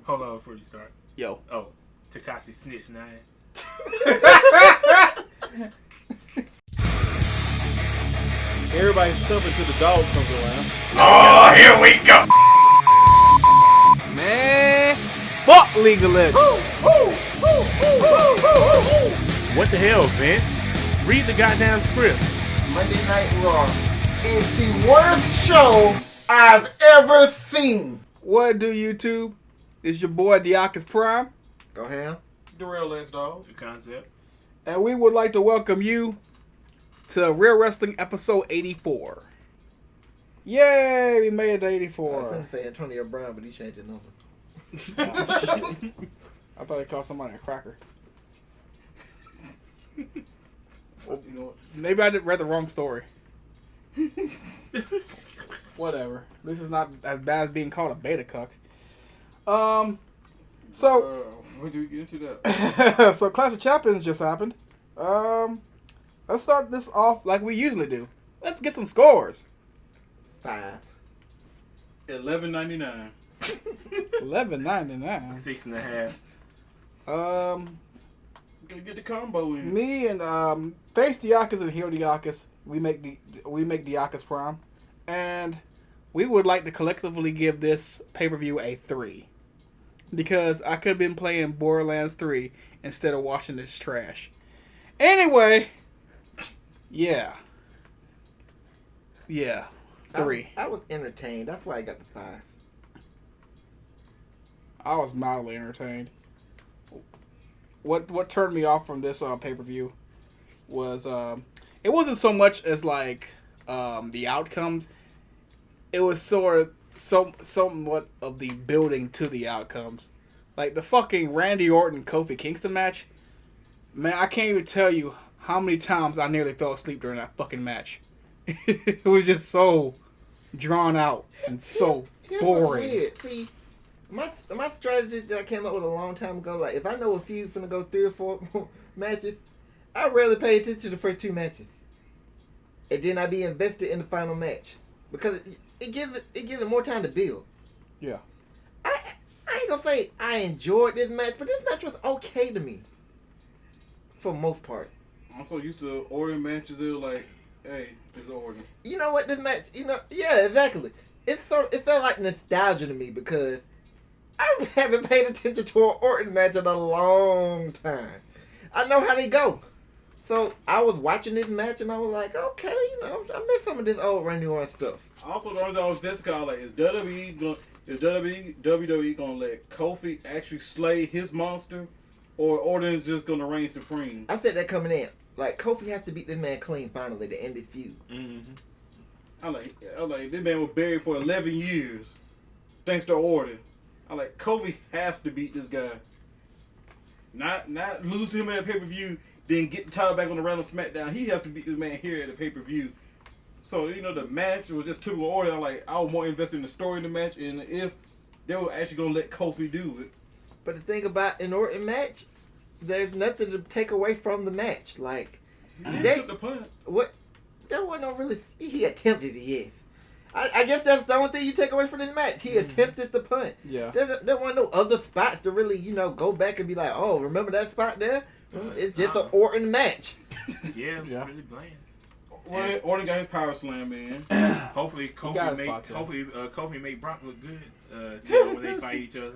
Hold on before you start. Yo. Oh, Tekashi Snitch 9. Everybody's coming till the dog comes around. Oh, here we go. Man. Fuck League of Legends. What the hell, Vince? Read the goddamn script. Monday Night Raw is the worst show I've ever seen. What do YouTube? It's your boy DieakasPrime. Go ahead. The real legs, dog. The concept. And we would like to welcome you to Real Wrestling episode 84. Yay, we made it to I was 84. going to say Antonio Brown, but he changed his number. Oh, shit. I thought he called somebody a cracker. Well, you know, maybe I read the wrong story. Whatever. This is not as bad as being called a beta cuck. When do we get into that? So Clash of Champions just happened. Let's start this off like we usually do. Let's get some scores. 5. $11.99. $11.99. 6.5. Gotta get the combo in. Me and Face Diakas and Hero Diakas, we make DieakasPrime, and we would like to collectively give this pay-per-view a 3. Because I could have been playing Borderlands 3 instead of watching this trash. Anyway, yeah. 3. I was entertained. That's why I got the 5. I was mildly entertained. What turned me off from this pay-per-view was it wasn't so much as like the outcomes. It was somewhat of the building to the outcomes. Like the fucking Randy Orton Kofi Kingston match. Man, I can't even tell you how many times I nearly fell asleep during that fucking match. It was just so drawn out and so boring. Weird. See, my strategy that I came up with a long time ago, like if I know a feud finna go 3 or 4 matches, I rarely pay attention to the first 2 matches. And then I be invested in the final match. Because it gives it more time to build. Yeah. I ain't gonna say I enjoyed this match, but this match was okay to me. For the most part. I'm so used to ordering matches, it was like, hey, it's ordering. You know what, this match, yeah, exactly. It felt like nostalgia to me because I haven't paid attention to an Orton match in a long time. I know how they go. So I was watching this match and I was like, okay, I miss some of this old Randy Orton stuff. Also, the reason I was this guy, like, is WWE gonna let Kofi actually slay his monster, or Orton is just gonna reign supreme? I said that coming in. Like, Kofi has to beat this man clean finally to end this feud. Mm-hmm. I like this man was buried for 11 years, thanks to Orton. I like Kofi has to beat this guy. Not lose to him at a pay-per-view, then get the title back on the round of SmackDown. He has to beat this man here at the pay-per-view. So, the match was just typical Orton. I was more invested in the story in the match, and if they were actually going to let Kofi do it. But the thing about an Orton match, there's nothing to take away from the match. Like, He took the punt. What? There wasn't no really. He attempted it, yes. I guess that's the only thing you take away from this match. He attempted the punt. Yeah. There weren't no other spots to really, go back and be like, oh, remember that spot there? It's just an Orton match. Yeah, it was really bland. Well, Orton got his power slam in. Hopefully, Kofi made Brock look good when they fight each other.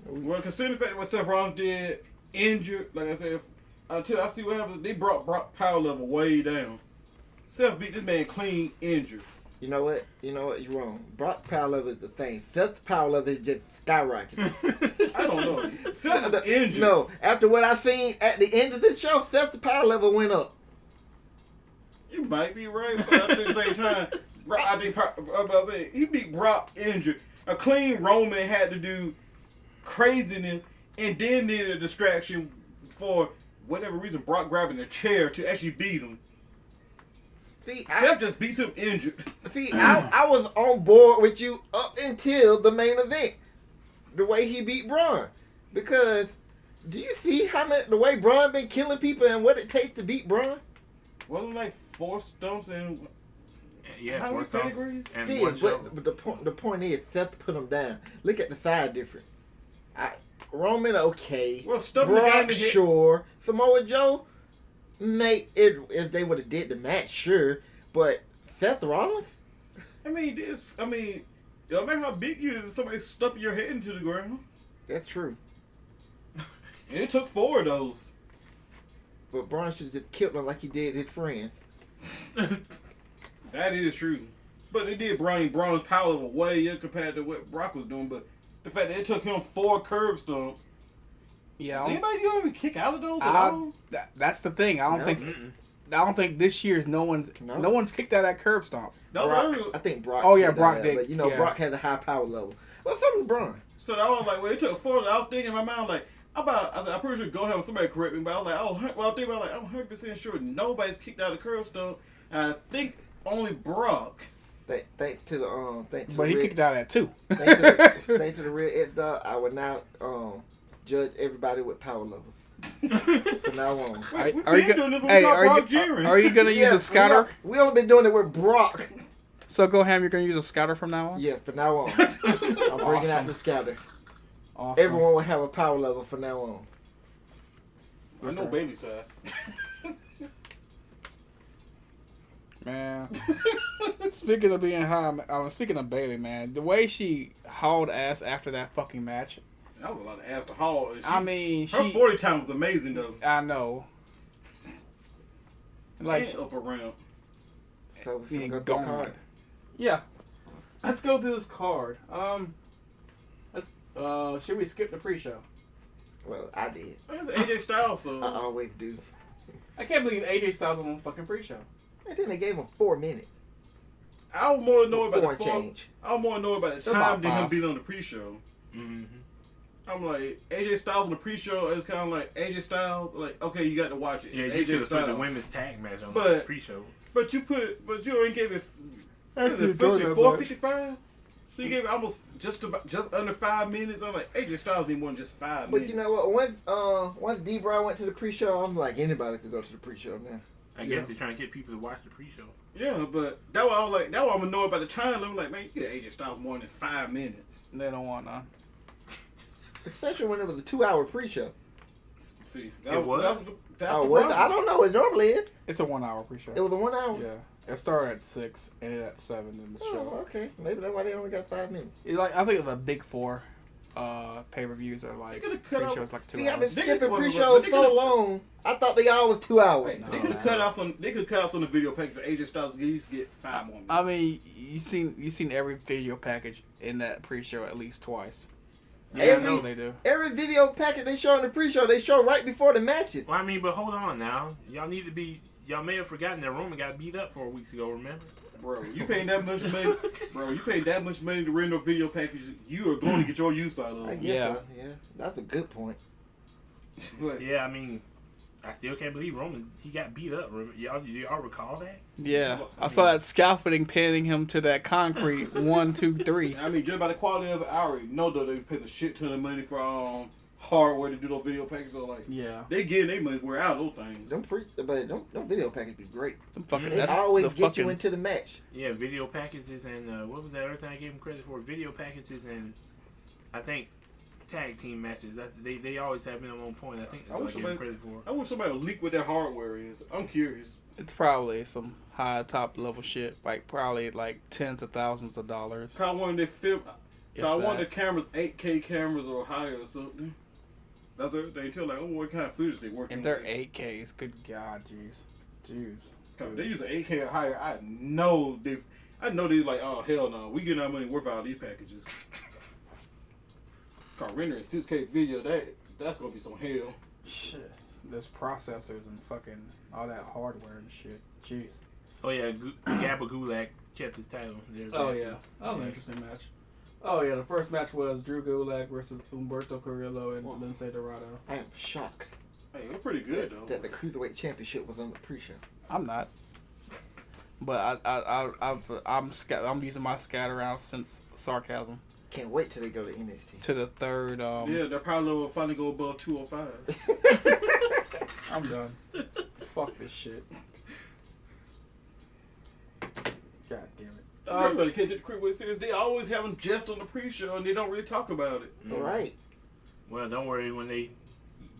Well, considering the fact what Seth Rollins did, injured, like I said, until I see what happens, they brought Brock power level way down. Seth beat this man clean, injured. You know what? You're wrong. Brock's power level is the same. Seth's power level is just skyrocketing. I don't know. Seth is injured. No, after what I seen at the end of this show, Seth's power level went up. You might be right, but at the same time, he beat Brock injured. A clean Roman had to do craziness and then needed a distraction for whatever reason, Brock grabbing a chair to actually beat him. See, Seth just beats him injured. See, I was on board with you up until the main event. The way he beat Braun. Because, do you see the way Braun been killing people and what it takes to beat Braun? Wasn't like 4 stumps and Yeah, How 4 many stars pedigrees? and Still, 1 show. but the point is, Seth put him down. Look at the side difference. Roman, okay. Well, stuffing the guy in Brock, the head. sure. Samoa Joe, mate, if they would have did the match, sure. But Seth Rollins? No matter how big you is, if somebody stuffing your head into the ground. That's true. And it took 4 of those. But Braun should have just killed him like he did his friends. That is true. But it did bring Braun's power level way up compared to what Brock was doing. But the fact that it took him 4 curb stomps. Yeah, Does anybody even kick out of those at all? that's the thing. I don't think this year's no one's kicked out that curb stomp. No, Brock, no. I think Brock. Oh, yeah, kicked Brock out, did, Oh, But you know, yeah. Brock has a high power level. Well, so does Braun. So I was like, well, it took 4. I was thinking in my mind, like, I'm pretty sure go ahead, somebody correct me, but I was like, I'm thinking about, like, I'm 100% sure nobody's kicked out of the curb stomp. And I think only Brock. Thanks to the thanks to But the he red, kicked out at 2. thanks to the red X dog, I would now judge everybody with power levels. From now on. Are you gonna use a scouter? We only been doing it with Brock. So Goham, you're gonna use a scouter from now on? Yeah, from now on. I'm bringing out the scouter. Awesome. Everyone will have a power level from now on. I know baby side. Man. Speaking of being high, speaking of Bailey, man, the way she hauled ass after that fucking match. That was a lot of ass to haul. Her 40 time was amazing though. I know. Like And up around. So we being go through the gone. card. Yeah. Let's go through this card. Should we skip the pre-show? Well, I did. It's AJ Styles, so I always do. I can't believe AJ Styles was on the fucking pre-show. And then they gave him 4 minutes. I would more know about the change. I would more know about the It's about time than him 5. being on the pre-show. Mm-hmm. I'm like, AJ Styles on the pre-show is kind of like AJ Styles. Like, okay, you got to watch it. Yeah, It's you could AJ have put the Styles. women's tag match on the But- pre-show. But you only gave it. What is Actually, it? doing that 4:55. So you gave it almost just under 5 minutes. I'm like, AJ Styles need more than just 5 But minutes. you know what? Once D-Brown went to the pre-show, I'm like, anybody could go to the pre-show now. I guess they're trying to get people to watch the pre-show. Yeah, but that why I was like, that why I'm gonna know about the time. I'm like, man, you get AJ Styles more than 5 minutes. They don't want none. Especially when it was a 2-hour pre-show. See, It was? That's Oh, the well, problem. I don't know. It normally is. It's a 1 hour pre-show. It was a 1 hour. Yeah. It started at 6, ended at 7 in the Oh, show. okay. Maybe that's why they only got 5 minutes. It's like, I think the big 4 pay-per-views are like, You could've cut out- pre-shows like 2 See, I've been hours. They skipping could- pre-shows they so could've- long. I thought they all was 2 hours. They could have cut out some. They could cut out some of the video package for AJ Styles. He used to get 5 more minutes. I mean, you seen every video package in that pre-show at least twice. Yeah, Every- I know they do. Every video packet they show in the pre-show, they show right before the matches. Well, I mean, but hold on now. Y'all may have forgotten that Roman got beat up 4 weeks ago, remember? Bro, you paying that much money. Bro, you paying that much money to rent a video package. You are going to get your use out of I it. guess Yeah. yeah, that's a good point. Like, Yeah, I mean, I still can't believe Roman, he got beat up. Do y'all recall that? Yeah, I saw that scaffolding pinning him to that concrete. 1, 2, 3. I mean, just by the quality of it, I already know that they pay a shit ton of money for hardware to do those video packages. So like, Yeah, they getting their money's worth out of those things. Them video packages be great. them fucking. Mhm. They That's always the get fucking. you into the match. Yeah, video packages and what was that other thing I gave him credit for? Video packages and I think tag team matches. They always have been on point. I think that's what I gave him credit for. I wish somebody would leak what their hardware is. I'm curious. It's probably some high top level shit, like probably like tens of thousands of dollars. I wanted their film. If I want the that. cameras 8K cameras or higher or something. That's what they tell like, oh, what kind of footage they working If they're with. 8Ks, good god, jeez. If they use an 8K or higher, I know they like, oh hell no, we getting our money worth out of these packages. Cause rendering 6K video, that's gonna be some hell. Shit, there's processors and fucking all that hardware and shit. Jeez. Oh yeah, Gabba Gulak kept his title. There's Oh that, yeah, too. that was an interesting match. Oh yeah, the first match was Drew Gulak versus Humberto Carrillo and Lince Dorado. I am shocked Hey, it was pretty good though. that the Cruiserweight Championship was on the pre-show. I'm not, but I'm using my scatter out since sarcasm Can't wait till they go to NXT. to the third. Yeah, their power level will finally go above 205. I'm done. Fuck this shit. God Everybody can't take the cruiserweight series. They always have them just on the pre-show, and they don't really talk about it. Right. Well, don't worry. When they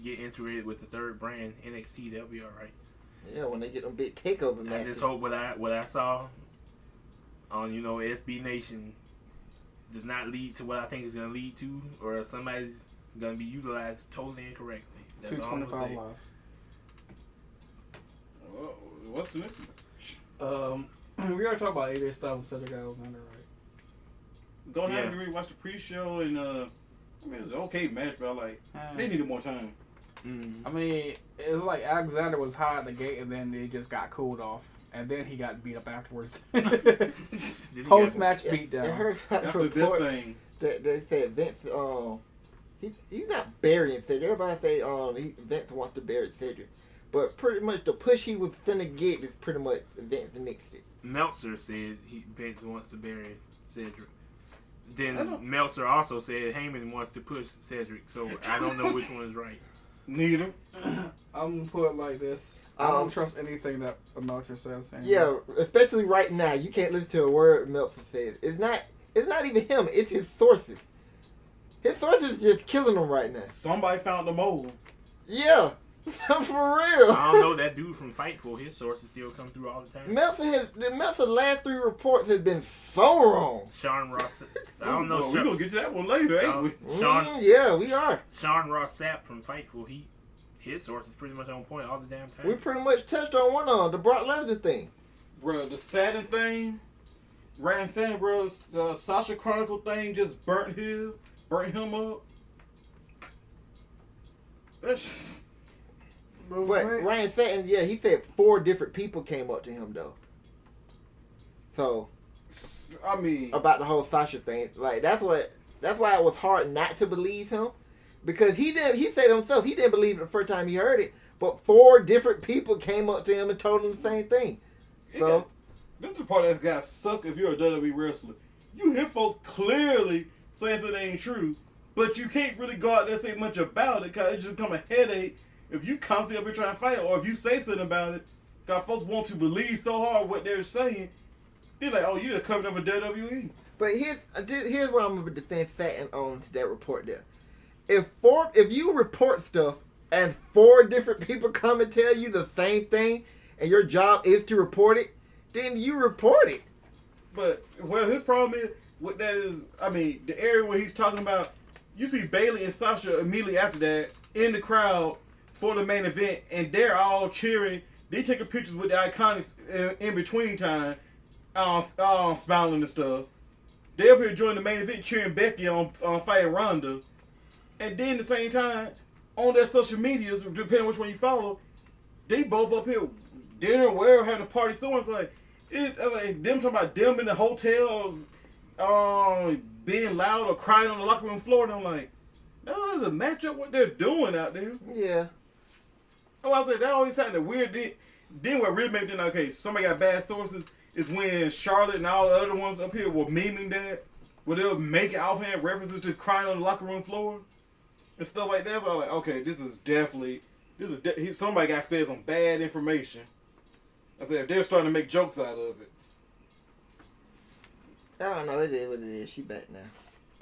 get integrated with the third brand, NXT, they'll be all right. Yeah, when they get them big takeover matches. I just hope what I saw on SB Nation does not lead to what I think it's going to lead to, or somebody's going to be utilized totally incorrectly. That's all I'm going to say. Live. What's the next one? We already talked about AJ Styles and Cedric Alexander, right? Go ahead and rewatch the pre-show, and I mean, it was an okay match, but they needed more time. Mm-hmm. I mean, it was like Alexander was high at the gate, and then they just got cooled off, and then he got beat up afterwards. Post-match beatdown. That's the best thing. They said Vince, he's not burying Cedric. Everybody say Vince wants to bury Cedric. But pretty much the push he was finna get is pretty much Vince nixed it. Meltzer said Vince wants to bury Cedric. Then Meltzer also said Heyman wants to push Cedric. So I don't know which one is right. Neither. I'm gonna put it like this. I don't trust anything that Meltzer says. Anymore. Yeah, especially right now. You can't listen to a word Meltzer says. It's not even him. It's his sources. His sources just killing him right now. Somebody found the mole. Yeah. For real. I don't know, that dude from Fightful, his sources still come through all the time. Meltzer's last 3 reports have been so wrong. Sean Ross, I don't know. We're going to get to that one later, ain't we? Yeah, we are. Sean Ross Sapp from Fightful, his source is pretty much on point all the damn time. We pretty much touched on one on the Brock Lesnar thing. Bro, the Saturn thing, Ryan Saturn, bro, Sasha Chronicle thing just burnt him up. That's... But Ryan Satin, yeah, he said 4 different people came up to him though. So, I mean, about the whole Sasha thing, like that's why it was hard not to believe him, because he said himself he didn't believe it the first time he heard it, but 4 different people came up to him and told him the same thing. So, this is the part that's got suck if you're a WWE wrestler. You hear folks clearly saying something ain't true, but you can't really go out there and say much about it because it just become a headache. If you constantly up here trying to fight it, or if you say something about it, because folks want to believe so hard what they're saying, they're like, oh, you just covered up for WWE. But here's what I'm going to defend Satin on that report there. If you report stuff and 4 different people come and tell you the same thing, and your job is to report it, then you report it. But, his problem is, what that is, I mean, the area where he's talking about, you see Bayley and Sasha immediately after that in the crowd for the main event, and they're all cheering. They taking pictures with the Iconics in between time, smiling and stuff. They up here joining the main event, cheering Becky on fighting Ronda. And then at the same time, on their social medias, depending on which one you follow, they both up here, they're aware of having a party. Someone's like them talking about them in the hotel, being loud or crying on the locker room floor, and I'm like, that doesn't match up what they're doing out there. Yeah. Oh, I was like, that always sounded weird. Then what really made me think, okay, somebody got bad sources, is when Charlotte and all the other ones up here were memeing that, where they were making offhand references to crying on the locker room floor and stuff like that. So I was like, okay, somebody got fed some bad information. I said, if they're starting to make jokes out of it. I don't know. It is what it is. She back now.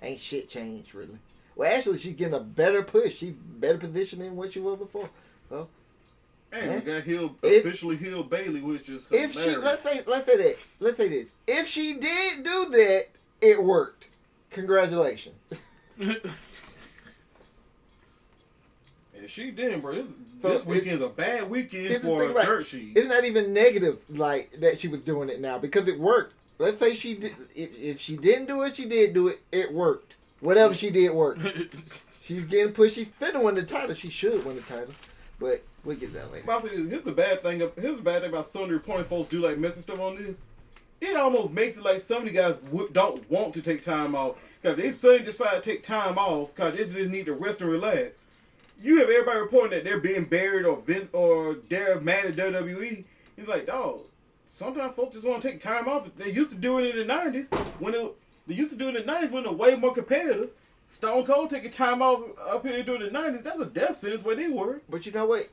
Ain't shit changed, really. Well, actually, she's getting a better push. She's better positioned than what she was before. So, and got officially healed Bayley, which is hilarious. If she, let's say this. If she did do that, it worked. Congratulations. And she didn't, bro. This weekend's a bad weekend for a dirt sheet. It's not even negative like that she was doing it now because it worked. Let's say she did. If she didn't do it, she did do it. It worked. Whatever she did worked. She's getting pushed. She's finna win the title. She should win the title. But we'll get that later. Here's the bad thing about some of the reporting folks do like messing stuff on this. It almost makes it like some of the guys don't want to take time off. Because they suddenly decide to take time off because they just need to rest and relax. You have everybody reporting that they're being buried or they're mad at WWE. It's like, dog, sometimes folks just want to take time off. They used to do it in the 90s when they were way more competitive. Stone Cold taking time off up here during the 90s, that's a death sentence where they were. But you know what?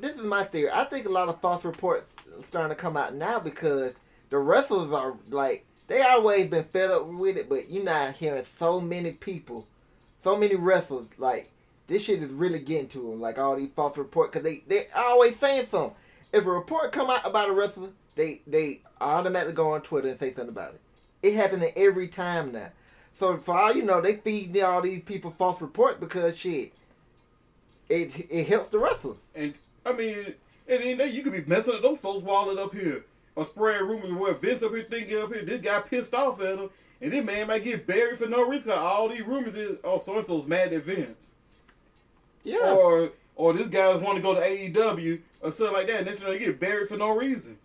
This is my theory. I think a lot of false reports are starting to come out now because the wrestlers are like, They always been fed up with it, but you're not hearing so many people, so many wrestlers, like, this shit is really getting to them, like all these false reports, because they always saying something. If a report come out about a wrestler, they automatically go on Twitter and say something about it. It happening every time now. So for all you know, they feed all these people false reports because shit, it helps the wrestler. And I mean, and then you could be messing up those folks wallet up here or spraying rumors of what Vince up here thinking up here. This guy pissed off at him, and this man might get buried for no reason. All these rumors is so and so's mad at Vince. Yeah. Or this guy want to go to AEW or something like that, and this they get buried for no reason.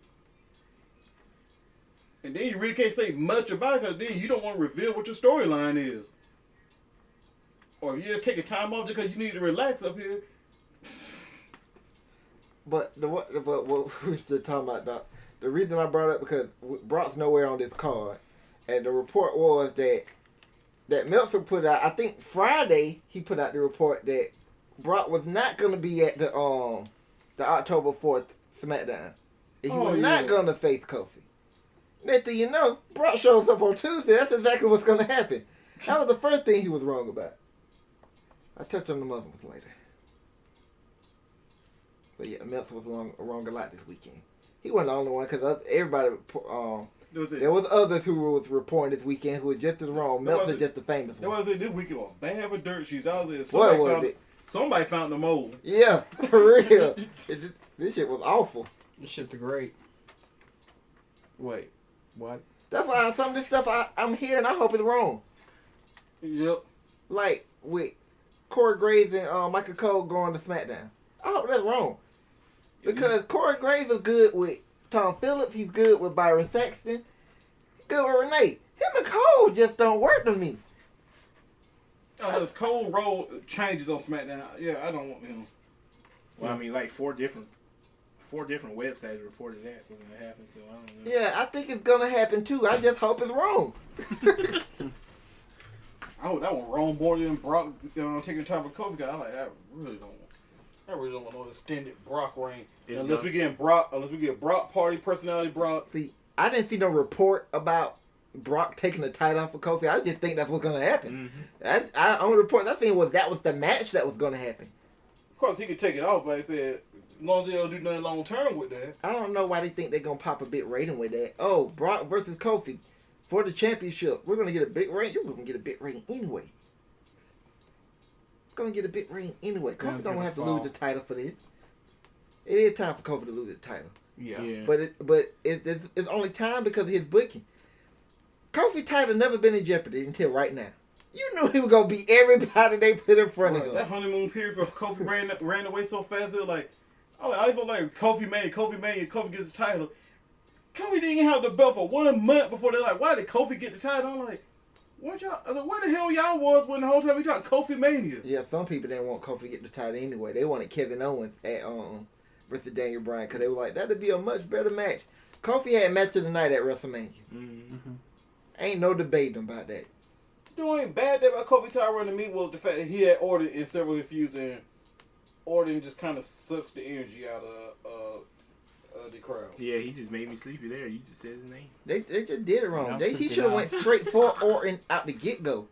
And then you really can't say much about it because then you don't want to reveal what your storyline is. Or if you're just taking time off just because you need to relax up here. But what we're still talking about, the reason I brought it up because Brock's nowhere on this card, and the report was that Meltzer put out. I think Friday he put out the report that Brock was not going to be at the October 4th SmackDown. He was not going to face Kofi. Next thing you know, Brock shows up on Tuesday. That's exactly what's going to happen. That was the first thing he was wrong about. I'll touch on the other ones later. But yeah, Meltzer was wrong a lot this weekend. He wasn't the only one because everybody. There was others who was reporting this weekend who were just as wrong. Meltzer just the famous one. That was it this weekend. Bad for dirt sheets. That was it. What was it? Somebody found the mold. Yeah, for real. This shit was awful. This shit's great. Wait, what? That's why some of this stuff I'm hearing, I hope it's wrong. Yep. Like with Corey Graves and Michael Cole going to SmackDown. I hope that's wrong. Because Corey Graves is good with Tom Phillips. He's good with Byron Saxton. He's good with Renee. Him and Cole just don't work to me. Unless Cole role changes on SmackDown. Yeah, I don't want him. Well, I mean, like four different websites reported that was gonna happen. So I don't know. Yeah, I think it's gonna happen too. I just hope it's wrong. I hope that one wrong more than Brock taking the time for Kofi. I like that. I really don't want no extended Brock reign unless we get Brock party personality Brock. See, I didn't see no report about Brock taking the title off of Kofi. I just think that's what's gonna happen. Mm-hmm. I only report I seen was that was the match that was gonna happen. Of course, he could take it off, but I said, as long as they don't do nothing long term with that. I don't know why they think they're gonna pop a big rating with that. Oh, Brock versus Kofi for the championship. We're gonna get a big rating. You're gonna get a big rating anyway. Gonna get a big rating anyway. Kofi don't have to lose the title for this. It is time for Kofi to lose the title. Yeah. But it's only time because of his booking. Kofi title never been in jeopardy until right now. You knew he was gonna beat everybody they put in front of him. That honeymoon period for Kofi ran away so fast. It was like, I even like Kofi Mania, Kofi gets the title. Kofi didn't have the belt for 1 month before they're like, why did Kofi get the title? I'm like, what y'all? I was like, where the hell y'all was when the whole time we talking Kofi Mania? Yeah, some people didn't want Kofi to get the title anyway. They wanted Kevin Owens at versus Daniel Bryan because they were like, that'd be a much better match. Kofi had match of the night at WrestleMania. Mm-hmm. Ain't no debating about that. The only bad thing about Kofi title run to me was the fact that he had ordered in several feuds and ordering just kind of sucks the energy out of the crowd. Yeah, he just made me sleepy there. You just said his name. They just did it wrong. He should have went straight for Orton out the get go.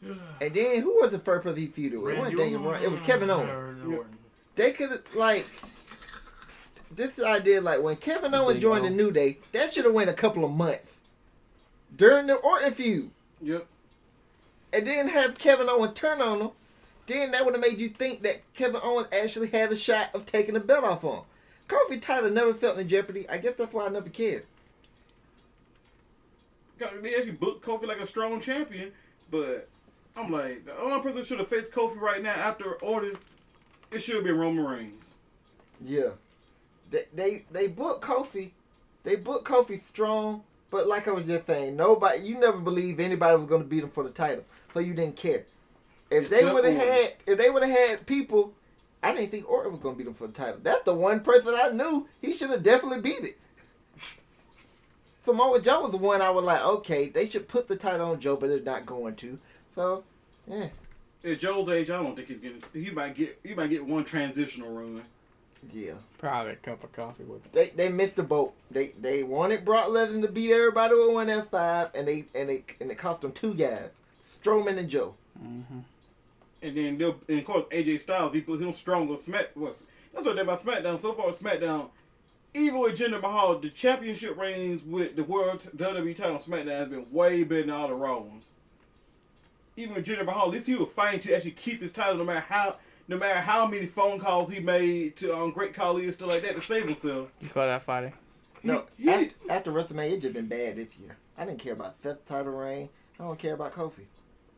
And then who was the first person he feuded with? It wasn't Daniel Bryan. It was Kevin Owens. They could have like this idea like when Kevin Owens joined the New Day, that should have went a couple of months during the Orton feud. Yep. And then have Kevin Owens turn on him. Then that would have made you think that Kevin Owens actually had a shot of taking the belt off on him. Kofi title never felt in jeopardy. I guess that's why I never cared. They actually booked Kofi like a strong champion, but I'm like, the only person that should have faced Kofi right now after Orton, it should have been Roman Reigns. Yeah. They booked Kofi. They booked Kofi strong, but like I was just saying, you never believed anybody was going to beat him for the title, so you didn't care. If they would have had people, I didn't think Orton was going to beat him for the title. That's the one person I knew he should have definitely beat it. Samoa Joe was the one I was like, okay, they should put the title on Joe, but they're not going to. So, yeah. At Joe's age, I don't think he's getting. He might get one transitional run. Yeah. Probably a cup of coffee with it. They missed the boat. They wanted Brock Lesnar to beat everybody with one F5, and it cost them 2 guys, Strowman and Joe. Mm-hmm. And then and of course AJ Styles, he put him strong on that's what they about SmackDown. So far SmackDown, even with Jinder Mahal, the championship reigns with the World WWE title on SmackDown has been way better than all the Raw ones. Even with Jinder Mahal, at least he was fighting to actually keep his title no matter how many phone calls he made to Great Khali and stuff like that to save himself. You call that fighting? No, after WrestleMania, it just been bad this year. I didn't care about Seth's title reign. I don't care about Kofi.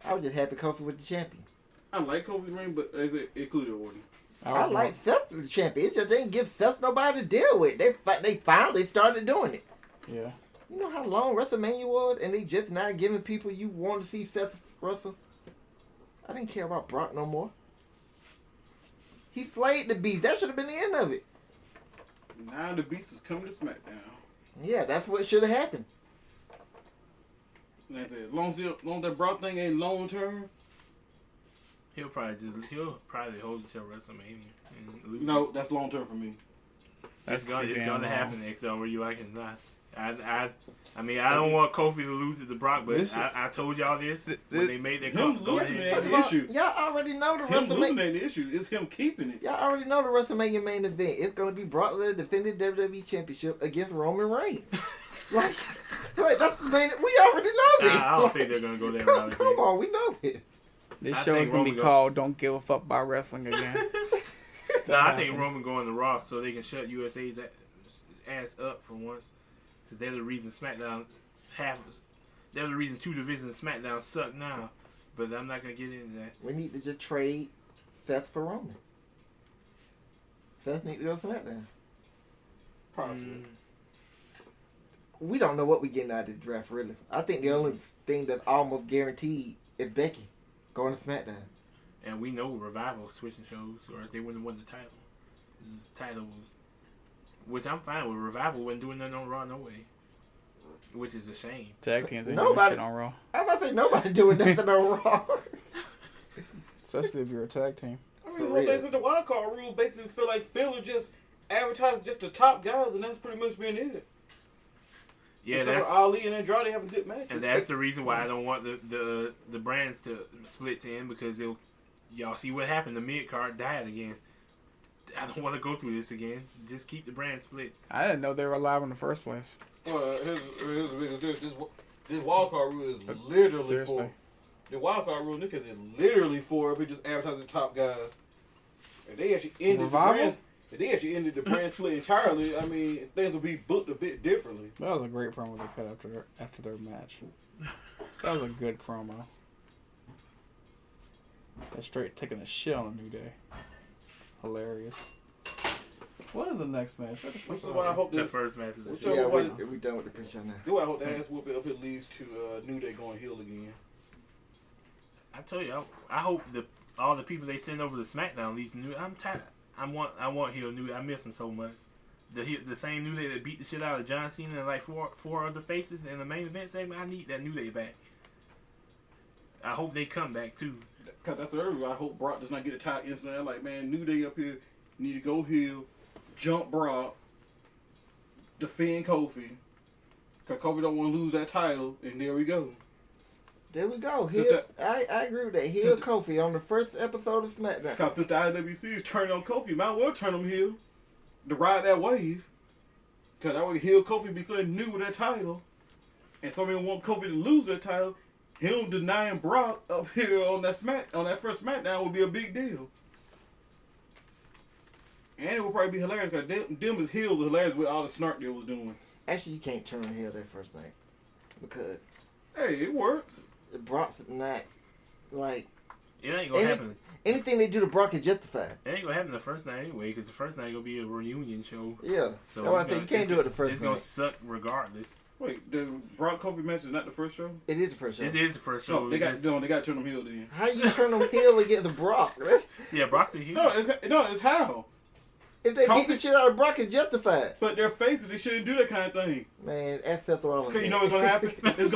I was just happy Kofi was the champion. I like Kofi's reign, but as it included Orton. I like Seth the champion. It just didn't give Seth nobody to deal with. They finally started doing it. Yeah. You know how long WrestleMania was, and they just not giving people you want to see Seth wrestle? I didn't care about Brock no more. He slayed the beast. That should have been the end of it. Now the beast is coming to SmackDown. Yeah, that's what should have happened. And that's it. As long as that Brock thing ain't long term. He'll probably hold until WrestleMania and lose. No, that's long term for me. It's gonna happen, XL, whether you like it or not. I mean, I don't want Kofi to lose it to Brock, but I told y'all this when they made their him go losing ahead. ain't the issue. Y'all already know the Him losing WrestleMania. ain't the issue. It's him keeping it. Y'all already know the WrestleMania main event. It's gonna be Brock Lesnar defending WWE Championship against Roman Reigns. like that's the thing. We already know this. I don't think they're gonna go that route. Come on, we know this. This I show is think going to Roman be called Don't Give a Fuck About Wrestling again. No, I think Roman going to Raw so they can shut USA's ass up for once. Because they're the reason SmackDown they're the reason 2 divisions of SmackDown suck now. But I'm not going to get into that. We need to just trade Seth for Roman. Seth needs to go to SmackDown. Possibly. We don't know what we're getting out of this draft, really. I think the only thing that's almost guaranteed is Becky going to SmackDown. And we know Revival switching shows, or else they wouldn't have won the title. This title was, which I'm fine with. Revival wasn't doing nothing on Raw, no way. Which is a shame. Tag teams ain't Nobody- doing shit on Raw. I'm about to say nobody doing nothing on Raw. Especially if you're a tag team. I For mean, the whole real. thing is the wild card rule basically feel like Philly just advertised just the top guys, and that's pretty much been it. Yeah, Except that's for Ali and Andrade have a good match. and that's the reason why I don't want the brands to split to end, because y'all see what happened. The mid card died again. I don't want to go through this again. Just keep the brand split. I didn't know they were alive in the first place. Well, this wild card rule is literally Seriously. for the wild card rule. Niggas is literally for if it just advertising the top guys. If they actually ended Revival? the brands, if they actually ended the brand split entirely, I mean things would be booked a bit differently. That was a great promo they cut after their match. That was a good promo. They're straight taking a shit on a New Day. Hilarious. What is the next match? What the fuck Which is why I hope The this. first match of the Which show. So Yeah, what- we done with the pre-show now. Do I hope the ass whooping up it leads to New Day going heel again? I tell you, I hope all the people they send over to SmackDown leads New. I'm tired. I want heel New Day. I miss him so much. The same New Day that beat the shit out of John Cena and like four other faces in the main event segment. I need that New Day back. I hope they come back too. Cause that's the earlier. I hope Brock does not get a title instantly. I'm like, man, New Day up here need to go heel, jump Brock, defend Kofi. Cause Kofi don't want to lose that title, and there we go. There we go. Heel, Sister- I agree with that. Heel Kofi on the first episode of SmackDown. Cause since the IWC is turning on Kofi, might as well turn him heel to ride that wave. Cause that way heel Kofi be something new with that title, and somebody want Kofi to lose that title. Him denying Brock up here on that first SmackDown would be a big deal. And it would probably be hilarious because them as heels are hilarious with all the snark they was doing. Actually, you can't turn heel that first night because Hey, it works. Brock's not like It ain't gonna happen. anything they do to Brock is justified. It ain't gonna happen the first night anyway, because the first night gonna be a reunion show. Yeah, So that's why I it's think you gonna- can't do it the first It's gonna night. suck regardless. Wait, the Brock Kofi match is not the first show? It is the first show. This is the first show. No, they It's got just- they got to turn them heel then. How you turn them heel against Brock? yeah, Brock's a heel. No, it's how. If they beat Kofi- the shit out of Brock, it's justified. But their faces, they shouldn't do that kind of thing. Man, that's Seth Rollins. Okay, you know what's gonna happen? It's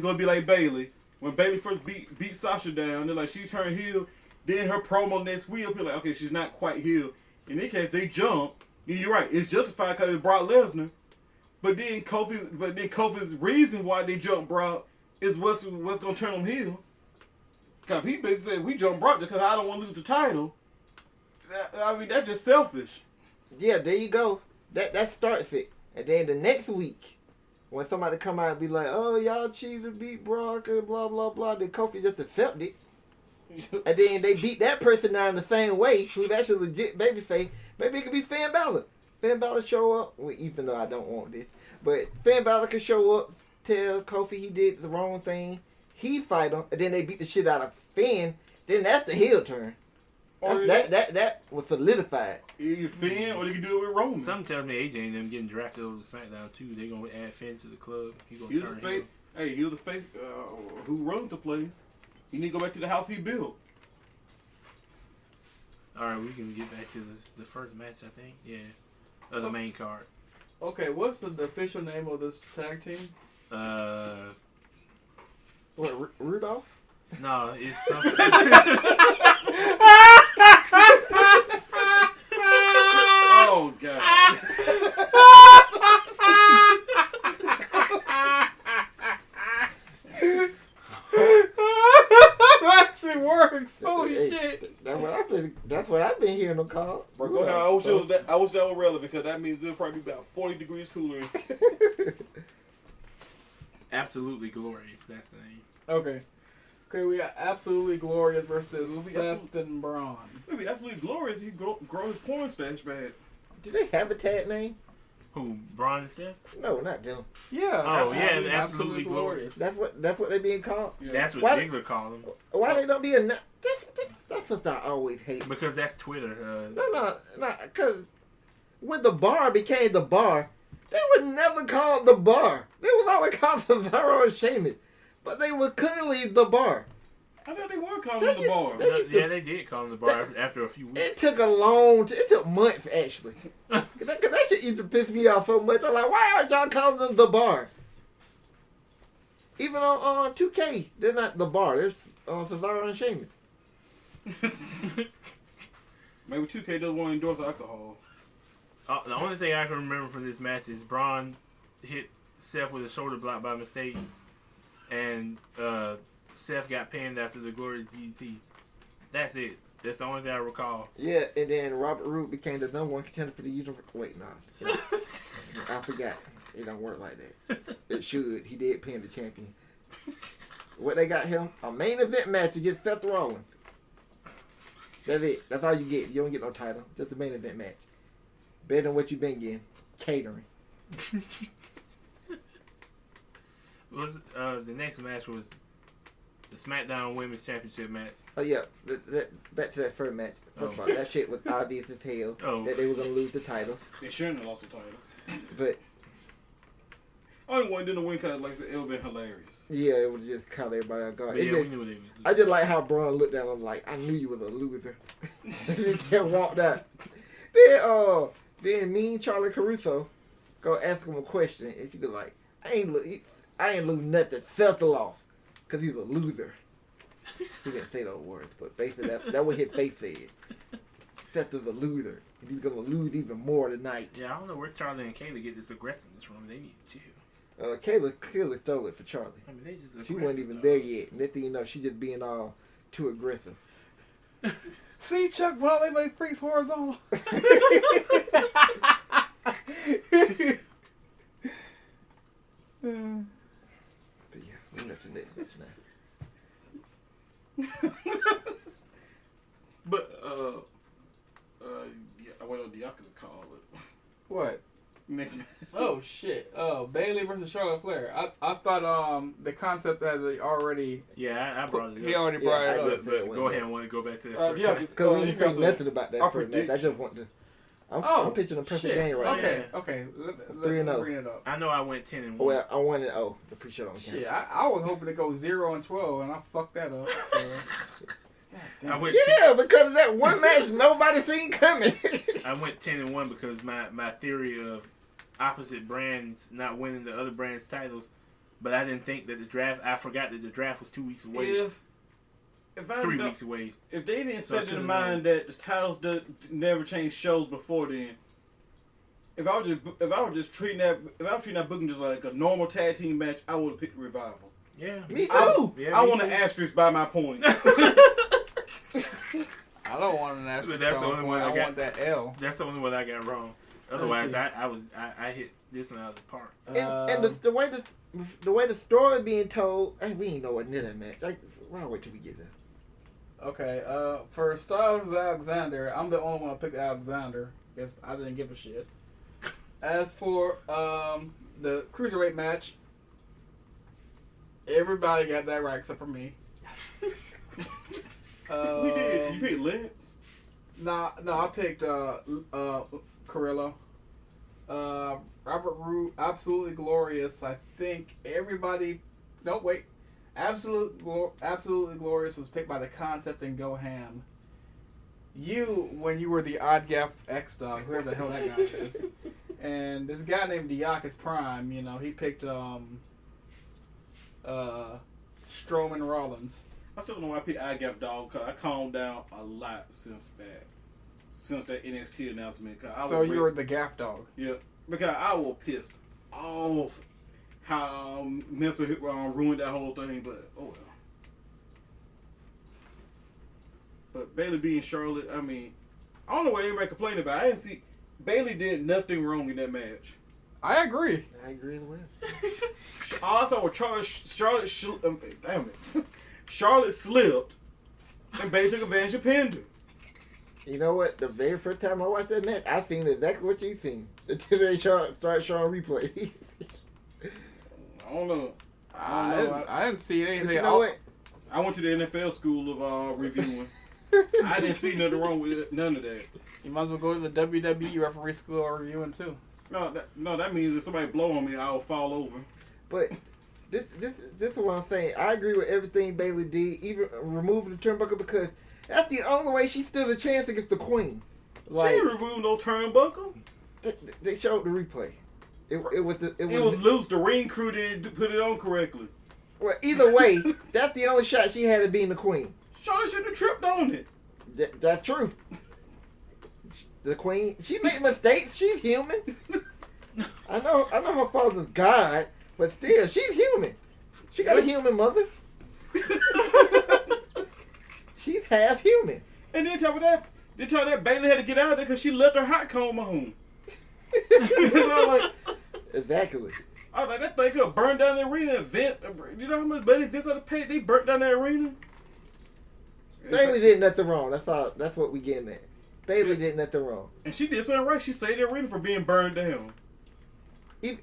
gonna be like Bailey. When Bailey first beat Sasha down, they're like she turned heel. Then her promo next week, people like, okay, she's not quite heel. In this case, they jumped. And you're right. It's justified because it's Brock Lesnar. But then Kofi's reason why they jumped Brock is what's gonna turn him heel. Because he basically said we jumped Brock because I don't want to lose the title. That's just selfish. Yeah, there you go. That starts it. And then the next week, when somebody come out and be like, "Oh, y'all cheated to beat Brock and blah blah blah," then Kofi just accept it. And then they beat that person down the same way, who's actually legit babyface. Maybe it could be Finn Balor. Finn Balor show up, well, even though I don't want this, but Finn Balor could show up, tell Kofi he did the wrong thing, he fight him, and then they beat the shit out of Finn. Then that's the heel turn. That was solidified. Either Finn or they can do it with Roman. Something tells me AJ and them getting drafted over to SmackDown too. They gonna add Finn to the club. He gonna He turn was the face. heel. Hey, he was the face who runs the place. He need to go back to the house he built. All right, we can get back to the first match. I think, yeah, of the main card. Okay, what's the official name of this tag team? What, Rudolph? No, it's something. Oh God. Actually works. Holy Hey, shit. That's what I've been hearing them called. Go ahead. I wish that was relevant because that means it'll probably be about 40 degrees cooler. Absolutely glorious. That's the name. Okay. Okay, we got Absolutely Glorious versus It'll be Seth and Braun. It'd be absolutely glorious. He grow his porn stash back. Do they have a tag name? Who? Braun and Steph? No, not them. Yeah. Oh yeah, absolutely glorious. That's what they being called. Yeah. That's what Why- Ziggler called him. Why they don't be a? That's what I always hate. Because that's Twitter. No, because when the bar became the bar, they were never called the bar. They was always called Cesaro and Sheamus, but they were clearly the bar. I thought they were calling him the bar. Yeah, they did call him the bar after a few weeks. It took it took months actually. Cause that shit used to piss me off so much. I'm like, why aren't y'all calling them the bar? Even on 2K, they're not the bar. They're Cesaro and Sheamus. Maybe 2K doesn't want to endorse alcohol. The only thing I can remember from this match is Braun hit Seth with a shoulder block by mistake, and Seth got pinned after the Glorious DDT. That's it. That's the only thing I recall. Yeah, and then Robert Roode became the #1 contender for the universe. Wait, nah. I forgot. It don't work like that. It should. He did pin the champion. What they got him? A main event match against Seth Rollins. That's it. That's all you get. You don't get no title. Just a main event match. Better than what you've been getting. Catering. The next match was the SmackDown Women's Championship match. Oh, yeah. Back to that first match. First of all, that shit was obvious as hell that they were going to lose the title. They shouldn't have lost the title. But, I only wanted them to win because, like I said, it would have been hilarious. yeah, it was just caught everybody off guard. But yeah, we knew they was. I just like how Braun looked at him like, I knew you was a loser. He just walked out. Then me and Charlie Caruso go ask him a question, and she was like, I ain't lose nothing. Seth lost because he was a loser. He didn't say those words, but basically that's what his face said. Seth is a loser, and he's gonna lose even more tonight. Yeah, I don't know where Charlie and Kayla get this aggressiveness from. They need to chill. Kayla clearly stole it for Charlie. I mean, they just She wasn't even there yet. Next thing you know, she just being all too aggressive. See, Chuck, why don't they make freaks horizontal? But yeah, we'll let the next match now. But, yeah, I went on Diakas to call it. What? Next match. Oh shit! Oh, Bailey versus Charlotte Flair. I thought the concept that they already Yeah, I brought it up. he already brought it up. But go ahead. I want to go back to that first Yeah, match. Because we you didn't got think some- nothing about that our first match. I just want to. I'm pitching a perfect shit. game right Okay, now. okay. Let 3-0. me bring it up. I know I went 10-1. Oh, well, I won it. Oh, the pre-show don't count. Shit, I was hoping to go 0-12, and I fucked that up. So. God I damn. went Yeah, because of that one match nobody seen coming. I went 10-1 because my theory of opposite brands not winning the other brands' titles, but I didn't think that the draft. I forgot that the draft was 2 weeks away. 3 weeks away. If they didn't So I set in should've mind that the titles never changed shows before then, if I was treating that booking just like a normal tag team match, I would have picked the Revival. Yeah. Me too. I want an asterisk by my point. I don't want an asterisk. That's the only one I I got. want that L. That's the only one I got wrong. Otherwise, I hit this one out of the park. And the way the story being told, we ain't nowhere near that match. Why wait till we get there? Okay, for Styles Alexander, I'm the only one to pick Alexander. Because I didn't give a shit. As for the Cruiserweight match, everybody got that right except for me. We did. You picked Lance? No, I picked Carrillo. Robert Roode, Absolutely Glorious. I think everybody... No, wait. Absolutely Glorious was picked by the Concept and Go Ham. You, when you were the Odd Gaff X-Dog, whoever the hell that guy is. And this guy named DieakasPrime, he picked Strowman Rollins. I still don't know why I picked IGAF Dog, because I calmed down a lot since that NXT announcement. So you were the Gaff Dog. Yeah, because I was pissed off how Mensa ruined that whole thing, but oh well. But Bayley being Charlotte, I mean, I don't know what everybody complaining about. I didn't see Bayley did nothing wrong in that match. I agree. I agree as well. Also, Charlotte slipped, and Bayley took advantage of Pender. You know what? The very first time I watched that match, I seen exactly what you seen. Until they started showing replay. I don't know. I didn't see anything. But you know what? I went to the NFL school of reviewing. I didn't see nothing wrong with it, none of that. You might as well go to the WWE referee school reviewing too. No, that means if somebody blow on me, I'll fall over. But this is what I'm saying. I agree with everything Bayley did, even removing the turnbuckle, because that's the only way she stood a chance against the Queen. Like, she didn't remove no turnbuckle. They showed the replay. It was loose. The ring crew didn't put it on correctly. Well, either way, that's the only shot she had at being the Queen. Charlotte should have tripped on it. That's true. The Queen, she made mistakes. She's human. I know her father's God, but still, she's human. She got a human mother. She's half human. And then top of that, Bayley had to get out of there because she left her hot comb on. So I'm like, exactly. I was like, that thing could burn down the arena and vent. You know how much money Vince had to pay? They burnt down the arena. Bayley did nothing wrong. That's what we getting at. Bayley did nothing wrong. And she did something right. She saved the arena from being burned down.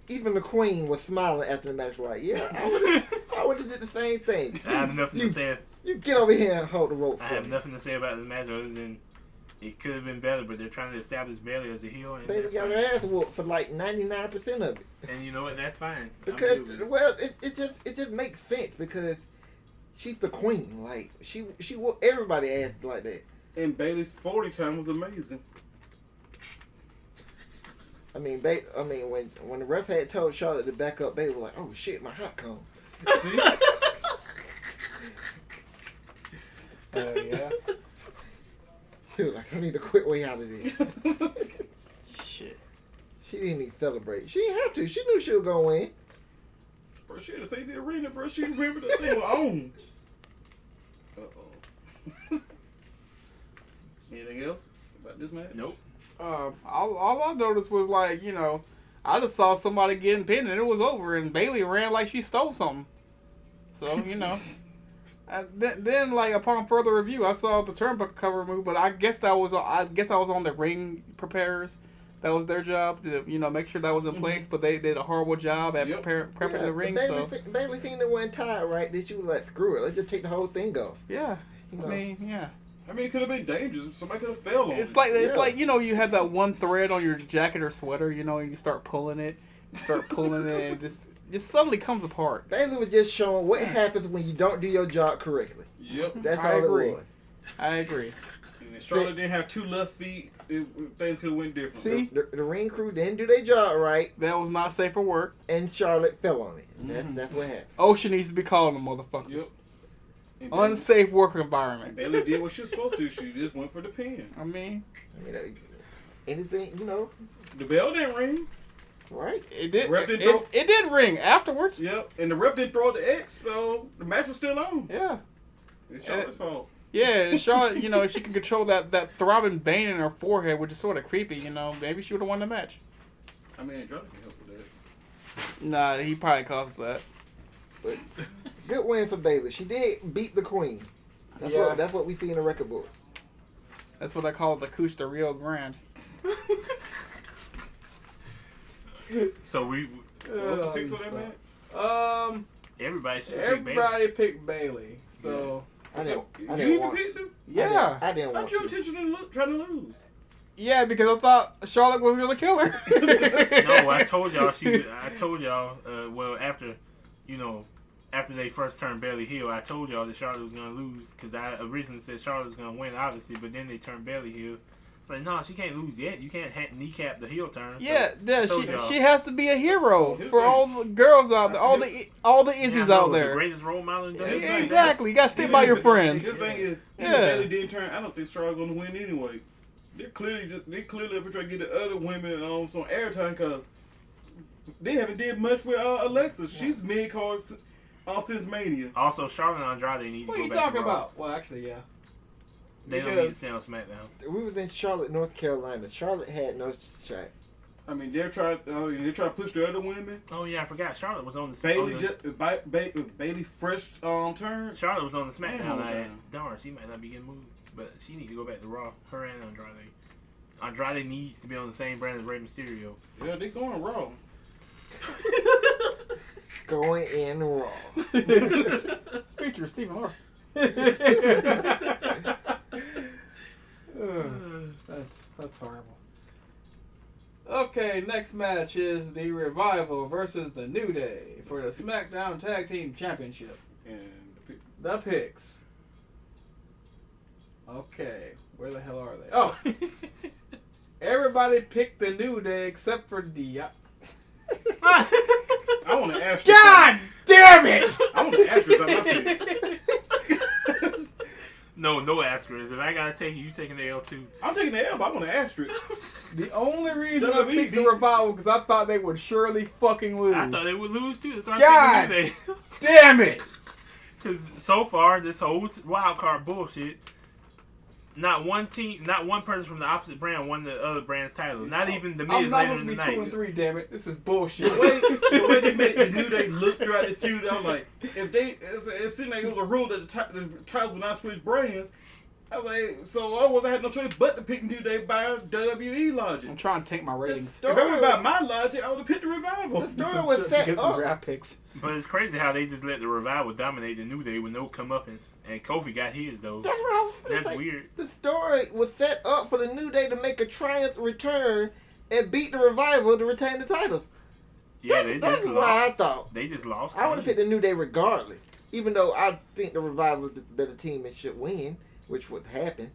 Even the Queen was smiling after the match. Right? Yeah, I would have did the same thing. I have nothing to say. You get over here and hold the rope. I have nothing to say about this match other than it could have been better, but they're trying to establish Bayley as a heel. And Bayley got her ass whooped for like 99% of it. And you know what? That's fine. Because it just makes sense because she's the Queen. Like she whooped everybody ass like that. And Bayley's 40 time was amazing. I mean, when the ref had told Charlotte to back up, Bayley was like, "Oh shit, my hot comb." See? Yeah. She was like, "I need a quick way out of this." Shit. She didn't even celebrate. She didn't have to. She knew she was gonna win. Bro, she had to save the arena, bro. She remembered the thing was on. Uh-oh. Anything else about this match? Nope. All I noticed was like, I just saw somebody getting pinned and it was over, and Bayley ran like she stole something. So then like upon further review, I saw the turnbuckle cover move, but I guess I was on the ring preparers. That was their job to make sure that was in place. But they did a horrible job at prepping the ring. Bayley seen the one time, right? That she was like, screw it, let's just take the whole thing off. Yeah, I mean, it could have been dangerous. Somebody could have fell on it. It's like you have that one thread on your jacket or sweater, and you start pulling it, and it suddenly comes apart. Bayley was just showing what happens when you don't do your job correctly. Yep. That's all it was. I agree. And if Charlotte didn't have two left feet, things could have went different. See? The ring crew didn't do their job right. That was not safe for work. And Charlotte fell on it. That's what happened. Ocean needs to be calling them motherfuckers. Yep. Unsafe work environment. Bailey did what she was supposed to. She just went for the pins. I mean, anything, you know. The bell didn't ring. Right. it did. Ref didn't It did ring afterwards. Yep, and the ref didn't throw the X, so the match was still on. Yeah. It's Charlotte's fault. Yeah, and Charlotte, you know, if she can control that throbbing vein in her forehead, which is sort of creepy, you know, maybe she would have won the match. I mean, Andrade can help with that. Nah, he probably caused that. But good win for Bayley. She did beat the Queen. That's what we see in the record book. That's what I call the Couche de Rio Grande. So we What the picks on that match? everybody should pick Everybody picked Bailey. So I didn't You even want. picked them? yeah, I didn't Not want your to. intention to trying to lose. yeah, because I thought Charlotte was gonna kill her. No, I told y'all well, after, you know, after they first turned Bailey heel, I told y'all that Charlotte was gonna lose because I originally said Charlotte was gonna win, obviously, but then they turned Bailey heel. It's like, no, she can't lose yet. You can't kneecap the heel turn. Yeah, So, she has to be a hero His for thing- all the girls out there, all the Yeah, Izzies I know, out the there. greatest role model in WWE. Yeah, Exactly, you gotta stick by your friends. His thing is, Yeah. Bailey didn't turn. I don't think Charlotte gonna win anyway. They clearly up trying to get the other women some airtime because they haven't did much with Alexa. She's mid cards since Mania. Also, Charlotte and Andrade need to What go are you back talking to Raw. about? Well, actually, yeah. They don't need to stay on SmackDown. We was in Charlotte, North Carolina. Charlotte had no shot. I mean, they're trying to push the other women. Oh yeah, I forgot. Charlotte was on the Bailey on the- Bailey fresh turn. Charlotte was on the SmackDown. Damn, Like, okay. darn, she might not be getting moved, but she need to go back to Raw. Her and Andrade. Andrade needs to be on the same brand as Rey Mysterio. Yeah, they going raw. Going in raw. Feature Stephen Larson. That's horrible. Okay, next match is the Revival versus the New Day for the SmackDown Tag Team Championship. And The picks. Okay, where the hell are they? Oh, everybody picked the New Day except for I want to ask. God damn it! I want to ask you about my pick. No asterisks. If I gotta take you taking the L too. I'm taking the L, but I want to asterisk. The only reason I WWE picked the Revival because I thought they would surely fucking lose. I thought they would lose too. That's why God I'm thinking New Day. Damn it! Because so far, this whole wild card bullshit, not one person from the opposite brand won the other brand's title. Not even the I'm Miz not later supposed in to the be 2 night. and 3. Damn it! This is bullshit. The way they made the New Day look throughout the feud, I was like, it seemed like it was a rule that the titles would not switch brands. I was like, so otherwise I had no choice but to pick New Day by WWE logic. I'm trying to take my ratings. If I went by my logic, I would have picked the Revival. The story was set Get some up. draft picks. But it's crazy how they just let the Revival dominate the New Day with no comeuppance. And Kofi got his, though. That's what I was That's like, weird. The story was set up for the New Day to make a triumph return and beat the Revival to retain the title. Yeah, they That's just what I lost. thought. They just lost. I would have clean. picked the New Day regardless. Even though I think the Revival is the better team and should win, which would happen.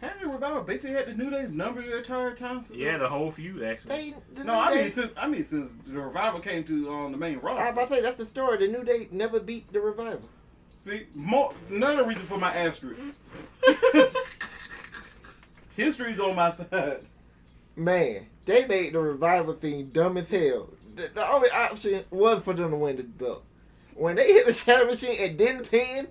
How did the Revival basically had the New Day's number the entire time? Yeah, the whole feud, actually. The No, New I Day- mean since the Revival came to the main I was roster. about to say, that's the story. The New Day never beat the Revival. See, another reason for my asterisk. History's on my side. Man, they made the Revival thing dumb as hell. The only option was for them to win the belt. When they hit the Shadow Machine and didn't pin,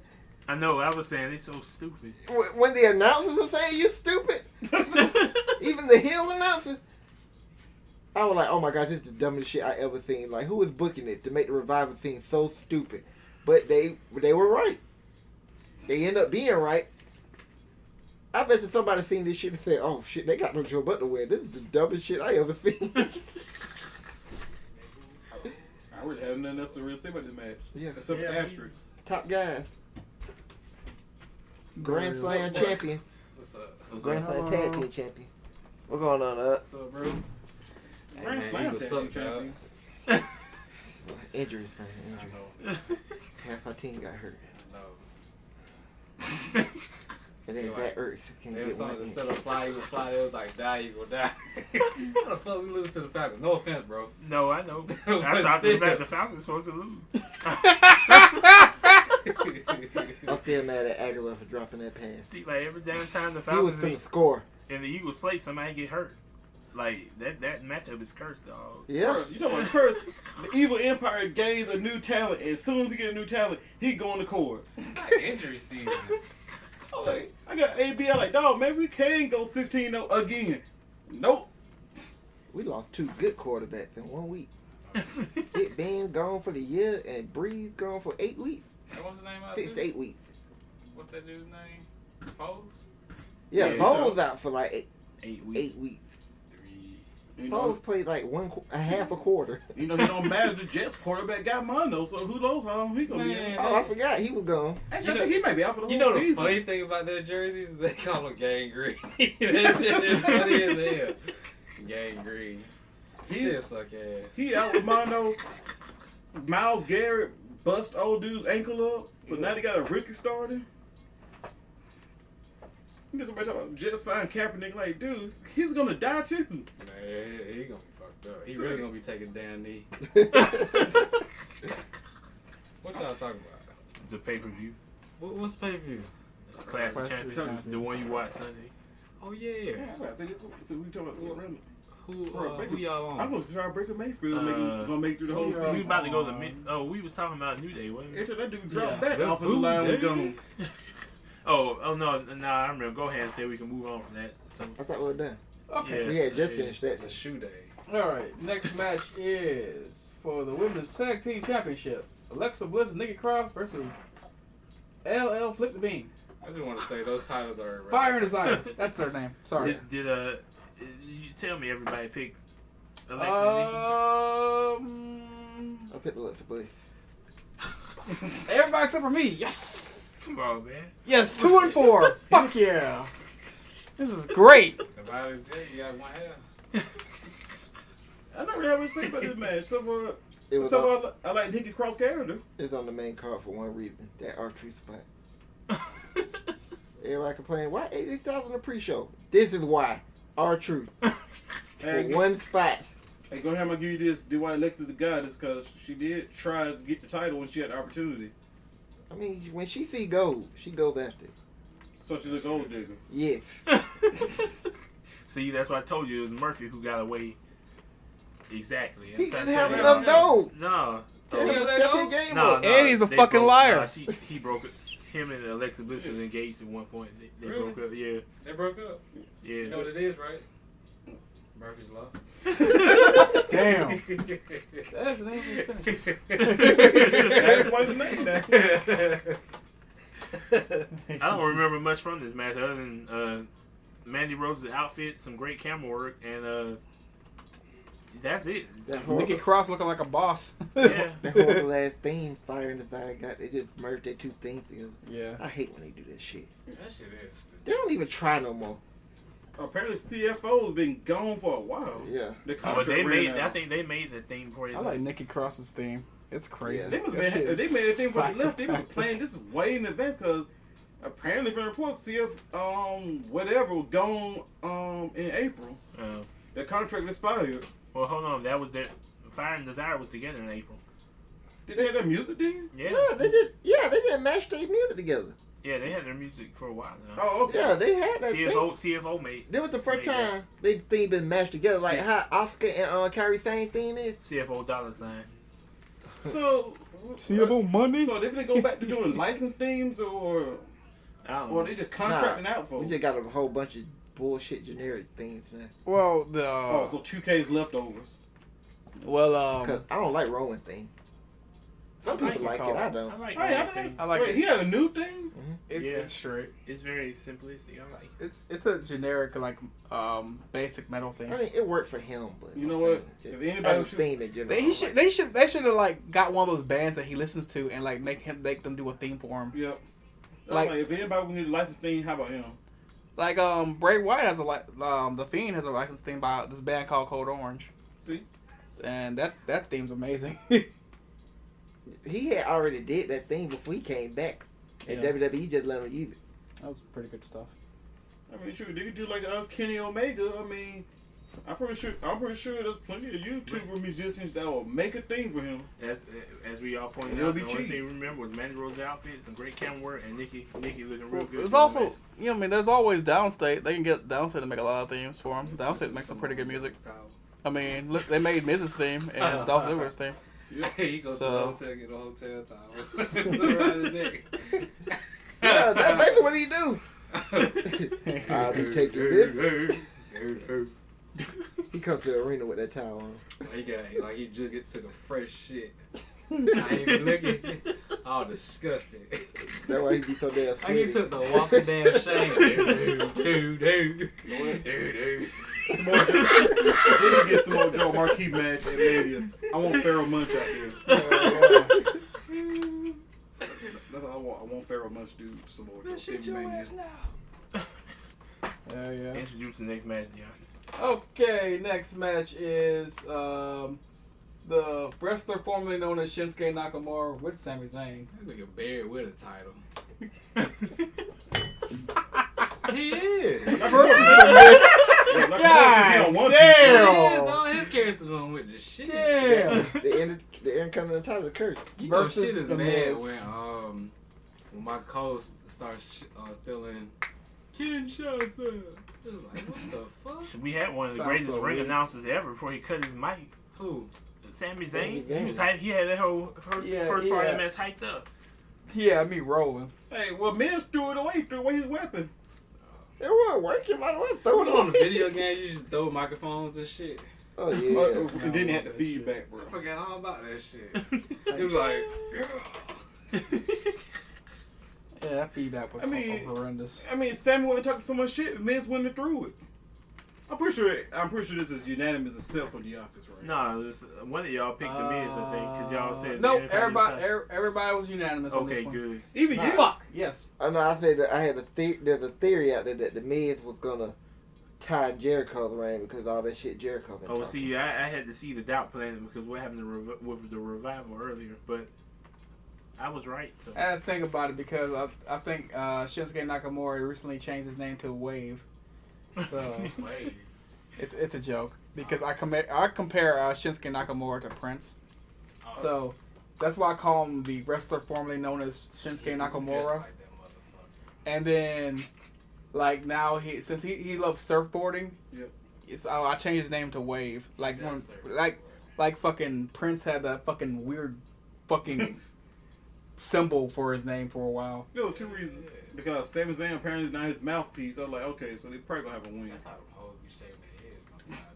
I know, I was saying, they so stupid. when the announcers are saying you stupid, even the heel announcers, I was like, oh my gosh, this is the dumbest shit I ever seen. Like, who was booking it to make the Revival thing so stupid? But they were right. They end up being right. I bet you somebody seen this shit and said, oh shit, they got no Joe Butler win. This is the dumbest shit I ever seen. I really have nothing else to really say about this match. Yeah. Except Yeah, asterisks. Top guy. Grand Slam champion. What's up? Grand Slam tag team champion. What's going on, What's up, bro? Hey, Grand man, Slam what's tag up, team dog? champion. Injuries, man. I Injuries. know. Half our team got hurt. I know. And then that irks. Can't They get was one something in. instead of fly, you will fly. It was like die, you will die. How the fuck we lose to the Falcons? No offense, bro. No, I know. But I thought still. the Falcons supposed to lose. I'm still mad at Aguilar for dropping that pass. See, like every damn time the He was Falcons finna score. and the Eagles play, somebody get hurt. Like that matchup is cursed, dog. Yeah. Bro, you talking about curse? The evil empire gains a new talent, and as soon as he get a new talent, he go on the court. Like injury season. I'm like, I got AB. I'm like, dog, maybe we can go 16-0 again. Nope. We lost 2 good quarterbacks in 1 week. Big Ben gone for the year and Breeze gone for 8 weeks. What's the name of 6 it? to 8 weeks. What's that dude's name? Foles? Yeah, Yeah, Foles out for like 8 weeks. 8 weeks. 3. You Foles know, played like a half a quarter. you know, he don't matter. The Jets quarterback got Mondo, so who knows how long he gonna be. Man. Oh, I forgot he was gone. Actually, You I think he might be out for the whole You know the season. funny thing about their jerseys? They call them gangrene. That shit is funny as hell. Gangrene. Still suck ass. He out with Mondo. Myles Garrett bust old dude's ankle up, so now they got a rookie starting. You get somebody talking about just signed Kaepernick, like, dude, he's gonna die too. Man, he gonna be fucked up. He really gonna be taking a damn knee. What y'all talking about? The pay-per-view. What's pay-per-view? Classic Championship. The one you watch Sunday. Oh, yeah. Yeah, I said, so we talking about some Who y'all I'm on? gonna try Baker Mayfield gonna make it through the whole We season. was about to go to we was talking about New Day, wasn't we? After that dude dropped Yeah. back The off of the boot, line was baby. gone. Oh no, I remember. Go ahead and say we can move on from that. So I thought we were done. Okay. yeah, We had just yeah. finished that. The shoe day. All right. Next match is for the Women's Tag Team Championship. Alexa Bliss and Nikki Cross versus LL Flip the Bean. I just want to say those titles are Fire and Desire. That's their name. Sorry. Did you tell me everybody picked Alexa I picked Alexa Bliss. Everybody except for me. Yes. and Nikki? Come on, man. Yes. 2 and 4. Fuck yeah. This is great. About it, you got one hair. I don't really have much to say about this match. It was I like Nikki Cross character. it's on the main card for one reason. That archery spot. Everybody complaining, why 80,000 a pre-show? This is why. R-Truth. For And one spot. hey, go ahead, I'm gonna give you this. Do why Alexa's the goddess? Because she did try to get the title when she had the opportunity. I mean, when she see gold, she goes after it. So she's a gold digger. Yes. See, that's why I told you it was Murphy who got away. Exactly. He I'm trying didn't to have tell enough you. gold. No. Tell him to Yeah, they step don't. his game No, up. no, And he's a they fucking broke- liar. No, he broke it. Him and Alexa Bliss was engaged at one point. They Really? broke up. Yeah, They broke up. yeah. You know what it is, right? Murphy's Law. Damn. That's the name of the That's why his name now. I don't remember much from this match other than Mandy Rose's outfit, some great camera work, and that's it. That Nikki Cross looking like a boss. Yeah. That horrible ass theme, Fire and Desire got. They just merged their two things together. Yeah. I hate when they do that shit. That shit is stupid. They don't even try no more. Apparently, CFO has been gone for a while. Yeah. The But contract they ran made. out. I think they made the theme for it. I like Nikki Cross's theme. It's crazy. Yeah. They must That have shit been. is They made a thing for the left. They were psychopath. playing this way in advance because apparently, from the reports, CF whatever was gone in April. The contract expired. Well, hold on. That was their Fire and Desire was together in April. Did they have that music then? Yeah. Yeah, they just mashed their music together. Yeah, they had their music for a while now. Oh, okay. Yeah, they had that thing. CFO made. This was the first made that. time they theme been mashed together, like how Oscar and Kyrie Sane theme is. CFO dollar sign. So, money? so they finna go back to doing license themes or they just contracting out for? We just got a whole bunch of bullshit generic themes now. Well, so 2K's leftovers. Cause I don't like rolling theme. Some I like people like it. it, I don't. I like Hey, that thing. I like wait, it. he had a new thing? It's, Yeah. it's straight. It's very simplistic. I like it. It's a generic like basic metal thing. I mean, it worked for him, but You know what? Just, If anybody as a should- theme in general, They I should like they should have like got one of those bands that he listens to and like make them do a theme for him. Yep. Like- Like, if anybody would need a license theme, how about him? Like Bray Wyatt has the Fiend has a license theme by this band called Code Orange. See? And that theme's amazing. He had already did that thing before he came back, and Yeah. WWE just let him use it. That was pretty good stuff. I mean, sure, they could do like Kenny Omega. I mean, I'm pretty sure there's plenty of YouTuber musicians that will make a thing for him. As we all pointed It'll out, be the only cheap. thing to remember was Mandy Rose's outfit, some great camera work, and Nikki looking real good. There's also, I mean, there's always Downstate. They can get Downstate to make a lot of themes for them. Downstate makes some pretty good music. I mean, look, they made Mrs. theme and Dolph Ziggler's theme. He goes to the hotel, get a hotel towel. Around his neck. Yeah, that's basically what he do. I'll be taking this. He comes to the arena with that towel on. He just took a fresh shit. I ain't even looking. Oh, disgusted. That's why he be so damn Like he took the walking damn shame. Dude. Some more Joe, get some more Joe Marquis match at Mania. I want Pharaoh Munch out there. That's all I want. I want Pharaoh Munch to do some more Joe in Mania. Yeah. Introduce the next match, Deontay. Okay, next match is the wrestler formerly known as Shinsuke Nakamura with Sami Zayn. That nigga buried with a title. He is. God damn! All his characters on with the shit. Damn! The Intercontinental title curse. You know Versus shit is the bad Miz. when my co-host starts stealing Kinshasa. Just like, what the fuck? We had one of the Sounds greatest so ring weird. announcers ever before he cut his mic. Who? Sami Sami Zayn. Zayn. He was hyped. He had that whole first part of the match hyped up. He had me rolling. Hey, well, Miz threw away his weapon. It wasn't working. Might as well throw it On the away. video game, you just throw microphones and shit. Oh yeah. And then he had the feedback, bro. I forgot all about that shit. He was like, Yeah, that feedback was horrendous. I mean, Sammy wasn't talking so much shit. Miz wouldn't have threw it. I'm pretty sure this is unanimous except for Diakas, right? No, one of y'all picked the Miz, I think, because y'all said. No, the Intercontinental everybody was unanimous on title. this Okay, one. good. Even you. Fuck, yes. I know. I said that I had there's a theory out there that the Miz was gonna tie Jericho's reign because all that shit Jericho been Oh, talking. see, I had to see the Doubt Planet because what happened with the revival earlier, but I was right. So. I had to think about it because I think Shinsuke Nakamura recently changed his name to Wave. So it's a joke because I compare Shinsuke Nakamura to Prince. So that's why I call him the wrestler formerly known as Shinsuke Nakamura. And then, like now since he loves surfboarding, Yep. I changed his name to Wave. Like fucking Prince had that fucking weird fucking symbol for his name for a while. No, two reasons. Because Sami Zayn apparently is not his mouthpiece. I was like, okay, so they probably gonna have a win. That's how them hoes be shaving their heads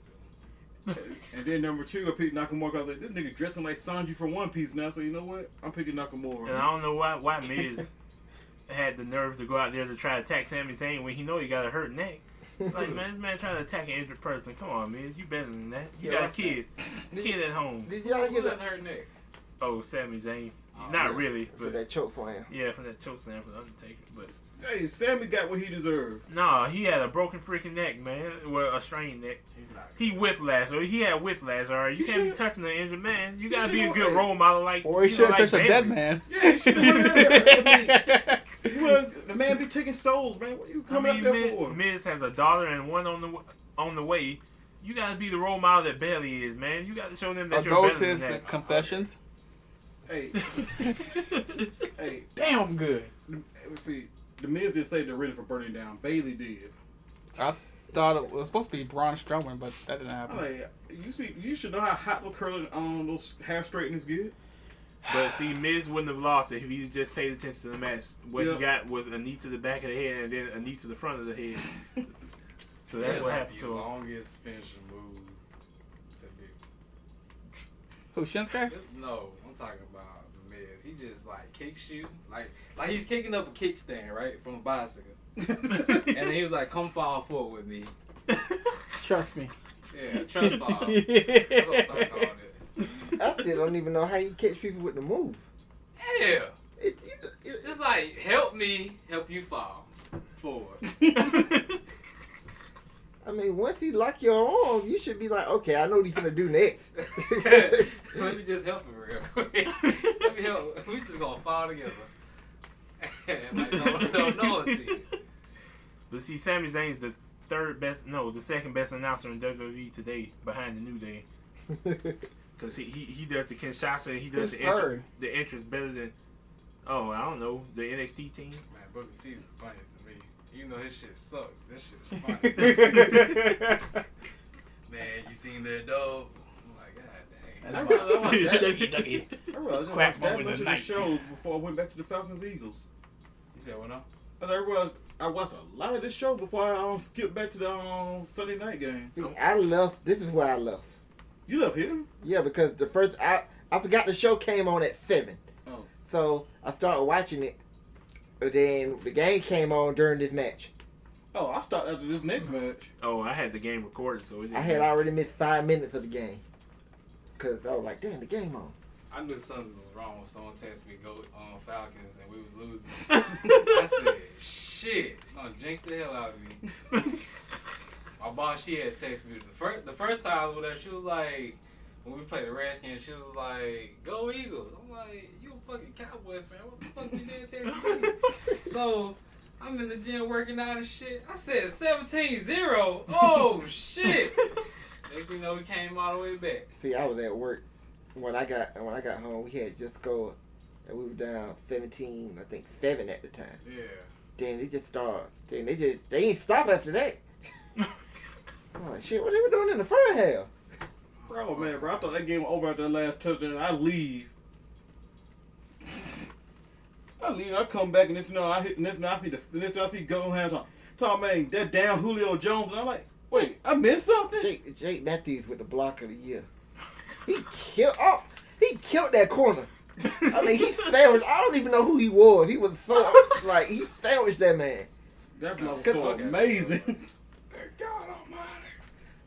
sometimes. And then number two, I picked Nakamura because I was like, this nigga dressing like Sanji from One Piece now. So you know what? I'm picking Nakamura. And I don't know why Miz had the nerve to go out there to try to attack Sami Zayn when he know he got a hurt neck. Like, man, this man trying to attack an injured person. Come on, Miz, you better than that. You got a kid at home. Did y'all Who get does her neck? Oh, Sami Zayn. Oh, Not yeah. really, for but that choke slam? yeah, from that choke slam for the Undertaker. But Hey, Sammy got what he deserved. nah, he had a broken freaking neck, man. Well, a strained neck. He whiplash, or he had whiplash. All right, you can't be touching an injured man. You gotta be a good role model, like. Or he you should know, have touched like a dead Bailey. man. Yeah, he should have. The man be taking souls, man. What are you I coming mean, up there for? Miz has a daughter and one on the way. You gotta be the role model that Bailey is, man. You gotta show them Are that you're those better his than that. confessions? Hey, hey, Damn good. let's see. The Miz didn't say they're ready for burning down. Bailey did. I thought it was supposed to be Braun Strowman, but that didn't I'm happen. like, you should know how hot those curling on those hair straighteners get. But see, Miz wouldn't have lost it if he just paid attention to the match. What Yeah. he got was a knee to the back of the head and then a knee to the front of the head. So that's what happened to The him. longest finishing move to be. Who, Shinsuke? No, I'm talking about Miz. He just like kick shoot, like he's kicking up a kickstand right from a bicycle, and then he was like, "Come fall forward with me." Trust me. Yeah, trust fall. That's what I'm starting calling it. I still don't even know how you catch people with the move. Yeah, It, just like help me, help you fall forward. I mean, once he lock your arm, you should be like, okay, I know what he's gonna do next. Let me just help him real quick. Let me help. We just gonna fall together. And like, no, see. But see, Sami Zayn's the the second best announcer in WWE today, behind the New Day. Because he does the Kinshasa and he does the entrance better than, I don't know, the NXT team. Man, Booker T is the funniest to me. You know his shit sucks. This shit is funny. Man, you seen that dog? I'm like, God dang. That's Shaky Ducky. I realized I Quack watched that moment much of of the the night. show before I went back to the Falcons Eagles. You said what now? I realized I watched a lot of this show before I skipped back to the Sunday night game. See, I left. This is where I left. You left here? Yeah, because the first I forgot the show came on at 7. Oh. So I started watching it. But then the game came on during this match. Oh, I started after this next match. Oh, I had the game recorded, so it didn't I had already missed 5 minutes of the game. Because I was like, damn, the game on. I knew something was wrong when someone texted me go on Falcons and we was losing. I said, shit, it's gonna jinx the hell out of me. My boss, she had texted me the first time I was with her. She was like, when we played the Redskins, she was like, "Go Eagles." I'm like, "You a fucking Cowboys fan? What the fuck you did tell me?" So I'm in the gym working out and shit. I said 17-0. Oh shit! Next thing you know, we came all the way back. See, I was at work when I got home. We had just scored, and we were down 17, I think 7 at the time. Yeah. Then they just started. Then they didn't stop after that. I'm like, shit, what they were doing in the first half? Bro, man, I thought that game was over after that last touchdown. I leave. I come back and I see Gohan talking, man, that damn Julio Jones, and I'm like, wait, I missed something? Jake Matthews with the block of the year. He killed that corner. I mean, he sandwiched. I don't even know who he was. He was so like he sandwiched that man. That block was so amazing. Thank God Almighty.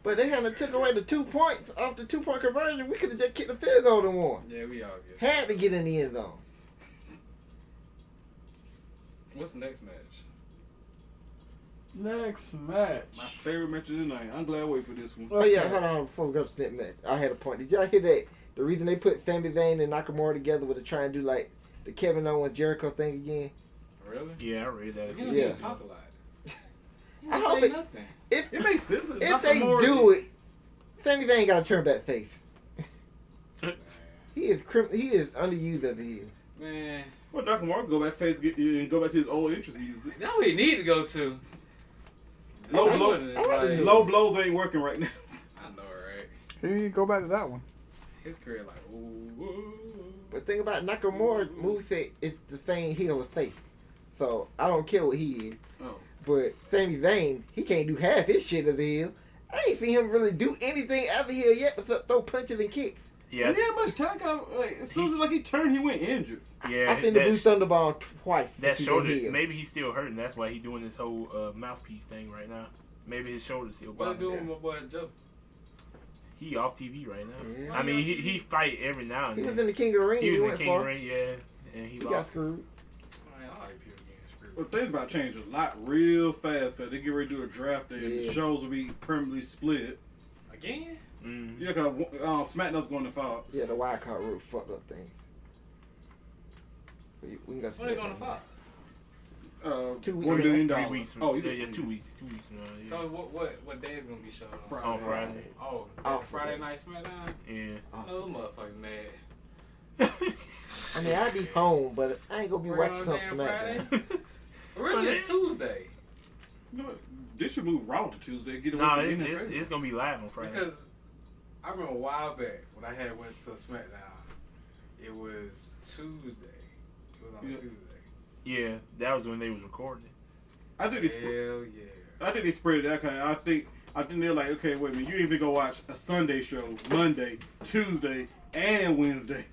But they hadn't took away the 2 points off the 2-point conversion. We could have just kicked the field goal and won. Yeah, we always get. Had to get in the end zone. What's the next match? Next match. My favorite match of the night. I'm glad I waited for this one. Oh yeah, hold on before we go to the next match. I had a point. Did y'all hear that? The reason they put Sami Zayn and Nakamura together was to try and do like the Kevin Owens Jericho thing again. Really? Yeah, I read that. You don't Yeah. need to talk a lot. You I don't hope say it- nothing. If It makes sense. if they do it, Sami Zayn got to turn back face. He is underused as he is. Man, Well, Dr. Mark go back and go back to his old interest music. that's what he need to go to. Low I blow- wouldn't, I Low blows ain't working right now. I know, right? He go back to that one. His career like, ooh, ooh. But think about Nakamura moveset, it's the same heel as face. So I don't care what he is. Oh. But Sami Zayn, he can't do half his shit as a heel. I ain't seen him really do anything as a heel yet except throw punches and kicks. Yeah, He had much time. As soon as he turned, he went injured. yeah. I seen the Blue Thunderball twice. That since he been shoulder, heel. maybe he's still hurting. That's why he's doing this whole mouthpiece thing right now. Maybe his shoulder's still What I bothering do him. with my boy Joe? He off TV right now. Yeah. I mean, he fight every now and He then. was in the King of the Ring. He was in went King far. of the Ring, yeah, and he He got lost. screwed. Man, all these people getting screwed. Well, things about to change a lot real fast because they get ready to do a draft and the Yeah. shows will be permanently split. Again? Mm. Yeah, because SmackDown's going to Fox. Yeah, the wild card rule fucked up thing. We can go to When they going to SmackDown. Fox? 2 weeks $1 from billion. 3 weeks from Oh, yeah, 2 weeks. 2 weeks from now. Yeah. So what day is gonna be showed on? Friday. On Friday. Oh, Oh, Friday night SmackDown? Yeah. Oh. No, those motherfuckers mad. I mean, I'd be home, but I ain't gonna be Working watching on something damn SmackDown. Friday? Really, it's Tuesday. You know what? They should move Raw to Tuesday. Get away No, from it's, NFL. it's gonna be live on Friday. Because I remember a while back when I had went to SmackDown, it was Tuesday. It was on Yeah. a Tuesday. Yeah, that was when they was recording it. I think they spread. Hell yeah. I think they spread it out. I think they're like, okay, wait a minute. You even go watch a Sunday show Monday, Tuesday, and Wednesday.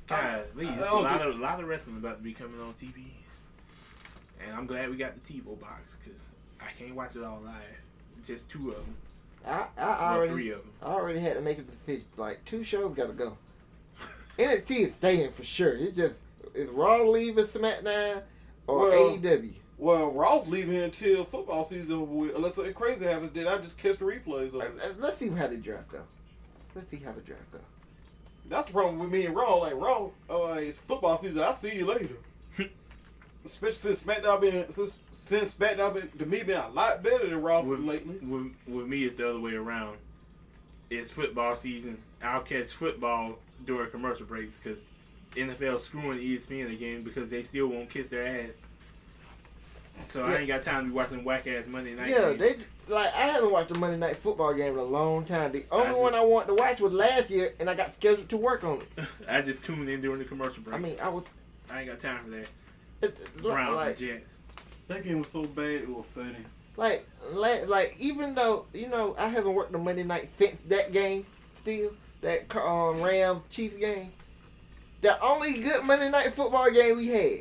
God, I a don't lot of wrestling about to be coming on TV, and I'm glad we got the TiVo box because I can't watch it all live. Just 2 of them, I or already 3 of them. I already had to make a decision. Like 2 shows gotta go. NXT is staying for sure. It's Raw leaving SmackDown or Well, AEW. Well, Raw's leaving until football season over with. Unless something crazy happens, then I just catch the replays of it. Let's see how the draft go. Let's see how the draft go. That's the problem with me and Raw. Like Raw, it's football season. I'll see you later. Especially since SmackDown been to me being a lot better than Raw lately. With me, it's the other way around. It's football season. I'll catch football during commercial breaks because NFL screwing ESPN again because they still won't kiss their ass. So I ain't got time to be watching whack ass Monday night. Yeah, games. I haven't watched a Monday night football game in a long time. The only one I wanted to watch was last year, and I got scheduled to work on it. I just tuned in during the commercial breaks. I mean, I ain't got time for that. Browns and Jets. That game was so bad it was funny. Like even though I haven't worked on Monday night since that game, still that Rams Chiefs game, the only good Monday night football game we had.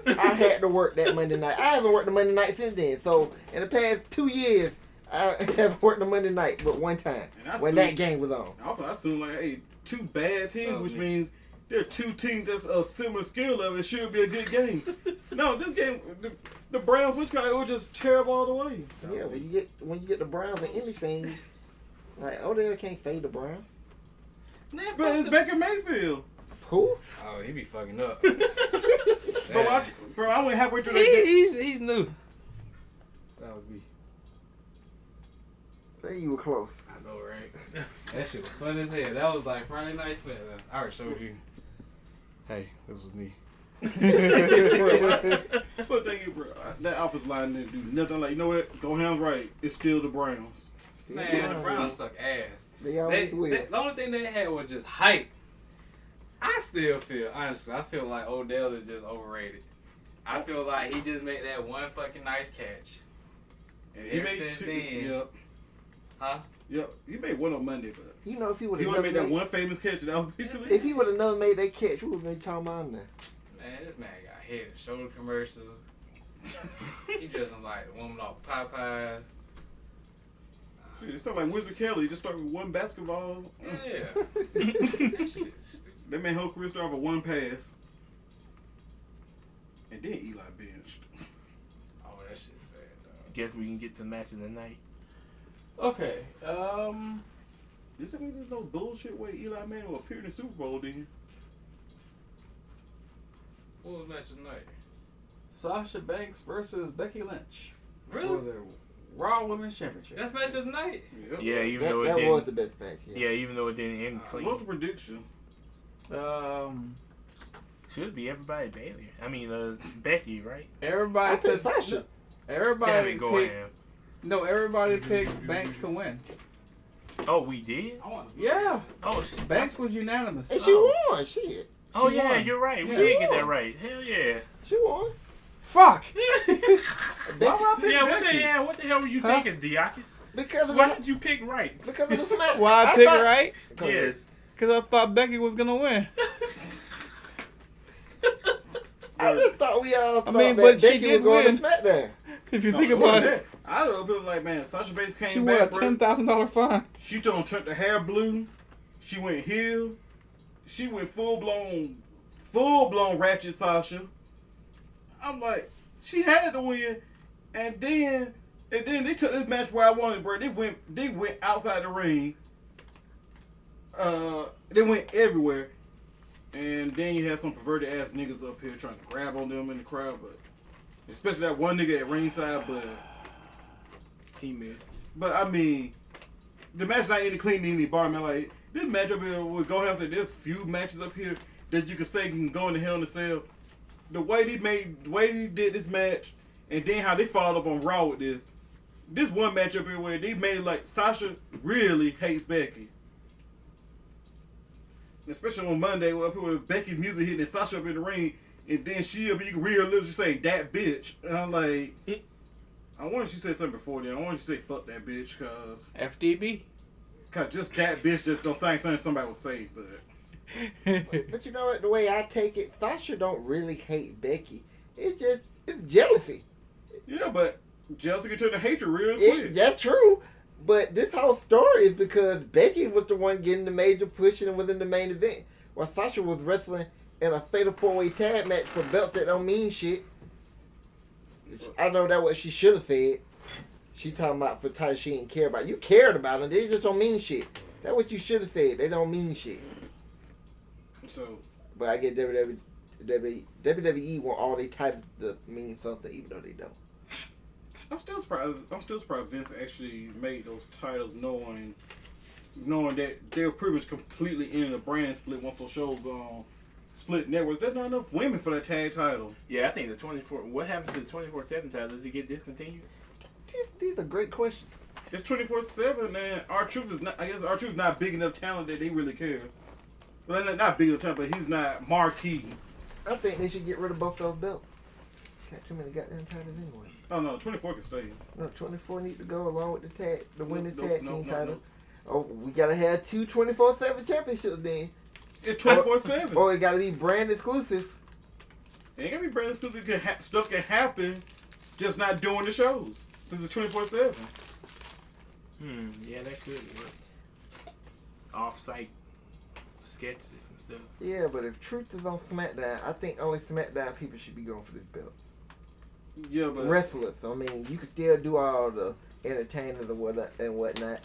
I had to work that Monday night. I haven't worked the Monday night since then. So in the past 2 years, I haven't worked the Monday night but one time when that game was on. Also, I assume two bad teams, which means there are two teams that's a similar skill level. It should be a good game. No, this game, the Browns, which guy, it was just terrible all the way. Yeah, when you get the Browns and anything, like Odell can't fade the Browns. But it's Baker Mayfield. Who? Oh, he be fucking up. Bro, I went halfway through that game. He's new. That would be. Say you were close. I know, right? That shit was fun as hell. That was like Friday Night SmackDown. I already showed you. Hey, this was me. But thank you, bro. That offensive line didn't do nothing. Like, you know what? Go hands right. It's still the Browns. Man, the Browns suck ass. They always will. The only thing they had was just hype. I still feel, honestly, I feel like Odell is just overrated. I feel like he just made that one fucking nice catch. And He ever made since two. then, Yep. huh? Yep. He made one on Monday, but If he would he have only never made that one famous catch that was recently. if he would have never made that catch, we would have been talking about him now. Man, this man got head and shoulder commercials. He dressing like the woman off Popeyes. It's not like Wizard Kelly. Just started with one basketball. Yeah. That shit's stupid. That man whole career started with one pass. And then Eli benched. Oh, that shit's sad, dog. Guess we can get to the match of the night. Okay. Does that mean there's no bullshit way Eli Manning will appear in the Super Bowl then? What was match tonight? Sasha Banks versus Becky Lynch for Really? the Raw Women's Championship. That's match of the night. Yep. Yeah, even though it That didn't. was the best match. Yeah, even though it didn't end clean. What's the prediction? Should be everybody Bailey. I mean, Becky, right? Everybody I said said Sasha. Everybody Go picked. ahead. No, everybody picked Banks to win. Oh, we did. Yeah, Oh, Banks was unanimous. And she won. Shit. Oh She yeah, won. you're right. We Yeah. did get that right. Hell yeah. She won. Fuck. Why would I pick Yeah, Becky? what the hell were you Huh? thinking, Diakis? Because of Why the, did you pick right? because of the smack. Why I picked thought- right? Go ahead. Yes. Because I thought Becky was gonna win. I just thought we all thought mean, that but she Becky did was going win. to SmackDown. If you No, think it wasn't about it, that. I would have been like, man, Sasha Banks she came won a back, bro. $10,000 fine. She done turned the hair blue. She went heel. She went full blown ratchet Sasha. I'm like, she had to win, and then they took this match where I wanted, bro. They went outside the ring. They went everywhere, and then you had some perverted ass niggas up here trying to grab on them in the crowd, but especially that one nigga at ringside, but. He missed. But I mean, the match not any clean any bar, man. Like this match up here with go ahead and say there's few matches up here that you could say can go in the Hell in a Cell. The way they did this match, and then how they followed up on Raw with this one match up here where they made it like Sasha really hates Becky. Especially on Monday, up here with Becky's music hitting and Sasha up in the ring, and then you can read her lips just saying that bitch, and I'm like. I wanted she said something before then. I wanted you to say fuck that bitch, cause just that bitch just don't sound something somebody will say, but But you know what? The way I take it, Sasha don't really hate Becky. It's jealousy. yeah, but jealousy can turn to hatred real quick. That's true. But this whole story is because Becky was the one getting the major push and was in the main event, while Sasha was wrestling in a fatal 4-way tag match for belts that don't mean shit. I know that's what she should have said. She talking about for titles she didn't care about. You cared about them. They just don't mean shit. That's what you should have said. They don't mean shit. So But I get WWE WWE want all their titles to mean something, even though they don't. I'm still surprised Vince actually made those titles knowing that they were pretty much completely in the brand split once those shows split networks. There's not enough women for that tag title. Yeah, I think the 24. What happens to the 24/7 title? Does it get discontinued? These are great questions. It's 24/7, and R-Truth is not. I guess R-Truth is not big enough talent that they really care. Well, not big enough talent, but he's not marquee. I think they should get rid of both those belts. Got too many goddamn titles anyway. Oh no, 24 can stay. No, 24 need to go along with the women's Nope, tag team nope, title. nope. Oh, we gotta have 2 24/7 championships then. It's 24/7. Or it gotta be brand exclusive. It ain't gonna be brand exclusive. Stuff can happen, just not during the shows. Since it's 24/7. Yeah, that could work. Off-site sketches and stuff. Yeah, but if Truth is on SmackDown, I think only SmackDown people should be going for this belt. Yeah, but Wrestlers. I mean, you can still do all the entertainers and whatnot.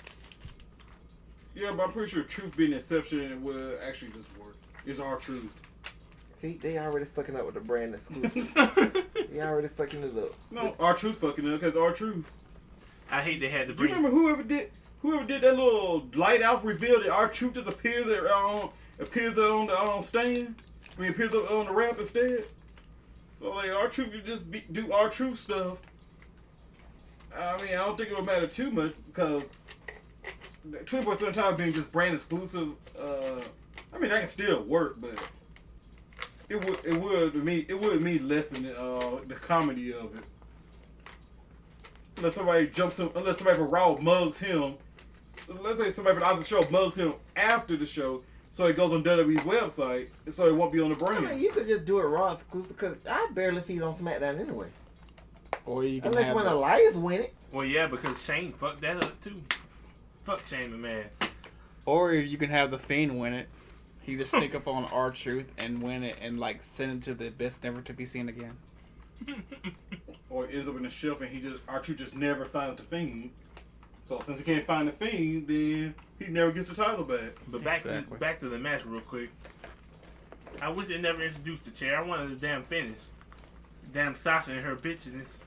Yeah, but I'm pretty sure Truth being an exception will actually just work. It's R-Truth. See, they already fucking up with the brand exclusive. They already fucking it up. No, R-Truth fucking up because R-Truth. I hate they had to Do you bring. remember whoever did that little light out reveal that R-Truth just appears on the stand? I mean, appears on the ramp instead. So like R-Truth, you just do R-Truth stuff. I mean, I don't think it would matter too much because 24/7 title being just brand exclusive. I mean, that can still work, but it would mean lessen the comedy of it. Unless somebody from Raw mugs him. So let's say somebody from the opposite show mugs him after the show, so it goes on WWE's website, so it won't be on the brand. I mean, you could just do it Raw exclusive because I barely see it on SmackDown anyway. Or you can Unless have when the- Elias win it. Well, yeah, because Shane fucked that up too. Fuck Shane McMahon. Or you can have the Fiend win it. He just sneak up on R-Truth and win it and like send it to the best never to be seen again. Or it ends up in the shelf and R-Truth just never finds the Fiend. So since he can't find the Fiend, then he never gets the title back. But back Exactly. to the match real quick. I wish they never introduced the chair. I wanted the damn finish. Damn Sasha and her bitchiness.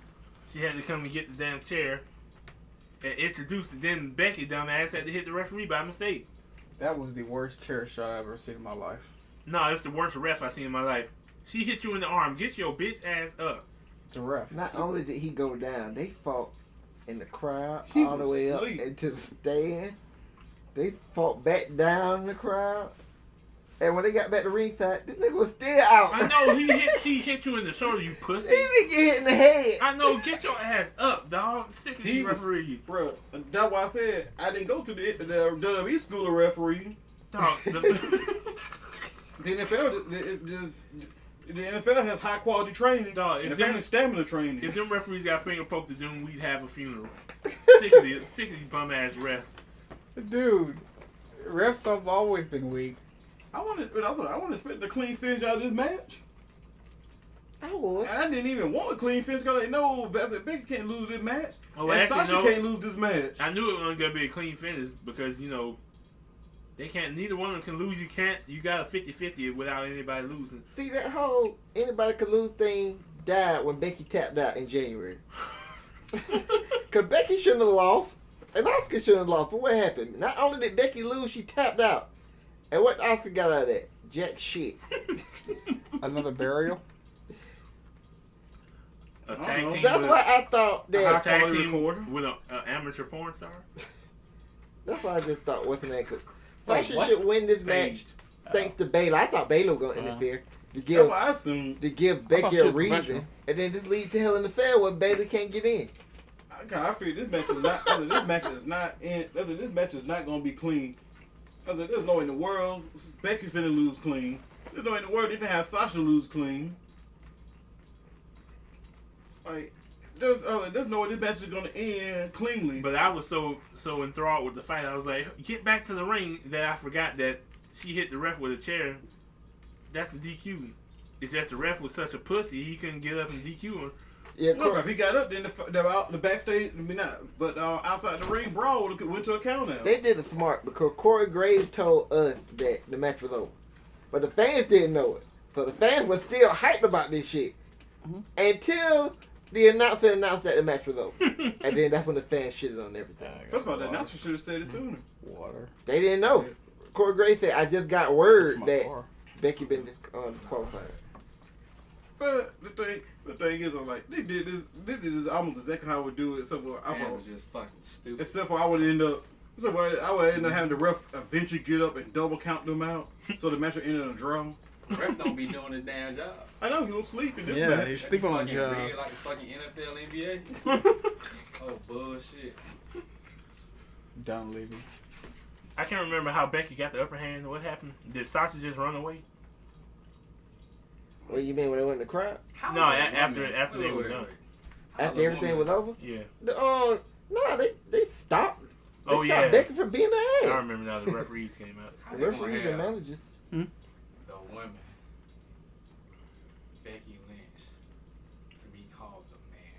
She had to come and get the damn chair and introduce it. Then Becky, dumbass, had to hit the referee by mistake. That was the worst chair shot I've ever seen in my life. No, it's the worst ref I've seen in my life. She hit you in the arm. Get your bitch ass up. It's a ref. Not only did he go down, they fought in the crowd He all the was way asleep. up into the stand. They fought back down in the crowd. And when they got back to ringside, this nigga was still out. I know she hit you in the shoulder, you pussy. This nigga hit in the head. I know, get your ass up, dog. Sick of these referees. Bro, that's why I said I didn't go to the WWE school of referee. Dog, The NFL has high quality training. Dog, and apparently stamina training. if them referees got finger poked at them, we'd have a funeral. Sick of these bum ass refs. Dude, refs have always been weak. I want to expect the clean finish out of this match. I would. And I didn't even want a clean finish because no, Becky can't lose this match. Oh, and actually, Sasha no. can't lose this match. I knew it wasn't gonna be a clean finish because they can't. Neither one of them can lose. You got a 50-50 without anybody losing. See, that whole anybody could lose thing died when Becky tapped out in January. Because Becky shouldn't have lost, and Asuka shouldn't have lost. But what happened? Not only did Becky lose, she tapped out. And what Asuka got out of that? Jack shit. Another burial? A tag team. That's with why I thought a that. tag quality team recorder. with an amateur porn star. That's why I just thought what's the name? Wait, Sasha what? should win this match Staged. thanks to Baylor. I thought Baylor was gonna interfere to That's give what I assumed. Becky she a was reason, professional. and then just lead to Hell in the Cell where Baylor can't get in. I figured this match is not. This match is not going to be clean. There's no way in the world Becky finna lose clean. There's no way in the world they finna have Sasha lose clean. Like, there's no way this match is going to end cleanly. But I was so enthralled with the fight, I was like, get back to the ring, that I forgot that she hit the ref with a chair. That's the DQ. It's just the ref was such a pussy, he couldn't get up and DQ her. Yeah, Look, if he got up, then the backstage, I mean not, but outside the ring brawl went to a count out. they did it smart because Corey Graves told us that the match was over, but the fans didn't know it. So the fans were still hyped about this shit until the announcer announced that the match was over. And then that's when the fans shitted on everything. First of all, the announcer should have said it sooner. Water. They didn't know. Corey Gray said, I just got word that Becky been disqualified. But the thing is, I'm like, they did this almost exactly how I would do it. Except for Fans are just fucking stupid. except for I would end up having the ref eventually get up and double count them out, so the match would end in a draw. Ref don't be doing the damn job. I know he was sleeping this Yeah, match. he's sleeping on the Fucking job. red like the fucking NFL, NBA. Oh bullshit. Done leaving. I can't remember how Becky got the upper hand. What happened? Did Sasha just run away? What you mean when they went in the crowd? How No, was that after woman- they was done. How After was a everything woman- was over? Yeah. No, they stopped. They Oh stopped yeah. Becky from being I the ass. remember now. The referees came out. How The they gonna referees and have managers. the women, Becky Lynch, to be called the man?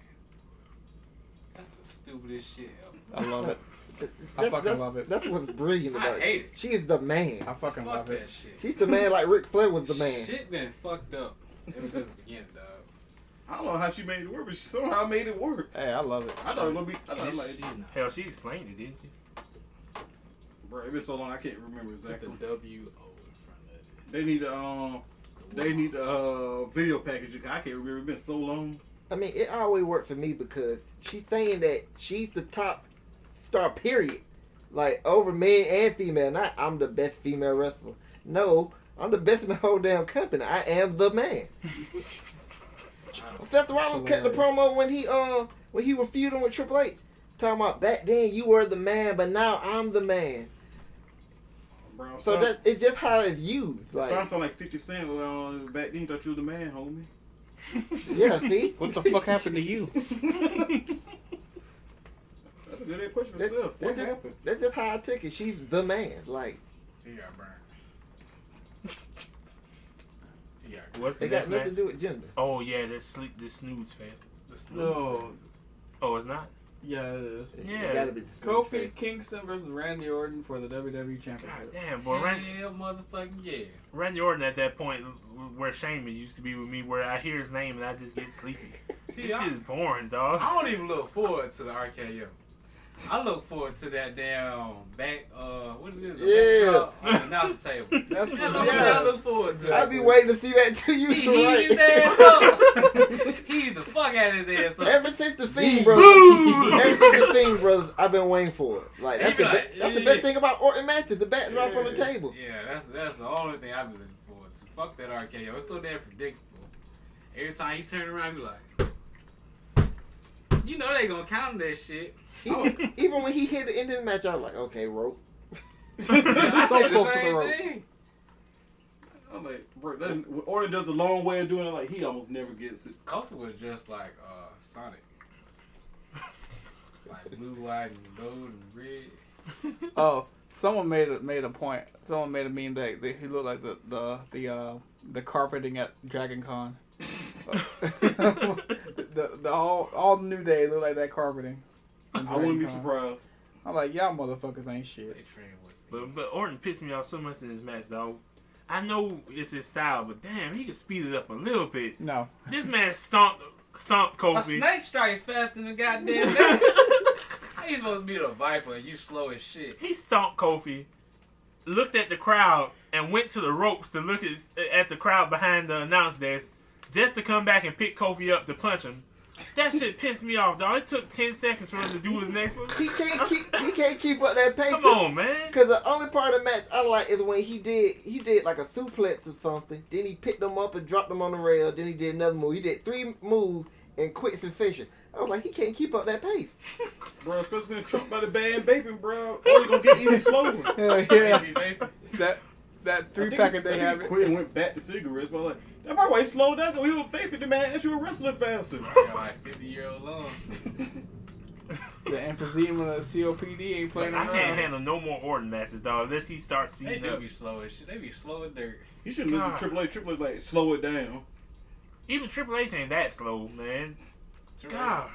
That's the stupidest shit ever. I love it. I That's- fucking love it. That's what's brilliant I about it. hate it. She is the man. I fucking Fuck love that it. shit. She's the man like Ric Flair was the man. Shit been fucked up ever since the beginning, dog. I don't know how she made it work, but she somehow made it work. Hey, I love it. I thought it would be. I thought This like, shit not- Hell, she explained it, didn't she? bro, it's been so long I can't remember Put the exactly. W-O in front of it. They need the video package. I can't remember. It's been so long. I mean, it always worked for me because she's saying that she's the top star, period. Like, over men and female. Not, I'm the best female wrestler. No, I'm the best in the whole damn company. I am the man. Seth Rollins cut the promo when he was feuding with Triple H. Talking about, back then you were the man, but now I'm the man. Bro, So that it's just how it's used. starting Like, sound like 50 Cent. Back then you thought you was the man, homie. yeah, see? What the fuck happened to you? That's a good question for That- Steph. What that's happened? That's just how I took it. She's the man. Like, He got burned. He got What's the they got next nothing match? to do with gender. Oh yeah, that's sleep. The snooze fest. The snooze No. fest. Oh, it's not. Yeah, it is. Yeah. It gotta be Kofi Kingston versus Randy Orton for the WWE God Championship. damn, boy. Hell motherfucking yeah. Randy Orton at that point where Shaman used to be with me, where I hear his name and I just get sleepy. See, This I, shit is boring, dog. I don't even look forward to the RKO. I look forward to that damn back, what is this? Yeah. On the announcer table. That's That's what what it I is. look forward to. I be waiting to see that too. You He heat right. his ass up. He the fuck out of his ass up. Ever since the Fiend Brothers, ever since the Fiend Brothers, I've been waiting for it. Like that's, He be like, that's the yeah. best thing about Orton matches, the backdrop on the table. Yeah, that's the only thing I've been looking forward to. Fuck that RKO. It's so damn predictable. Every time he turn around, be like, you know they gonna count that shit. Even when he hit the end of the match, I was like, okay, rope. I So said the close to same the rope. thing. I'm like, bro, when Orton does a long way of doing it, like he almost never gets it. Kofi was just like Sonic. Like blue, white, and gold, and red. Oh, someone made a point. Someone made a meme that he looked like the carpeting at Dragon Con. the all New Day look like that carpeting. I wouldn't be surprised. I'm like, y'all motherfuckers ain't shit. They train with But Orton pissed me off so much in this match, dog. I know it's his style, but damn, he could speed it up a little bit. No. This man stomped A Kofi. snake strikes faster than a goddamn man. He's supposed to be the Viper and you slow as shit. He stomped Kofi, looked at the crowd, and went to the ropes to look at the crowd behind the announce desk, just to come back and pick Kofi up to punch him. That shit pissed me off, dog. It took 10 seconds for him to do his next one. He can't keep up that pace. Come on, man. Because the only part of the match I like is when he did like a suplex or something. Then he picked them up and dropped them on the rail. Then he did another move. He did 3 moves in quick succession. I was like, he can't keep up that pace. Bro, especially in Trump by the band vaping, bro. Only gonna get even slower. Yeah, Baby, baby. that 3-pack a day I habit. quit and went back to cigarettes, but like, that probably why he slowed down, because he was vaping, the man, as you were wrestling faster. I got like 50-year-old lungs. The emphysema of COPD ain't playing I around. can't handle no more Orton matches, dog, unless he starts They speeding do up. be slow as shit. They be slow as dirt. You should listen God. to Triple H. Triple H, like, slow it down. Even Triple H ain't that slow, man. God.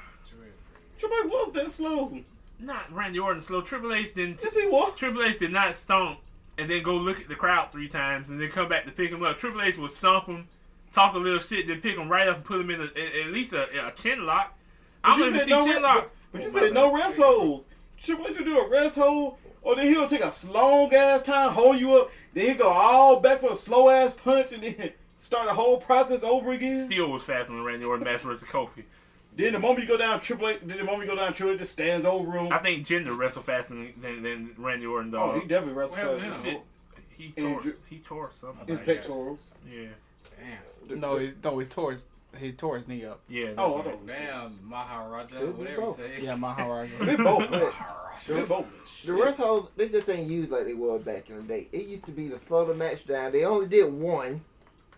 Triple H was that slow. Not Randy Orton slow. Triple H didn't. Yes, he was. Triple H did not stomp and then go look at the crowd 3 times and then come back to pick him up. Triple H would stomp him talk a little shit, then pick him right up and put him in at least a chin lock. I don't even see no chin locks. But you said no rest holds. Triple H will do a rest hold, or then he'll take a long ass time, hold you up, then he'll go all back for a slow ass punch, and then start the whole process over again. Still was faster than Randy Orton match versus Kofi. Then the moment you go down Triple H, just stands over him. I think Jinder wrestled faster than Randy Orton, dog. Oh, he definitely wrestled Well, faster. yeah. He tore something. His pectorals. Yeah. Damn. No, he tore his knee up. Yeah. Oh, that's I right. don't. Damn, Maharaja, Could be whatever you both. say. Yeah, Maharaja. They both. Maharaja. They both. The rest holds, they just ain't used like they were back in the day. It used to be to slow the match down. They only did one.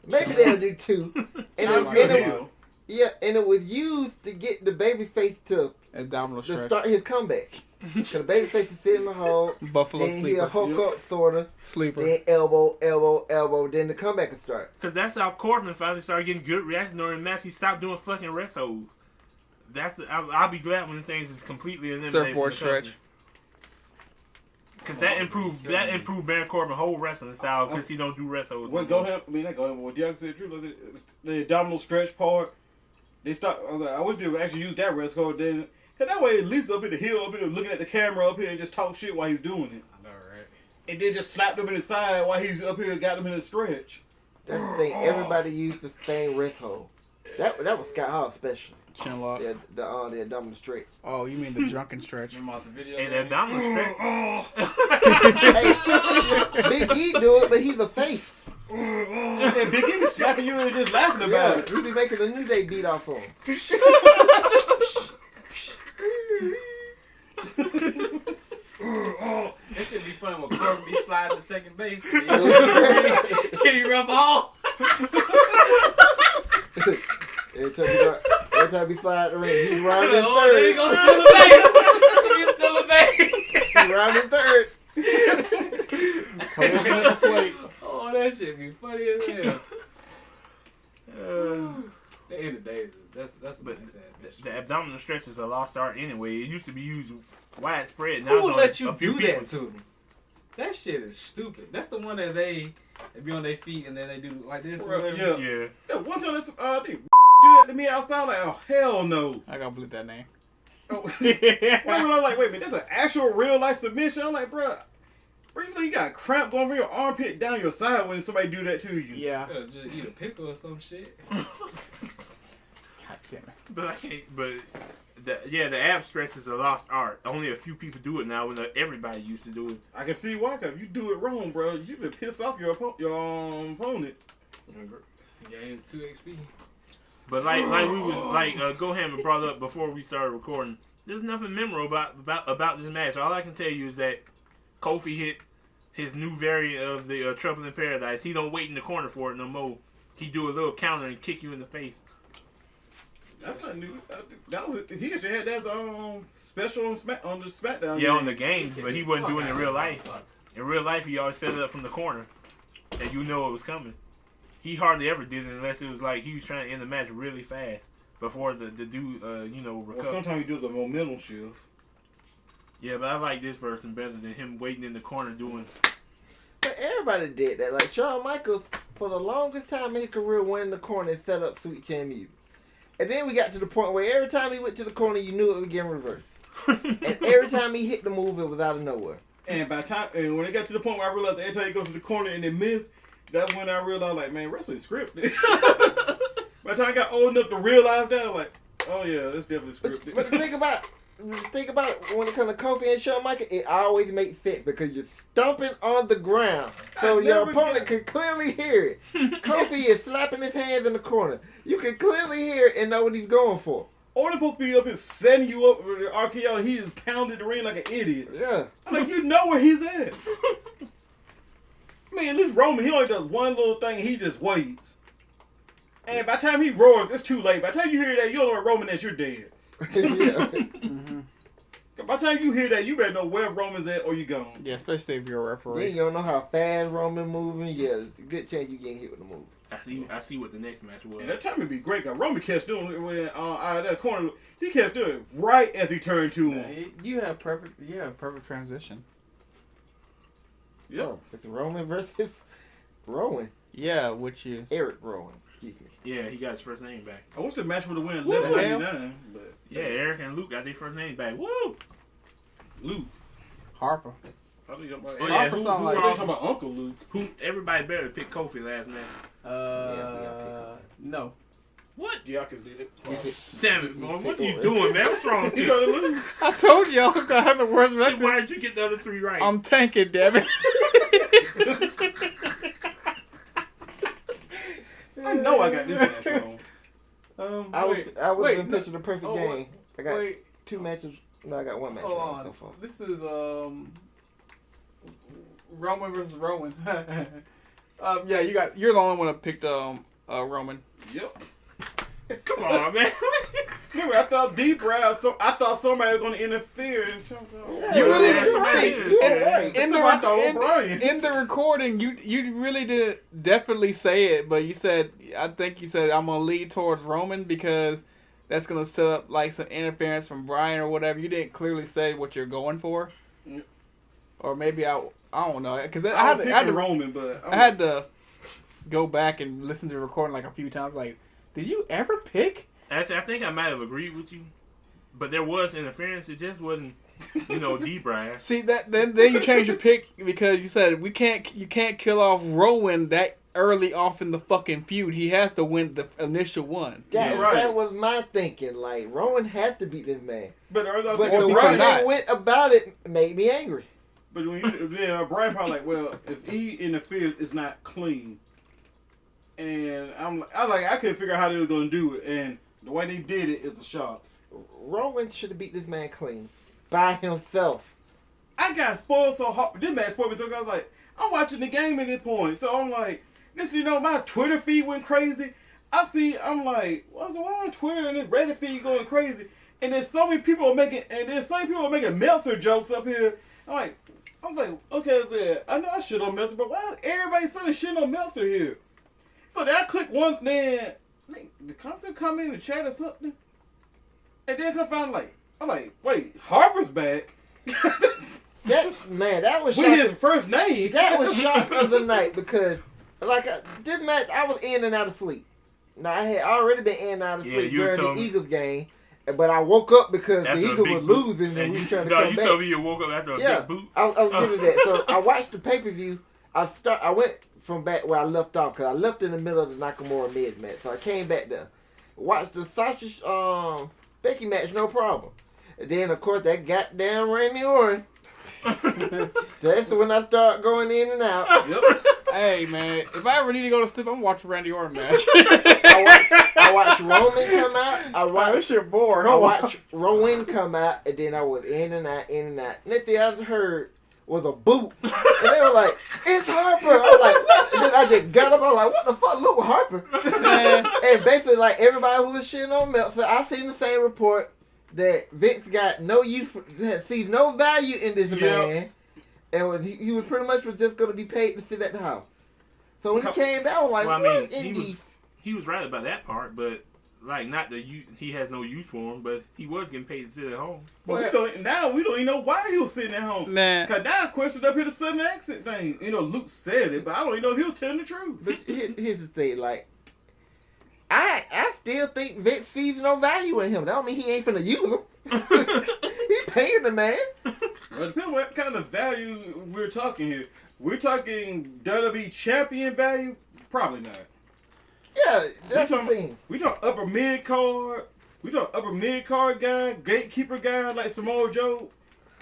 Maybe they'll do two. And it was used to get the babyface to Abdominal stretch. start his comeback. Because the babyface is sitting in the hole. Buffalo Then sleeper. he'll hook up, sort of. Sleeper. Then elbow. Then the comeback will start. Because that's how Corbin finally started getting good reaction during the match. He stopped doing fucking rest holds. I'll be glad when things is completely eliminated. Surfboard stretch. Because that improved Baron Corbin's whole wrestling style because he don't do rest holds. What Diak said true. The abdominal stretch part. They start. I wish they would actually use that rest hold then. Cause that way at least up in the hill, up here looking at the camera up here and just talk shit while he's doing it. I know, right? And then just slapped him in the side while he's up here, got him in a stretch. That's the thing. Everybody used the same rest hold. That was Scott Hall special. Chin lock. The abdominal stretch. Oh, you mean the drunken stretch? Remember off the video? And the abdominal stretch. Hey, Big E do it, but he's a face. And Big E was slapping you and just laughing about Yeah, it. he be making a New Day beat off on him. That should be fun when Corbin be sliding to second base. Can he rub off? Every time he fly out the ring, he's rounding Oh, there he third. goes to the base. He's still a base. He's rounding third. Coming in at the plate. Oh, that shit be funny as hell. The end of the day, that's But nice ad. the abdominal stretch is a lost art anyway. It used to be used widespread. Now Who it's would only let you a few do people. that to me? That shit is stupid. That's the one that they be on their feet and then they do like this. Or whatever. Yeah. Yeah. Yeah, one time they do that to me outside, like, oh, hell no. I gotta believe that name. Oh. I'm like, wait a minute, that's an actual real life submission. I'm like, bro, you got a cramp going from your armpit down your side when somebody do that to you. Yeah. You gotta just eat a pickle or some shit. God damn it. But I can't. But the ab stretch is a lost art. Only a few people do it now. When everybody used to do it. I can see why, cause if you do it wrong, bro, you can piss off your opponent. Gain 2 XP. But like we was Goham brought up before we started recording. There's nothing memorable about this match. All I can tell you is that Kofi hit his new variant of the Trouble in Paradise. He don't wait in the corner for it no more. He do a little counter and kick you in the face. That's not new. He actually had that special on the SmackDown. Yeah, on the games. games, but he wasn't doing it in real life. In real life, he always set it up from the corner, and you know it was coming. He hardly ever did it unless it was like he was trying to end the match really fast before the dude, recover. Well, sometimes he does a momentum shift. Yeah, but I like this version better than him waiting in the corner doing. But everybody did that. Like Shawn Michaels, for the longest time in his career, went in the corner and set up Sweet Chin Music. And then we got to the point where every time he went to the corner, you knew it would get reversed. And every time he hit the move, it was out of nowhere. And when it got to the point where I realized every time he goes to the corner and they miss, that's when I realized, like, man, wrestling scripted. By the time I got old enough to realize that, I'm like, oh yeah, that's definitely scripted. But think about it, when it comes to Kofi and Shawn Michaels, it always makes sense because you're stomping on the ground. So your opponent can clearly hear it. Kofi is slapping his hands in the corner. You can clearly hear it and know what he's going for. Or they're supposed to be up here setting you up with the RKO and he is pounding the ring like an idiot. Yeah. I'm like, you know where he's at. I mean, at least Roman, he only does one little thing and he just waits. And by the time he roars, it's too late. By the time you hear that, you don't know Roman is, you're dead. Yeah. Mm-hmm. By the time you hear that, you better know where Roman's at or you gone. Yeah, especially if you're a Then referee. you don't know how fast Roman moving. Yeah, it's a good chance you getting hit with the move. I see what the next match was. And that time would be great because Roman kept doing it when out of that corner. He kept doing it right as he turned to him. You have perfect transition. Yep. Oh, it's Roman versus Rowan. Yeah, which is Eric Rowan. Excuse me. Yeah, he got his first name back. I wish the match would have won Who the hell? $11.99, but Yeah, Eric and Luke got their first name back. Woo! Luke. Harper. I think about Oh, yeah, Harper who sound I like- think talking about Uncle Luke. everybody better pick Kofi last man. No. What? Diakas did it. Damn it, boy. What are you doing, man? What's wrong with He you? got to lose. I told you I was gonna have the worst Then record. why did you get the other three right? I'm tanking, damn it. I know I got this match wrong. I would have wait, been pitching the perfect oh, game. I got Wait, 2 matches. No, I got 1 match hold wrong on. so far. This is Roman versus Rowan. Yeah, you're the only one that picked Roman. Yep. Come on, man. Remember, I thought DieakasPrime, so I thought somebody was going to interfere in terms of. You really Yeah, did. somebody See, is. You're Yeah. right. in Somebody thought the O'Brien. in the recording, you really didn't definitely say it, but you said, I think you said, I'm gonna lead towards Roman because that's gonna set up like some interference from Brian or whatever. You didn't clearly say what you're going for, Yeah. or maybe I don't know, because I I had was to, I had picking to Roman, but I had to go back and listen to the recording like a few times. Like, did you ever pick? Actually, I think I might have agreed with you, but there was interference. It just wasn't, D-Brian. See that then you changed your pick because you said you can't kill off Rowan that early off in the fucking feud. He has to win the initial one. That, Yeah, right. that was my thinking. Like, Rowan had to beat this man. But I was But thinking the way Brian. not. they went about it made me angry. But when Brian probably like, well, if he interferes, it's not clean. And I couldn't figure out how they were gonna do it, and the way they did it is a shock. Rowan should have beat this man clean. By himself. I got spoiled so hard. This man spoiled me so good. I was like, I'm watching the game at this point, so I'm like, my Twitter feed went crazy. I'm like, why on Twitter and this Reddit feed going crazy? And there's so many people making Meltzer jokes up here. I was like, okay, I know I shit on Meltzer, but why is everybody saying shit on Meltzer here? So then I click one, then the concept come in the chat or something, and then I found I'm like, wait, Harper's back. That was With shocking. his first name. That was shock of the night because, this match, I was in and out of sleep. Now, I had already been in and out of sleep you during told the me. Eagles game, but I woke up because After the a Eagles big were boot. losing and we you were trying to no, come you back. told me you woke up after a Yeah, big boot. I was getting that. So I watched the pay-per-view. I went from back where I left off because I left in the middle of the Nakamura Miz match. So I came back there. Watched the Sasha Becky match, no problem. And then, of course, that goddamn Randy Orton. That's when I start going in and out. Yep. Hey man, if I ever need to go to sleep, I'm watching Randy Orton match. I watched Roman come out. I Wow, watched this shit boring. I Hold on. watched Rowan come out, and then I was in and out, in and out. Next thing I heard was a boot. And they were like, it's Harper. I was like, what? And then I just got up. I was like, what the fuck, Luke Harper? Man. And basically, like, everybody who was shitting on Meltzer, I seen the same report that Vince got no use, sees no value in this man. And he was pretty much just going to be paid to sit at the house. So when he came back, I was like, Well, I what mean, in the... he was right about that part, but not that he has no use for him, but he was getting paid to sit at home. But we don't even know why he was sitting at home. Man. Cause now I questioned up here the sudden exit thing. Luke said it, but I don't even know if he was telling the truth. But here's the thing, like, I still think Vince sees no value in him. That don't mean he ain't finna use him. He paying the man. Well, it depends what kind of value we're talking here. We're talking WWE champion value? Probably not. Yeah, that's the thing. We talking upper mid card. We talking upper mid card guy, gatekeeper guy like Samoa Joe.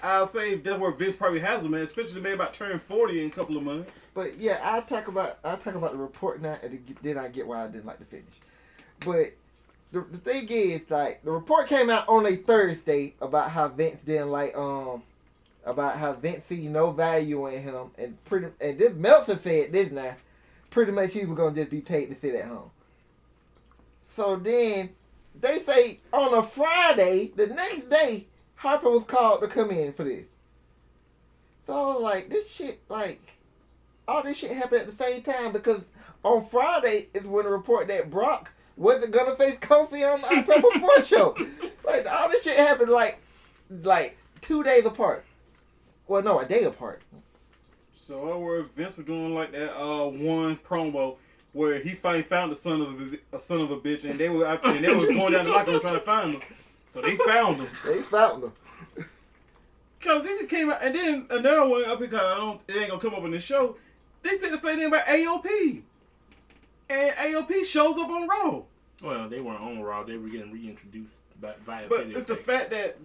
I'll say that's where Vince probably has him, man. Especially the man about to turn 40 in a couple of months. But yeah, I'll talk about the report now, and then I get why I didn't like the finish. But the thing is, like, the report came out on a Thursday about how Vince didn't like about how Vince sees no value in him, and this Meltzer said this now. Pretty much he was gonna just be paid to sit at home. So then they say on a Friday, the next day, Harper was called to come in for this. So I was like, this shit, like, all this shit happened at the same time because on Friday is when the report that Brock wasn't gonna face Kofi on the October 4th show. Like, all this shit happened like 2 days apart. Well, no, a day apart. So where Vince was doing like that one promo, where he finally found the son of a bitch, and they were going down the locker room trying to find him. So they found him. They found him. Cause then it came out, and then another one up because it ain't gonna come up in the show. They said the same thing about AOP, and AOP shows up on Raw. Well, they weren't on Raw; they were getting reintroduced via. But it's the fact that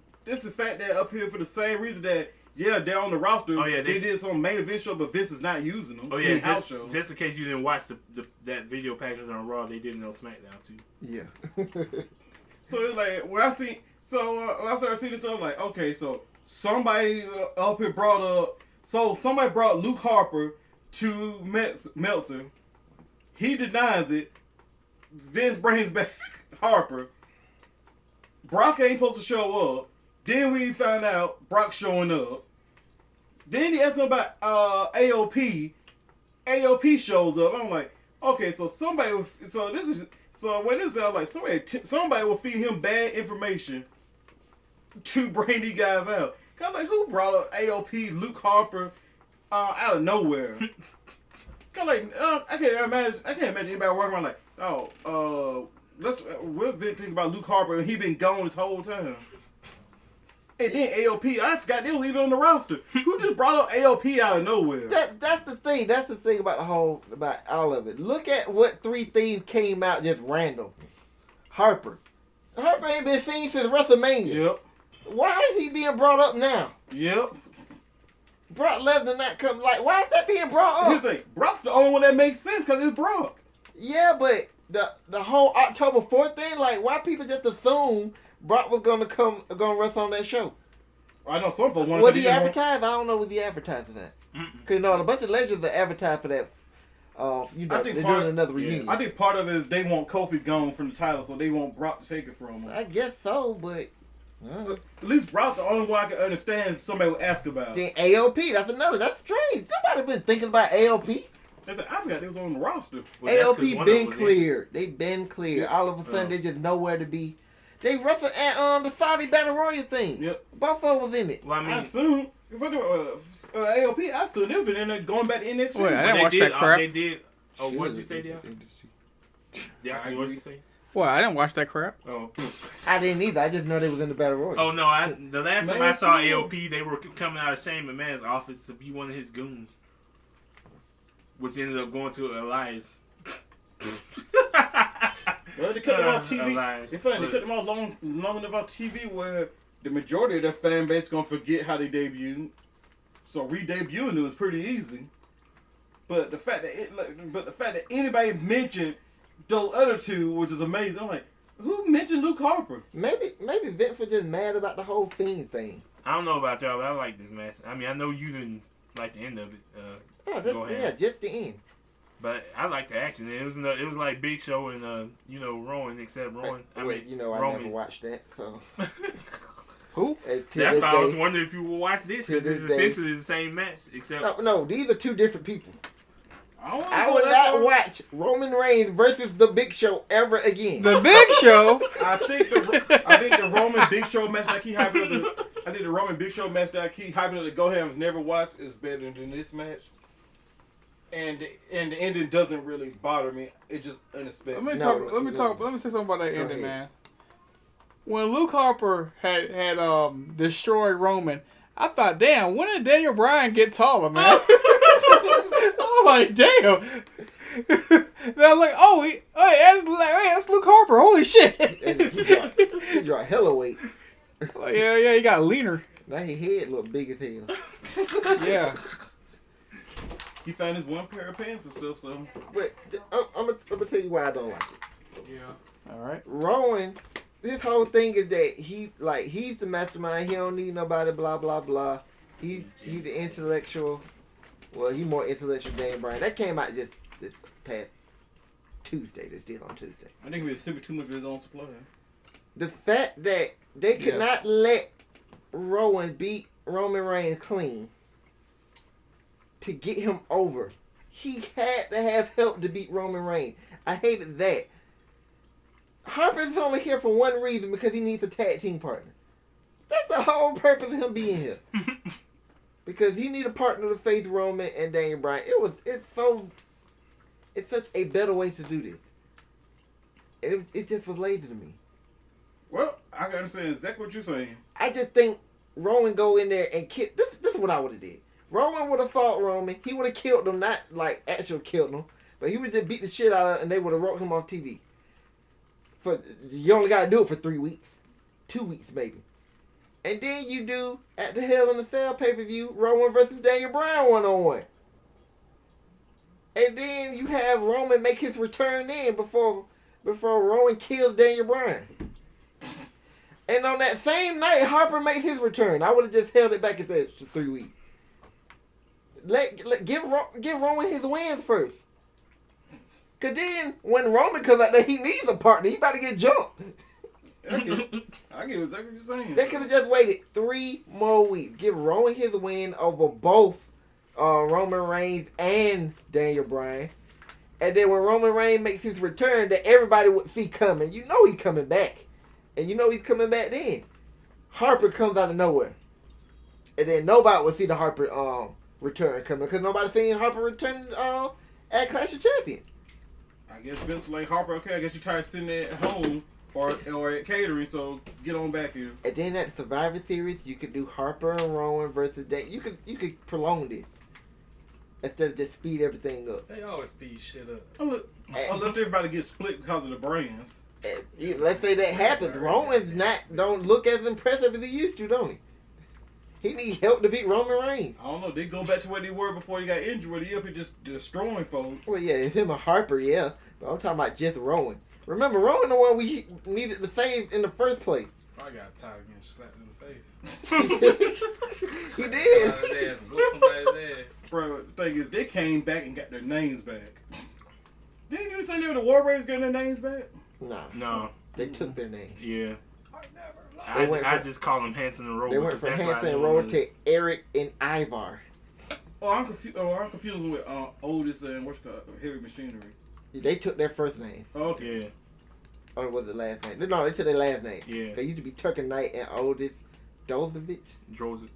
up here for the same reason that they're on the roster. Oh yeah, they did some main event show, but Vince is not using them. Oh yeah, house shows. Just in case you didn't watch that video package on Raw, they did it on SmackDown too. Yeah. So it's like when I started seeing this stuff, I'm like, okay, so somebody up here somebody brought Luke Harper to Meltzer. He denies it. Vince brings back Harper. Brock ain't supposed to show up. Then we found out Brock showing up. Then he asked him about AOP. AOP shows up. I'm like, okay, so somebody will feed him bad information to bring these guys out. Cause I'm like, who brought up AOP, Luke Harper, out of nowhere? Cause like, I can't imagine anybody walking around like, we'll think about Luke Harper and he been gone this whole time. And then AOP, I forgot they was even on the roster. Who just brought up AOP out of nowhere? That's the thing. That's the thing about about all of it. Look at what 3 things came out just random. Harper ain't been seen since WrestleMania. Yep. Why is he being brought up now? Yep. Brock Lesnar not come. Like, why is that being brought Here's up? the thing. Brock's the only one that makes sense because it's Brock. Yeah, but the whole October 4th thing, like, why people just assume Brock was gonna wrestle on that show? I know some folks want Was to he advertised? I don't know. Was he advertising that? Because a bunch of legends are advertised for that. They're doing another reunion. I think part of it is they want Kofi gone from the title, so they want Brock to take it from him. I guess so, but So, at least Brock the only one I can understand somebody would ask about. then AOP, that's strange. Nobody been thinking about AOP. I forgot they was on the roster. Well, that's 'cause AOP one been of them was cleared. They been cleared. All of a sudden, they just nowhere to be. They wrestled at the Saudi Battle Royal thing. Yep. Buffalo was in it. Well, I mean, I assume if I do AOP, I assume they've been in there going back to NXT. Wait, I but didn't watch that crap. They did. Oh, what did you say, Diak? Diak, what did you say? Well, I didn't watch that crap. Oh. I didn't either. I just know they was in the Battle Royal. Oh no! The last time I saw AOP, they were coming out of Shane McMahon's office to be one of his goons, which ended up going to Elias. Well, they cut them off TV. Elias. It's funny, they cut them off long enough off TV where the majority of their fan base gonna forget how they debuted. So re-debuting it was pretty easy. But the fact that anybody mentioned those other two, which is amazing, I'm like, who mentioned Luke Harper? Maybe Vince was just mad about the whole Fiend thing. I don't know about y'all, but I like this match. I mean, I know you didn't like the end of it. Just the end. But I like the action. It was like Big Show and Rowan, except Rowan. I Roman. never watched that. So. Who? That's why I was wondering if you would watch this, because it's essentially the same match, except no, these are two different people. I would not watch Roman Reigns versus the Big Show ever again. The Big Show. I think the Roman Big Show match that I keep hyping up. I think the Roman Big Show match that I keep hyping up that Go Ham's never watched is better than this match. And the ending doesn't really bother me. It's just unexpected. Let me say something about that ending, man. When Luke Harper had destroyed Roman, I thought, damn, when did Daniel Bryan get taller, man? I'm like, damn. Then I was like, that's Luke Harper. Holy shit. And he dropped hella weight. Like, yeah, he got leaner. Now his head look big as hell. Yeah. He found his one pair of pants and stuff, so. But I'm gonna tell you why I don't like it. Yeah. All right. Rowan, this whole thing is that he's the mastermind. He don't need nobody. Blah blah blah. He's the intellectual. Well, he's more intellectual than Daniel Bryan. That came out just this past Tuesday. This did on Tuesday. I think he was sipping too much of his own supply. The fact that they could not let Rowan beat Roman Reigns clean to get him over. He had to have help to beat Roman Reigns. I hated that. Harper's only here for one reason, because he needs a tag team partner. That's the whole purpose of him being here. Because he need a partner to face Roman and Daniel Bryan. It's so It's such a better way to do this. And it just was lazy to me. Well, I can understand exactly what you're saying. I just think Roman go in there and kill. This is what I would have did. Roman would have fought Roman. He would have killed him, not like actual killed him, but he would have beat the shit out of him, and they would have wrote him on TV. You only got to do it for 3 weeks, 2 weeks maybe, and then you do at the Hell in a Cell pay-per-view Roman versus Daniel Bryan 1-on-1, and then you have Roman make his return in before Roman kills Daniel Bryan. And on that same night, Harper makes his return. I would have just held it back at that for 3 weeks. Give Roman his wins first. Cause then when Roman comes out there, he needs a partner. He about to get jumped. I get exactly what you're saying. They could have just waited 3 more weeks. Give Roman his win over both Roman Reigns and Daniel Bryan. And then when Roman Reigns makes his return, that everybody would see coming. You know he's coming back. And you know he's coming back then. Harper comes out of nowhere. And then nobody would see the Harper return coming. Because nobody seen Harper return at Clash of Champions. I guess Vince like Harper, okay, I guess you tired of sitting there at home or at catering, so get on back here. And then at Survivor Series, you could do Harper and Rowan versus Day. You could prolong this. Instead of just speed everything up. They always speed shit up. Unless everybody gets split because of the brands. Let's say that happens. Roman's don't look as impressive as he used to, don't he? He needs help to beat Roman Reigns. I don't know. They go back to where they were before he got injured. Where he up here just destroying folks. Well, yeah, it's him and Harper, yeah. But I'm talking about just Rowan. Remember, Rowan the one we needed to save in the first place. I got tired of getting slapped in the face. He did. Somebody's ass. Bro, the thing is, they came back and got their names back. Didn't you say they were the War Raiders getting their names back? Nah. No. They took their name. Yeah. I never I just call them Hanson and Roller. They went from Hanson and Roller to Eric and Ivar. Oh, I'm confused with Otis and what's called Heavy Machinery. They took their first name. Oh, okay. Yeah. Or was it last name? No, they took their last name. Yeah. They used to be Tucker Knight and Otis Dozovich. Drozevich.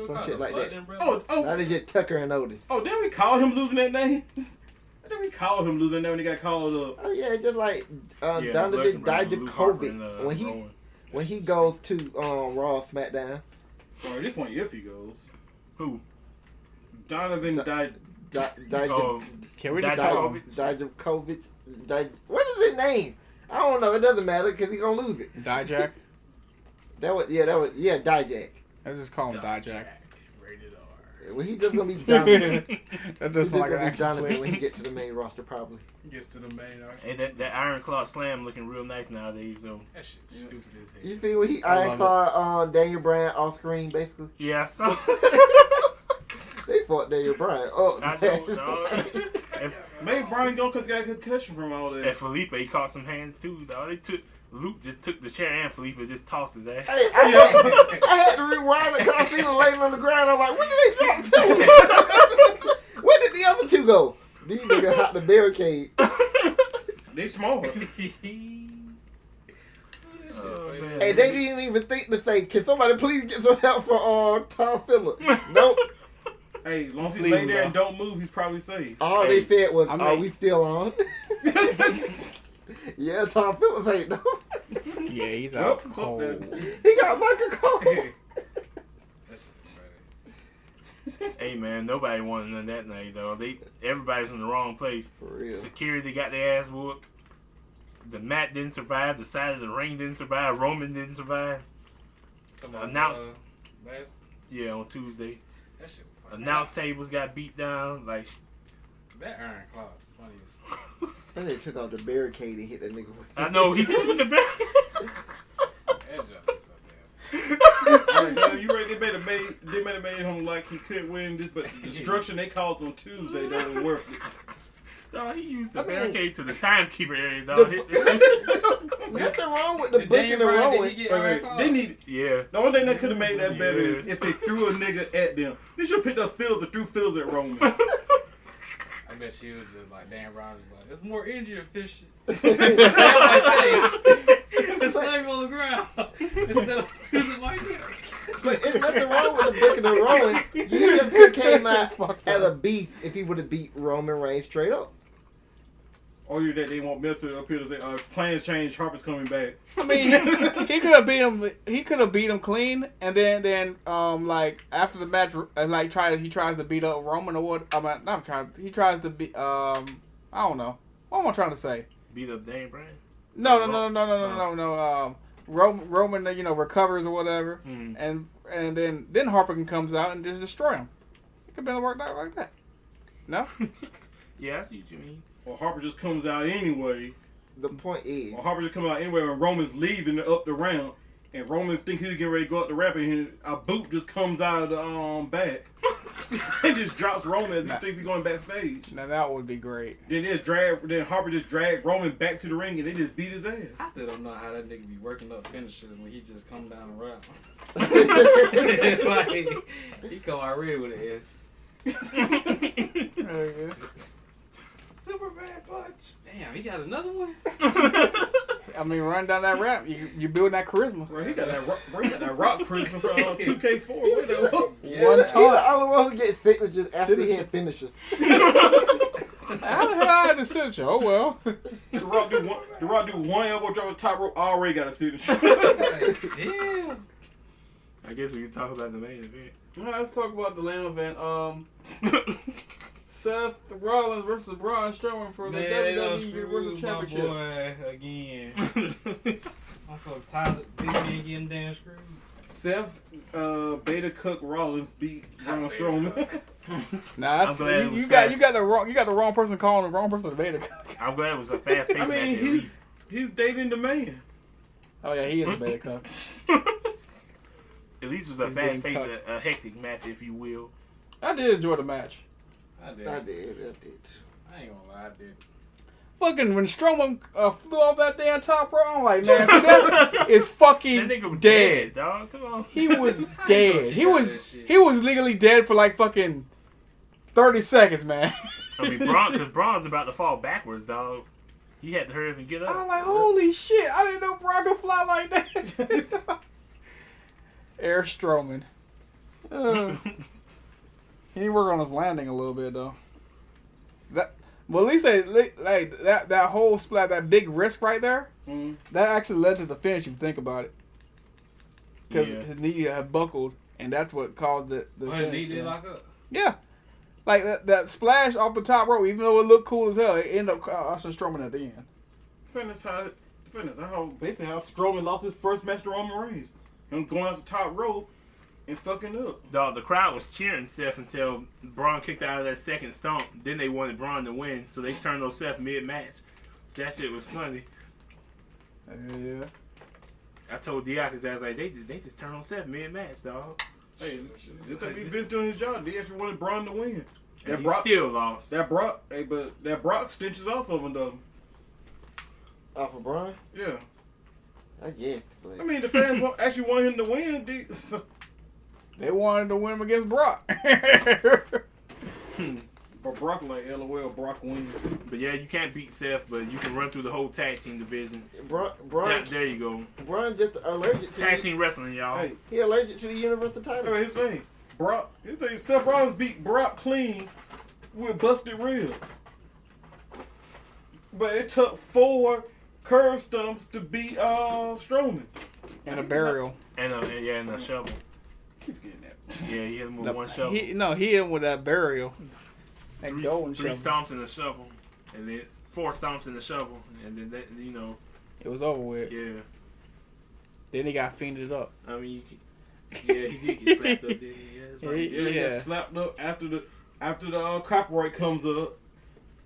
Some shit like that. Oh. Now they just Tucker and Otis. Oh, didn't we call him losing that name? Didn't we call him losing that name when he got called up? Oh yeah, just like Donovan Dijakovic when he goes to Raw SmackDown. Or at this point, if he goes. Who? Donovan Dijakovic. What is his name? I don't know. It doesn't matter because he's gonna lose it. Dijak? Dijak. I just call him Dijak. Rated R. Well, he's just gonna be Donovan. That He's doesn't just like an gonna be action Donovan play. when he gets to the main roster, probably. Gets to the main arc. And that Iron Claw Slam looking real nice nowadays, though. That shit's stupid as hell. You see when he I love Iron Claw Daniel Bryan off screen, basically. Yeah, I saw. They fought Daniel Bryan. Oh, I know, dog. Maybe Brian go because he got a concussion from all that. And Felipe, he caught some hands too, dog. Luke just took the chair and Felipe just tossed his ass. Hey, I had to rewind it because I seen him laying on the ground. I'm like, when did they drop him? Where did the other two go? These niggas hot the barricade. They small. Oh, man. And they didn't even think to say, can somebody please get some help for Tom Phillips? Nope. Hey, as long as he Leave lay him, there bro. and don't move, he's probably safe. All Hey, they said was, I mean- are we still on? Yeah, Tom Phillips ain't no. Yeah, he's Well, out fuck cold. that. He got Michael Cole. That shit's funny. Hey man, nobody wanted none that night though. Everybody's in the wrong place. For real. Security got their ass whooped. The mat didn't survive. The side of the ring didn't survive. Roman didn't survive. Announced- Last, Yeah, on Tuesday. that shit was funny. Announce tables got beat down. Like, That Iron Claw is funny as fuck. And they took out the barricade and hit that nigga. I know he was with the back. That jump is so damn. Hey, man, you right? They might have made him like he couldn't win this, but the destruction they caused on Tuesday that was worth it. No, he used the I mean- barricade to the timekeeper area, dog. Nothing wrong with the Did booking and Daniel Bryan, rolling. did he get Iron Claw? They need Yeah. the only thing that could have made that better is Yeah. if they threw a nigga at them. They should have picked up Fields and threw Fields at Roman. I bet she was just like, Dan Brown was like, it's more injury fish. But Just slam him on the ground instead of using my dick. it's nothing wrong with the booking and rolling. He just could have came out as a beast if he would have beat Roman Reigns straight up. Or either that they won't mess it up here to say, plans change, Harper's coming back. I mean, he could have beat him. He could have beat him clean, and then like after the match, like he tries to beat up Roman or what? I'm not trying. He tries to beat I don't know. What am I trying to say? Beat up Daniel Bryan? No. Roman, recovers or whatever, and then Harper comes out and just destroy him. It could have worked out like that. No. Yeah, I see what you mean. Or Harper just comes out anyway. The point is, Or Harper just comes out anyway when Roman's leaving up the ramp, and Roman's think he's getting ready to go up the ramp, and a boot just comes out of the back and just drops Roman as he thinks he's going backstage. Now that would be great. Then Harper just dragged Roman back to the ring, and they just beat his ass. I still don't know how that nigga be working up finishes when he just come down the route. Like, he come already with an S. Superman punch. Damn, he got another one. I mean, run down that ramp, you building that charisma. Bro, he got that rock charisma from 2K4. What that was? Yeah. One he's the time. only one who gets signatures after he hit finishes. How the hell I had to signature? Oh well. The Rock do one elbow drop on top rope, already got a signature. Damn. I guess we can talk about the main event. Let's talk about the main event. Seth Rollins versus Braun Strowman for the WWE Universal Championship. Boy, again. I'm so tired of this man getting damn screwed. Seth Beta Cook Rollins beat Braun Strowman. Nah, I'm glad it was you got the wrong person calling the wrong person the Beta Cook. I'm glad it was a fast paced I match. mean, he's dating the man. Oh yeah, he is a Beta Cook. At least it was a He's fast being paced, a hectic match, if you will. I did enjoy the match. I did. I did. I ain't gonna lie, I did. Fucking when Strowman flew off that damn top rope, I'm like, man, Seth is fucking That nigga was dead. dog. Come on. He was How you dead. gonna He kick out was that shit? he was legally dead for like fucking 30 seconds, man. I mean, because Braun's about to fall backwards, dog. He had to hurry up and get up. I'm like, holy shit! I didn't know Braun could fly like that. Air Strowman. He need to work on his landing a little bit though. Well, at least that whole splat, that big risk right there, that actually led to the finish. If you think about it, because his knee had buckled, and that's what caused the Oh, finish, his knee did lock up? Yeah, like that splash off the top rope, even though it looked cool as hell, it ended up Austin Strowman at the end. Finish how basically how Strowman lost his first match to Roman Reigns. Him going out the top rope and fucking up. Dog, the crowd was cheering Seth until Braun kicked out of that second stomp. Then they wanted Braun to win, so they turned on Seth mid-match. That shit was funny. Yeah. I told Diakas, I was like, they just turned on Seth mid-match, dog. Hey, this could be Vince doing his job. They actually wanted Braun to win. And he still lost. But that Brock stenches off of him though. Off of Braun? Yeah. I guess. But I mean, the fans actually want him to win. So. They wanted to win him against Brock. But Brock like, LOL, Brock wins. But yeah, you can't beat Seth, but you can run through the whole tag team division. Braun, There you go. Braun just allergic to Tag team wrestling, y'all. Hey, He allergic to the Universal title. his name. Seth Rollins beat Brock clean with busted ribs. But it took 4 curve stumps to beat Strowman. And a burial. And a shovel. Keep forgetting that. Yeah, he hit him with one shovel. He hit him with that burial. That golden Three shovel. stomps in the shovel, and then 4 stomps in the shovel, and then that, It was over with. yeah. Then he got fiended up. I mean, he did get slapped up, didn't he? Yeah, that's right. Yeah, he got slapped up after the copyright comes up.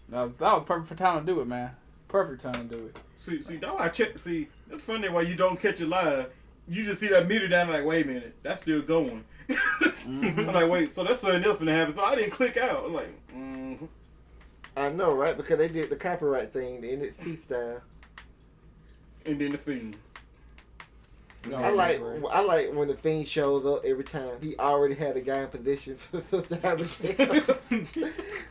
That was perfect time to do it, man. Perfect time to do it. See, that's why I check. See, it's funny why you don't catch it live. You just see that meter down, like, wait a minute, that's still going. I'm like, wait, so that's something else gonna happen. So I didn't click out. I'm like, I know, right? Because they did the copyright thing, the NXT style. and then the Fiend. No, I like when the Fiend shows up every time. He already had a guy in position for Sister Abigail.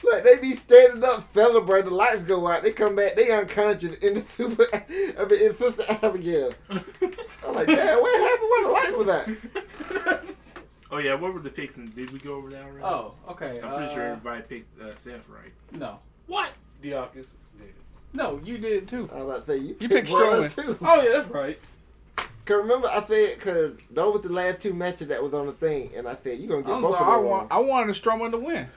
Like, they be standing up, celebrating, the lights go out, they come back, they unconscious in Sister Abigail. I'm like, damn, what happened when the lights was out? Oh yeah, what were the picks? And did we go over that already? Oh, okay. I'm pretty sure everybody picked Seth right. No. What? Diakas did it. No, you did it too. I was about to say you picked Braun Strowman. too. Oh yeah, that's right. Cause remember I said cause those was the last 2 matches that was on the thing, and I said you gonna get I'm both sorry, of them. I wanted Strowman to win.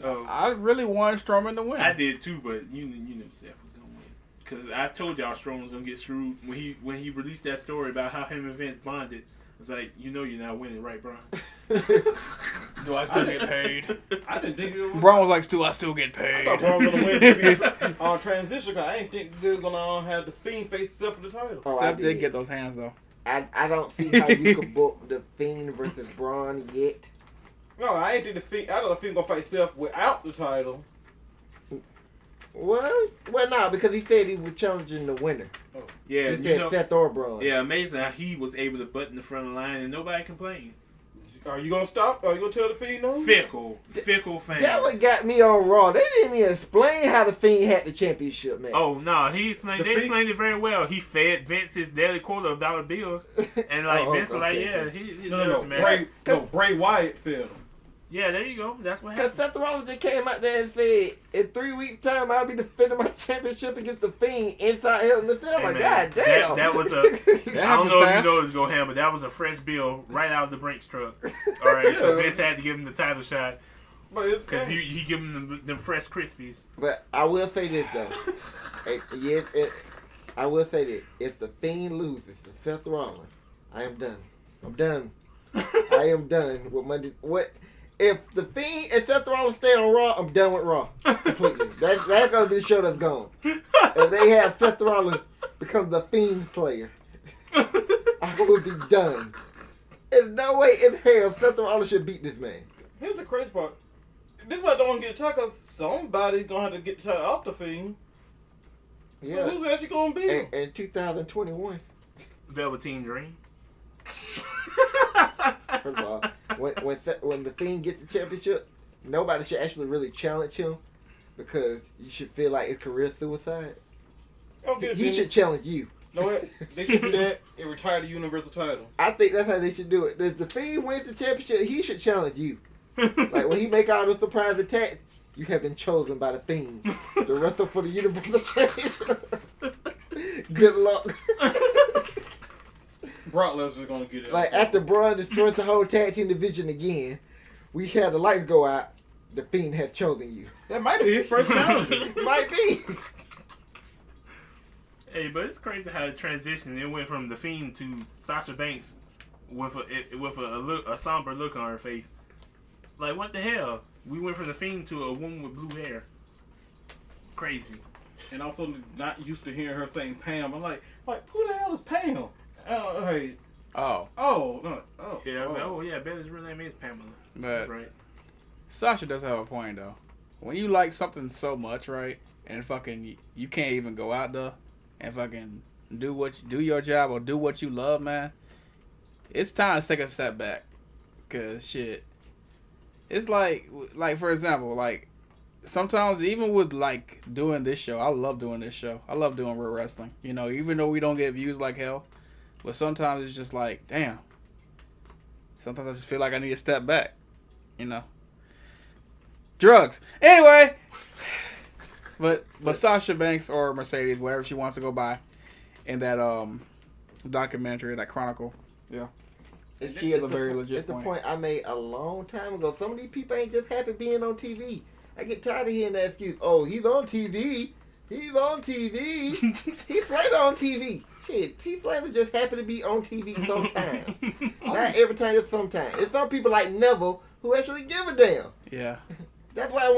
Oh, I really wanted Strowman to win. I did too, but you knew Seth was gonna win. Cause I told y'all Strowman was gonna get screwed when he released that story about how him and Vince bonded. It's like you're not winning, right, Braun? Do I still get paid? I didn't think it was. Braun was like, "I still get I paid." thought Braun was gonna win maybe on transition. Cause I ain't think they was gonna have the Fiend face Seth for the title. Oh, Seth did get those hands though. I don't see how you could book the Fiend versus Braun yet. No, I ain't think the Fiend. I thought the Fiend gonna fight Seth without the title. Well, no, because he said he was challenging the winner. Yeah, He said Seth or Braun. Yeah, amazing how he was able to butt in the front of the line and nobody complained. Are you gonna stop? Are you gonna tell the Fiend no? Fickle fans. That what got me on Raw. They didn't even explain how the Fiend had the championship, man. Oh no, they explained it very well. He fed Vince his daily quota of dollar bills, and like Vince was like, yeah, he No, man. Bray Wyatt fed him. Yeah, there you go. That's what Because happened. Seth Rollins just came out there and said, in 3 weeks' time, I'll be defending my championship against the Fiend inside Hell in the Cell. Hey, Like, man, God damn. that was a. That I don't happens know if fast. you know it's gonna happen, but that was a fresh bill right out of the Brinks truck. All right, so Vince had to give him the title shot But it's because he give him them fresh Krispies. But I will say this, though. I will say this. If the Fiend loses to Seth Rollins, I am done. I'm done. I am done with Monday. What? If the Fiend and Seth Rollins stay on Raw, I'm done with Raw completely. That's gonna be the show that's gone. If they have Seth Rollins become the Fiend Slayer, I will be done. There's no way in hell Seth Rollins should beat this man. Here's the crazy part. This is why I don't want to get the title because somebody's gonna have to get the title off the Fiend. Yeah. So who's actually gonna be him? In 2021. Velveteen Dream. First of all, when the Fiend gets the championship, nobody should actually really challenge him because you should feel like it's career suicide. Okay, He should challenge you. No, what? They should do that and retire the Universal title. I think that's how they should do it. If the Fiend wins the championship, he should challenge you. Like when he make all the surprise attacks, you have been chosen by the Fiend to wrestle for the Universal Championship. Good luck. Brock Lesnar's gonna get it. Like after Braun destroys the whole tag team division again, we had the lights go out. The Fiend has chosen you. That might be his first challenger. Might be. Hey, but it's crazy how it transitioned. It went from the Fiend to Sasha Banks with a somber look on her face. Like what the hell? We went from the Fiend to a woman with blue hair. Crazy. And also not used to hearing her saying Pam. I'm like, who the hell is Pam? Hey. Oh, Oh. Yeah, I was like, oh yeah, Bella's real name is Pamela. but That's right. Sasha does have a point though. When you like something so much, right, and fucking you can't even go out there and fucking do your job or do what you love, man. It's time to take a step back, cause shit. It's like for example, like sometimes even with like doing this show, I love doing this show. I love doing real wrestling. You know, even though we don't get views like hell, but sometimes it's just like, damn. Sometimes I just feel like I need to step back. You know. Drugs. Anyway. But Sasha Banks or Mercedes, whatever she wants to go by, in that documentary, that chronicle, yeah, she has a very legit It's the point. point I made a long time ago. Some of these people ain't just happy being on TV. I get tired of hearing that excuse. Oh, he's on TV. He's on TV. He's right on TV. Shit, Heath Slater just happy to be on TV sometimes. Not every time, it's sometimes. It's some people like Neville who actually give a damn. Yeah. That's why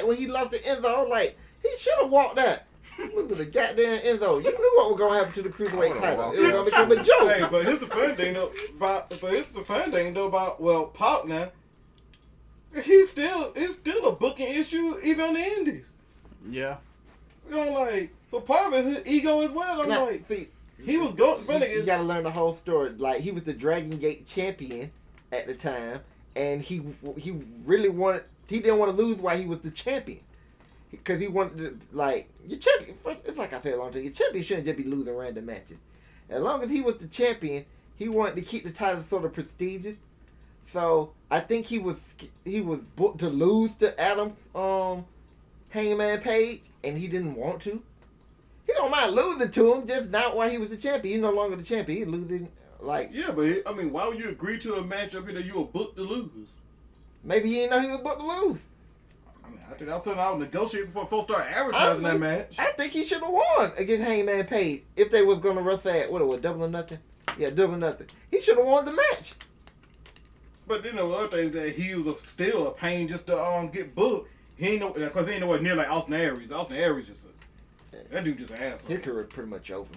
when he lost to Enzo, I was like, he should have walked out. Look at the goddamn Enzo. You knew what was gonna happen to the cruiserweight title. It was gonna become a joke. Hey, but here's the fun thing though about Pac now. It's still a booking issue even on the Indies. Yeah. So part of it is his ego as well. I'm Now, like, see, he was going. You gotta learn the whole story. Like he was the Dragon Gate champion at the time, and he really wanted. He didn't want to lose while he was the champion, because he wanted to your champion. It's like I said a long time. Your champion shouldn't just be losing random matches. As long as he was the champion, he wanted to keep the title sort of prestigious. So I think he was booked to lose to Adam Hangman Page, and he didn't want to. don't mind losing to him, just not while he was the champion. He's no longer the champion. He's losing, like... Yeah, but, I mean, why would you agree to a matchup here that you were booked to lose? Maybe he didn't know he was booked to lose. I mean, I think that's something I would negotiate before folks start advertising that match. I think he should have won against Hangman Page if they was going to wrestle at, what it was, Double or Nothing? Yeah, Double or Nothing. He should have won the match. But then the other thing is that he was still a pain just to get booked. He ain't no, because he ain't nowhere near like Austin Aries. Austin Aries just that dude just an asshole. His career pretty much over.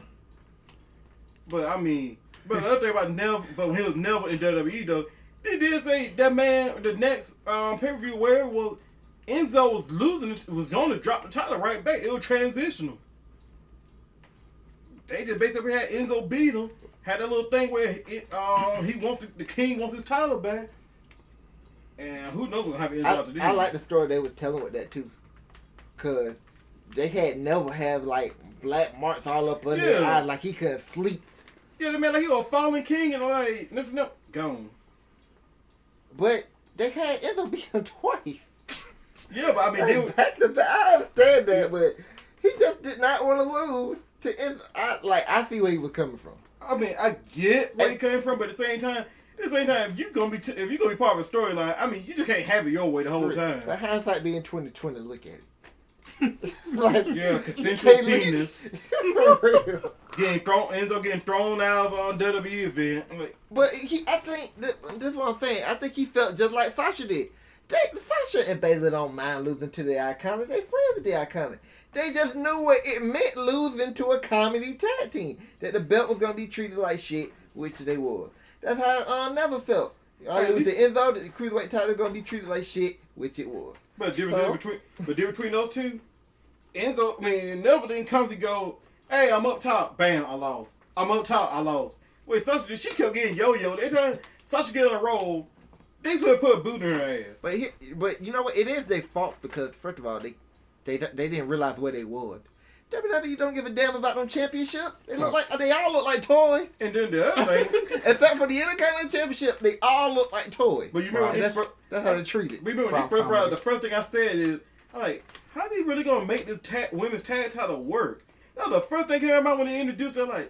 But I mean, but the other thing about Neville, but when he was never in WWE though, they did say that man the next pay-per-view whatever was Enzo was losing, was going to drop the title right back. It was transitional. They just basically had Enzo beat him. Had that little thing where he wants the king wants his title back. And who knows what happened Enzo to do. I like the story they was telling with that too. Cause they had Neville have like black marks all up under his eyes like he couldn't sleep. Yeah, the man like he was a fallen king and like listen up, gone. But they had Enzo beat him twice. Yeah, but I mean, like, back to back. I understand that, but he just did not want to lose to Enzo. I see where he was coming from. I mean, I get where he came from, but at the same time, if you're gonna be part of a storyline, I mean, you just can't have it your way the whole time. But hindsight being 2020, look at it. Like, yeah, consensual penis. For real. Enzo getting thrown out of WWE event. I'm like, but I think this is what I'm saying. I think he felt just like Sasha did. Sasha and Bayley don't mind losing to the Iconic. They friends with the Iconic. They just knew what it meant losing to a comedy tag team. That the belt was gonna be treated like shit, which they was. That's how Neville felt. It was the Enzo, the cruiserweight title was gonna be treated like shit, which it was. But the difference between those two, Neville didn't constantly go, hey, I'm up top, bam, I lost. I'm up top, I lost. Wait, Sasha, she kept getting yo-yo. They trying Sasha get on a roll. They could put a boot in her ass. But you know what? It is their fault because first of all, they didn't realize where they was. WWE don't give a damn about them championships. They all look like toys. And then the other thing, except for the Intercontinental Championship, they all look like toys. But you remember that's how they treat it. Remember when they first brought the first thing I said is, I'm like, how are they really gonna make this women's tag title work? That was the first thing came out of my mind when they introduced it. I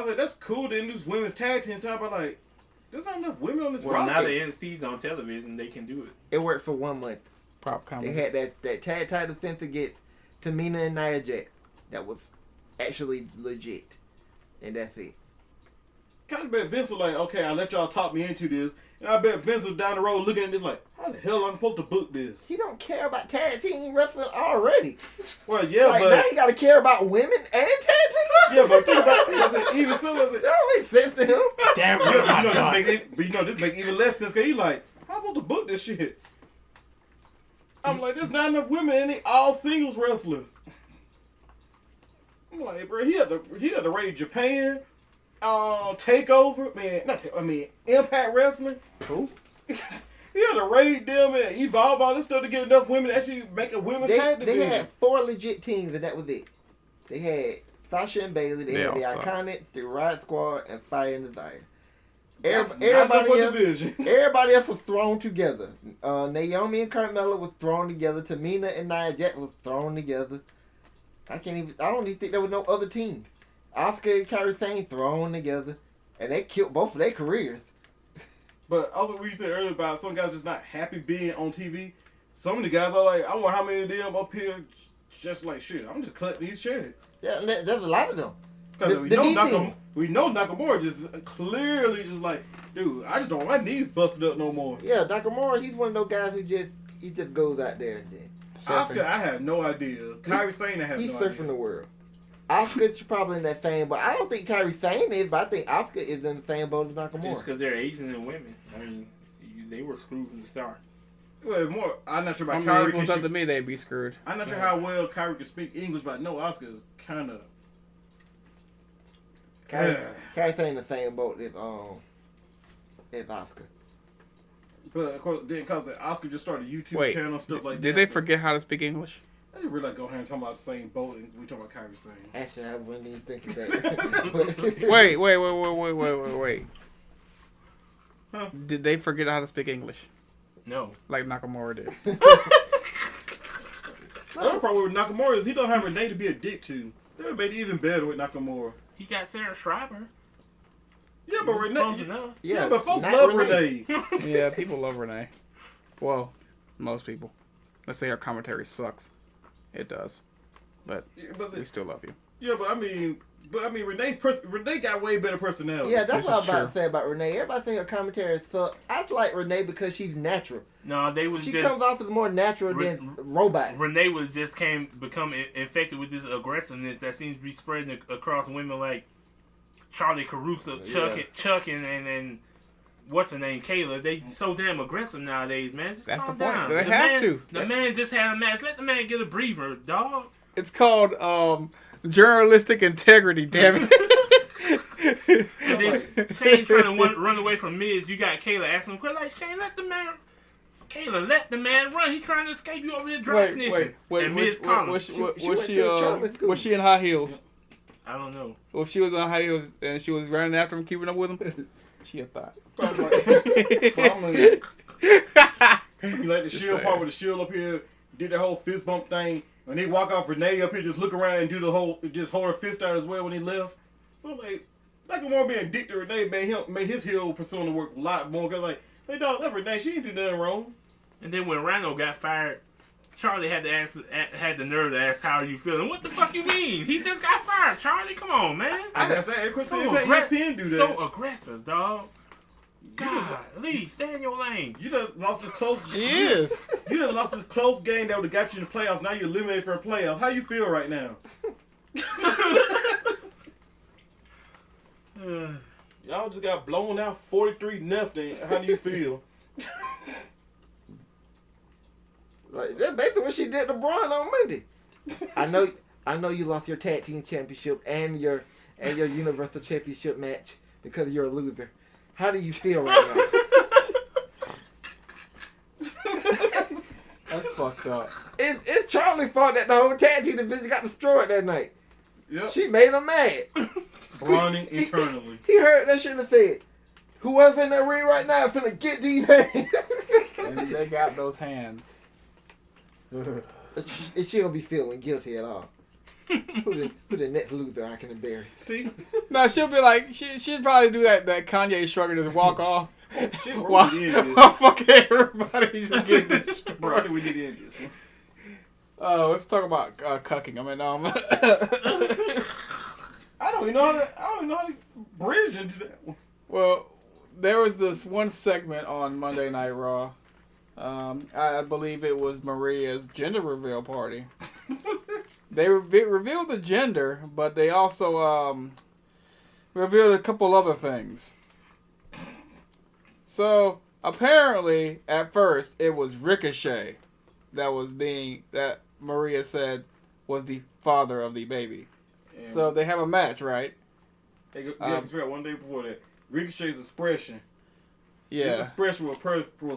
was like, that's cool to introduce women's tag teams. But like, there's not enough women on this roster. Well, now the NXT's on television, they can do it. It worked for 1 month. Prop comedy. They had that tag title thing to get Tamina and Nia Jax. That was actually legit. And that's it. Kind of bet Vince was like, okay, I let y'all talk me into this. And I bet Vince was down the road looking at this like, how the hell am I supposed to book this? He don't care about tag team wrestling already. Well, yeah, but now he got to care about women and tag team. Yeah, but think about it. Even so, that don't make sense to him. Damn, this makes even less sense because he's like, how am I supposed to book this shit? I'm like, there's not enough women and they all singles wrestlers. I'm like, bro, he had to raid Japan, Takeover, Impact Wrestling. Cool. He had to raid them and evolve all this stuff to get enough women to actually make a women's tag division. They had 4 legit teams and that was it. They had Sasha and Bayley, they had the Iconic, the Riot Squad, and Fire and Desire. Everybody else was thrown together. Naomi and Carmella was thrown together. Tamina and Nia Jax was thrown together. I don't even think there was no other teams. Asuka and Kairi Sane thrown together. And they killed both of their careers. But also what you said earlier about some guys just not happy being on TV. Some of the guys are like, I wonder how many of them up here just like, shit, I'm just collecting these checks. Yeah, there's a lot of them. Because we know Nakamura just clearly just like, dude, I just don't want my knees busted up no more. Yeah, Nakamura, he's one of those guys who just goes out there and then. Asuka, I have no idea. Kairi Sane, I have no idea. He's surfing the world. Asuka's probably in that same boat. I don't think Kairi Sane is, but I think Asuka is in the same boat as Nakamura. Just because they're Asian and women. I mean, they were screwed from the start. Well, I'm not sure about Kyrie. Kairi. If it was up to me, they'd be screwed. I'm not sure how well Kairi can speak English, but I know Asuka is kind of. Kairi Sane in the same boat as Asuka. But of course, then because Asuka just started a YouTube channel, stuff like that. Did they forget how to speak English? I didn't really go ahead and talk about the same boat and we talk about Kairi Sane. Actually, I wouldn't even think of that. Wait. Huh? Did they forget how to speak English? No. Like Nakamura did. The other problem with Nakamura is he don't have a name to be a dick to. They would made it even better with Nakamura. He got Sarah Schreiber. Yeah, but Close Renee. enough. Yeah, but folks not love Renee. Yeah, people love Renee. Well, most people. Let's say her commentary sucks. It does. But Yeah, we still love you. yeah, but I mean, Renee got way better personality. Yeah, that's This what I was is about true. to say about Renee. Everybody think her commentary sucks. I like Renee because she's natural. No, they was She just comes off as more natural than robot. Renee was just become infected with this aggressiveness that seems to be spreading across women like Charlie Caruso, Chuck, and what's her name, Kayla. They so damn aggressive nowadays, man. Just That's calm the point. down. They The have man, to. The man just had a match. Let the man get a breather, dog. It's called journalistic integrity, damn it. And then Shane trying to run away from Miz. You got Kayla asking him, like, Shane, let the man. Kayla, let the man run. He trying to escape you over here dry snitching. And Miz called him. Was she in high heels? I don't know. Well, if she was in high heels and she was running after him, keeping up with him, she a thought. Probably. You like the Just shield saying. part with the shield up here, did the whole fist bump thing. When they walk off, Renee up here just look around and do the whole, just hold her fist out as well when he left. So like Nakamura being dick to Renee made his heel persona work a lot more. Cause like, hey dog, that Renee, she ain't do nothing wrong. And then when Rhino got fired, Charlie had the nerve to ask, "How are you feeling?" What the fuck you mean? He just got fired, Charlie. Come on, man. And that's that. ESPN do that. So aggressive, dog. God, Lee, stay in your lane. You done lost this close. She is. You done lost this close game that would have got you in the playoffs. Now you're eliminated from the playoffs. How you feel right now? Y'all just got blown out 43-0. How do you feel? Like that's basically what she did to Braun on Monday. I know you lost your tag team championship and your universal championship match because you're a loser. How do you feel right now? That's fucked up. It's Charlie's fault that the whole tag team division got destroyed that night. Yep. She made him mad. Brawling internally. He heard that shit and said, "Whoever in that ring right now is finna get these hands." And they got those hands. And she don't be feeling guilty at all. Who the next loser I can embarrass? See? No, she'll be like, she'd probably do that Kanye shrug and just walk off. Shit, While we need to end fucking everybody's just getting this. destroyed. Bro, I think we need to end this one. Oh, let's talk about cucking. I mean, I don't even know how to bridge into that one. well, there was this one segment on Monday Night Raw. I believe it was Maria's gender reveal party. They revealed the gender, but they also revealed a couple other things. So apparently, at first, it was Ricochet that Maria said was the father of the baby. And So they have a match, right? Hey, one day before that, Ricochet's expression. His Yeah. expression with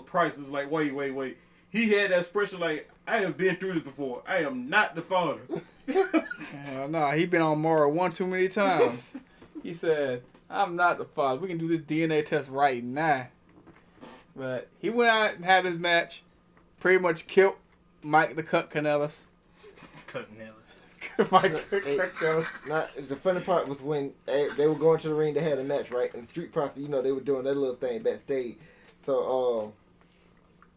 Price is like, wait. He had that expression like, I have been through this before. I am not the father. Hell no, he been on Mara one too many times. He said, "I'm not the father. We can do this DNA test right now." But he went out and had his match. Pretty much killed Mike the Cut Kanellis. Cutting Ellis. Mike the Cut Kanellis. Now, the funny part was when they were going to the ring, they had a match, right? And Street Profits, they were doing their little thing backstage. So,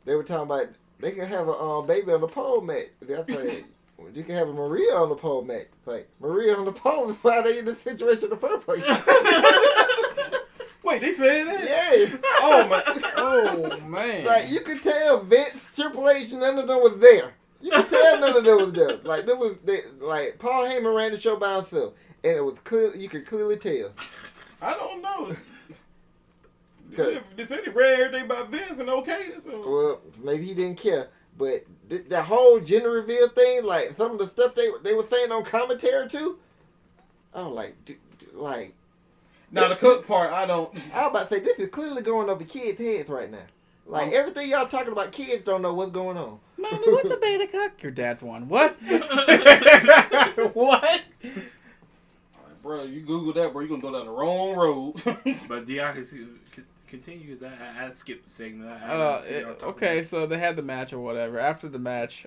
they were talking about they can have a baby on the pole match. I said, you can have a Maria on the pole match. Like, Maria on the pole is why they in this situation in the first place. Wait, they said that? Yes. Oh, my. Oh man. Like, you could tell Vince, Triple H, none of them was there. You could tell none of them was there. Like, like Paul Heyman ran the show by himself. And it was clear, you could clearly tell. I don't know. They said he read everything about Vince and okay. So. Well, maybe he didn't care. But the whole gender reveal thing, like some of the stuff they were saying on commentary too, I was like, Now, the cook part, I don't. I was about to say, this is clearly going over kids' heads right now. Like, everything y'all talking about, kids don't know what's going on. Mommy, what's a beta cock? Your dad's one. What? What? Bro, you Google that, bro, you're going to go down the wrong road. But Diakas continue, because I skipped the segment. I see y'all talking Okay, about. so they had the match or whatever. After the match,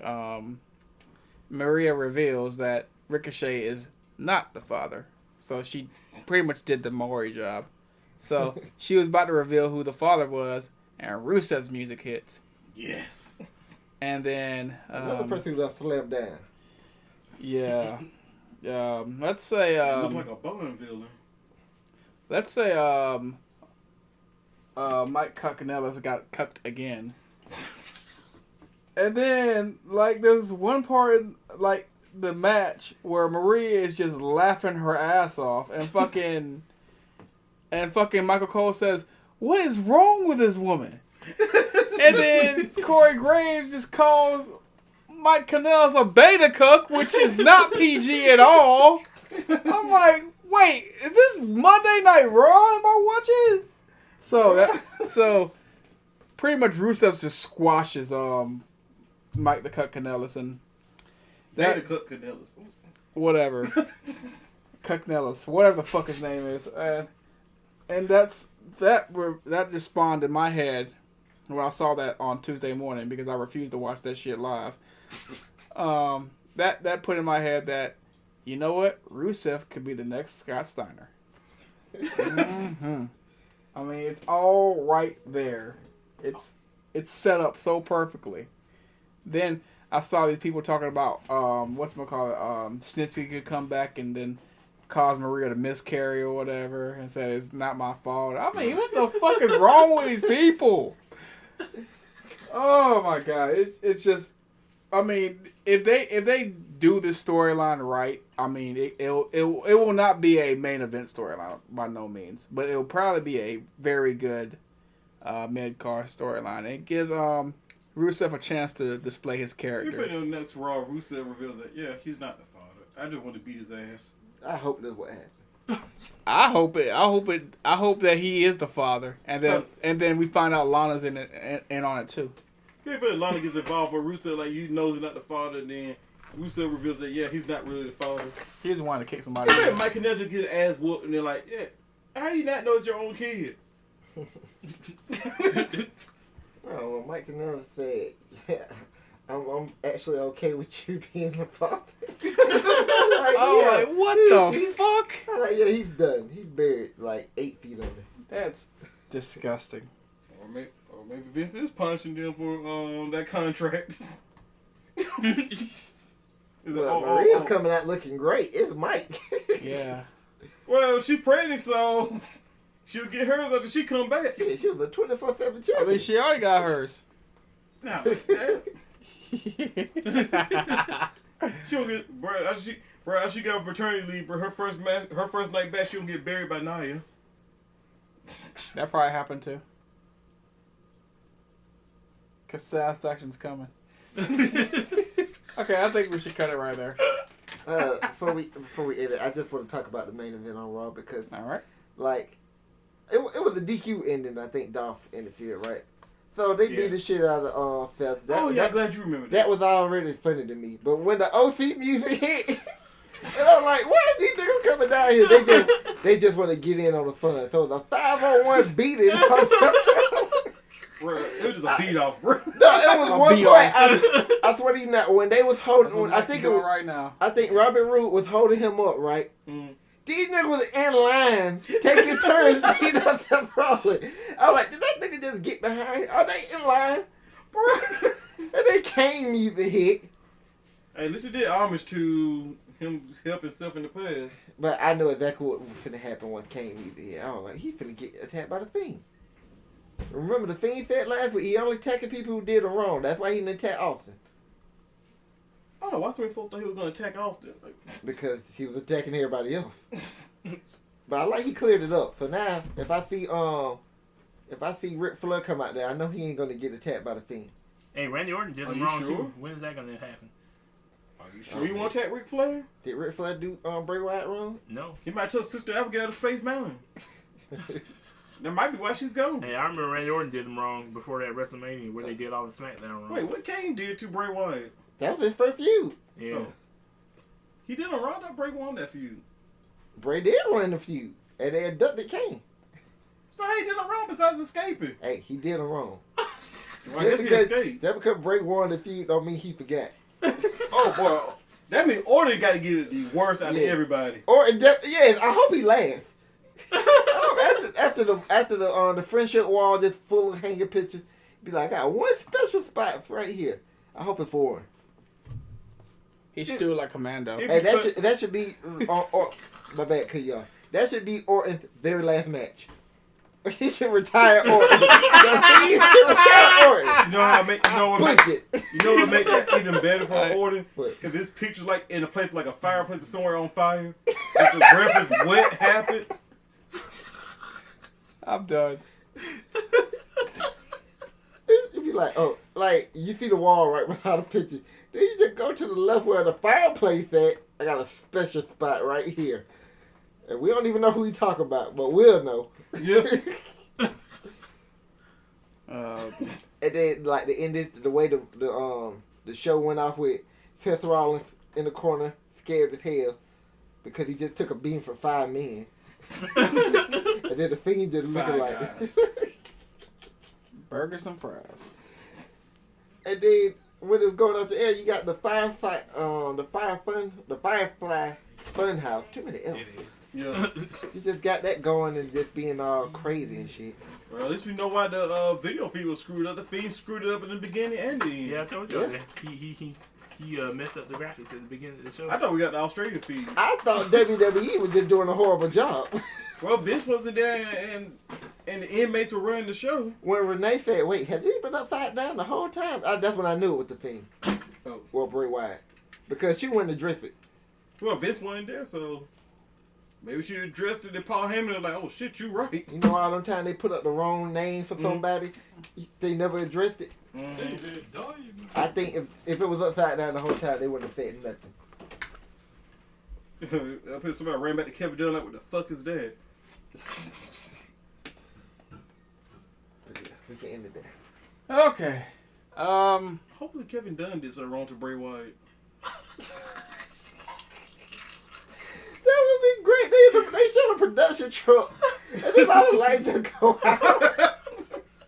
Maria reveals that Ricochet is not the father. So she pretty much did the Maury job. So she was about to reveal who the father was, and Rusev's music hits. Yes. And then Another person who got slammed down. yeah, let's say Look like a Bond villain. let's say Mike Cuckinellis got cucked again. And then like there's one part in, like the match where Maria is just laughing her ass off and fucking Michael Cole says, "What is wrong with this woman?" And then Corey Graves just calls Mike Kanellis a beta cuck, which is not PG at all. I'm like, wait, is this Monday Night Raw? Am I watching? So pretty much Rusev just squashes Mike the Cuck Kanellis and They the Cook Canellis. whatever Cucknellis, whatever the fuck his name is, and that just spawned in my head when I saw that on Tuesday morning because I refused to watch that shit live. That put in my head that, you know what, Rusev could be the next Scott Steiner. Mm-hmm. I mean, it's all right there. It's set up so perfectly. Then I saw these people talking about Snitsky could come back and then cause Maria to miscarry or whatever and say it's not my fault. I mean, what the fuck is wrong with these people? Oh my god, it's just. I mean, if they do this storyline right, I mean, it will not be a main event storyline by no means, but it will probably be a very good mid card storyline. It gives Rusev a chance to display his You character. think the next Raw, Rusev reveals that, yeah, he's not the father. I just want to beat his ass. I hope that's what happened. I hope that he is the father, and then we find out Lana's in on it too. You think Lana gets involved with Rusev, like, you know he's not the father, and then Rusev reveals that, yeah, he's not really the father. He just wanted to kick somebody. Yeah, Mike Canellis just gets ass whooped, and they're like, yeah, how you not know it's your own kid? Oh, well, Mike Canellis said, yeah, I'm actually okay with you being the father. Like, what the fuck? I'm like, yeah, he's done. He's buried like 8 feet under. That's disgusting. Or maybe Vince is punishing them for that contract. Maria's coming out looking great. It's Mike. Yeah. Well, she's pregnant, so she'll get hers after she come back. Yeah, she was a 24/7 champion. I mean, she already got hers. Nah, she'll get, as she got paternity leave, bro, her first night back, she'll get buried by Nia. That probably happened too. Cause satisfaction's coming. Okay, I think we should cut it right there. Before we edit, I just want to talk about the main event on Raw because, All right. like, it was a DQ ending. I think Dolph interfered, right? So they beat the shit out of Seth. I'm glad you remember that. That was already funny to me. But when the OC music hit, and I'm like, why are these niggas coming down here? They just want to get in on the fun. So the 5-on-1 beating. Bro, it was just a beat off, bro. No, it was one point. I swear to you now, when they was holding, I think it was right now. I think Robert Roode was holding him up, right? Mm. These niggas was in line, taking turns beating up Seth Rollins. I was like, did that nigga just get behind? Are they in line? Bro. And they came music hit. Hey, at least it did homage to him help himself in the past. But I know exactly what was finna happen once Kane music hit. I was like, he finna get attacked by the Fiend. Remember the Fiend said last week, he only attacking people who did him wrong. That's why he didn't attack Austin. I don't know why so many folks thought he was gonna attack Austin. Like, Because he was attacking everybody else. But I like he cleared it up. So now, if I see Ric Flair come out there, I know he ain't gonna get attacked by the Fiend. Hey, Randy Orton did Are him you wrong sure? too. When is that gonna happen? are you sure you want to attack Ric Flair? Did Ric Flair do Bray Wyatt wrong? No. He might tell Sister Abigail to Space Mountain. That might be why she's gone. Hey, I remember Randy Orton did him wrong before that WrestleMania where they did all the SmackDown wrong. Wait, what Kane did to Bray Wyatt? That was his first feud. Yeah. Oh. He did a wrong. That Bray won that feud. Bray did run the feud, and they abducted Kane. So he did a wrong besides escaping. Hey, he did him wrong. Well, I guess he escaped. That because Bray won the feud don't mean he forgot. Oh boy. That means Orton got to get it the worst out of everybody. Yes, I hope he laughs. after the friendship wall just full of hanging pictures, be like, I got one special spot right here. I hope it's for him. He should do it like Commando. Hey, that should be my bad, y'all. That should be Orton's very last match. He should retire Orton. He should retire Orton. You know how what make that even better for Orton? Because this picture's like in a place like a fireplace or somewhere on fire. If the breath is wet, happened. I'm done. It'd be like, like you see the wall right behind the picture. Then you just go to the left where the fireplace at. I got a special spot right here. And we don't even know who he talking about, but we'll know. Yeah. And then like the way the show went off with Seth Rollins in the corner, scared as hell because he just took a beam for 5 men. And then the Fiend just looking like burgers and fries. And then when it's going up the air, you got the Firefly Fun House. Too many L's. Yeah. You just got that going and just being all crazy and shit. Well, at least we know why the video feed was screwed up. The Fiend screwed it up in the beginning and the end. Yeah, I told you that. He messed up the graphics at the beginning of the show. I thought we got the Australian feed. I thought WWE was just doing a horrible job. Well, Vince wasn't there and the inmates were running the show. When Renee said, wait, has he been upside down the whole time? That's when I knew it was the thing. Oh. Well, Bray Wyatt. Because she wouldn't address it. Well, Vince wasn't there, so maybe she addressed it and Paul Heyman was like, oh shit, you right. You know all them time they put up the wrong name for somebody? They never addressed it? I think if it was upside down the whole time, they wouldn't have said nothing. Up here, somebody ran back to Kevin Dunn like, what the fuck is that? We can end it there. Okay. Hopefully Kevin Dunn did something wrong to Bray Wyatt. That would be great. They showed a production truck, and then all the lights just go out.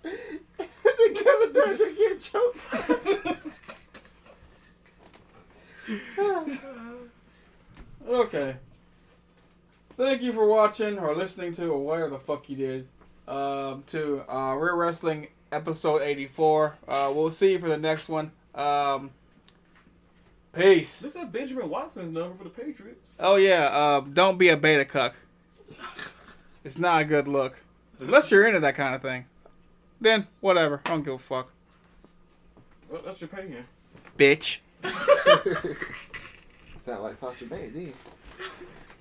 And then Kevin Dunn just get choked. Okay. Thank you for watching or listening to or whatever the fuck you did. To Real Wrestling episode 84. We'll see you for the next one. Peace. This is Benjamin Watson's number for the Patriots. Oh yeah, don't be a beta cuck. It's not a good look. Unless you're into that kind of thing. Then, whatever. I don't give a fuck. Well, that's your opinion. Bitch. Sound like Sasha Banks, did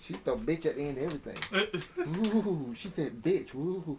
she throw bitch at the end of everything. Ooh, she said bitch. Ooh.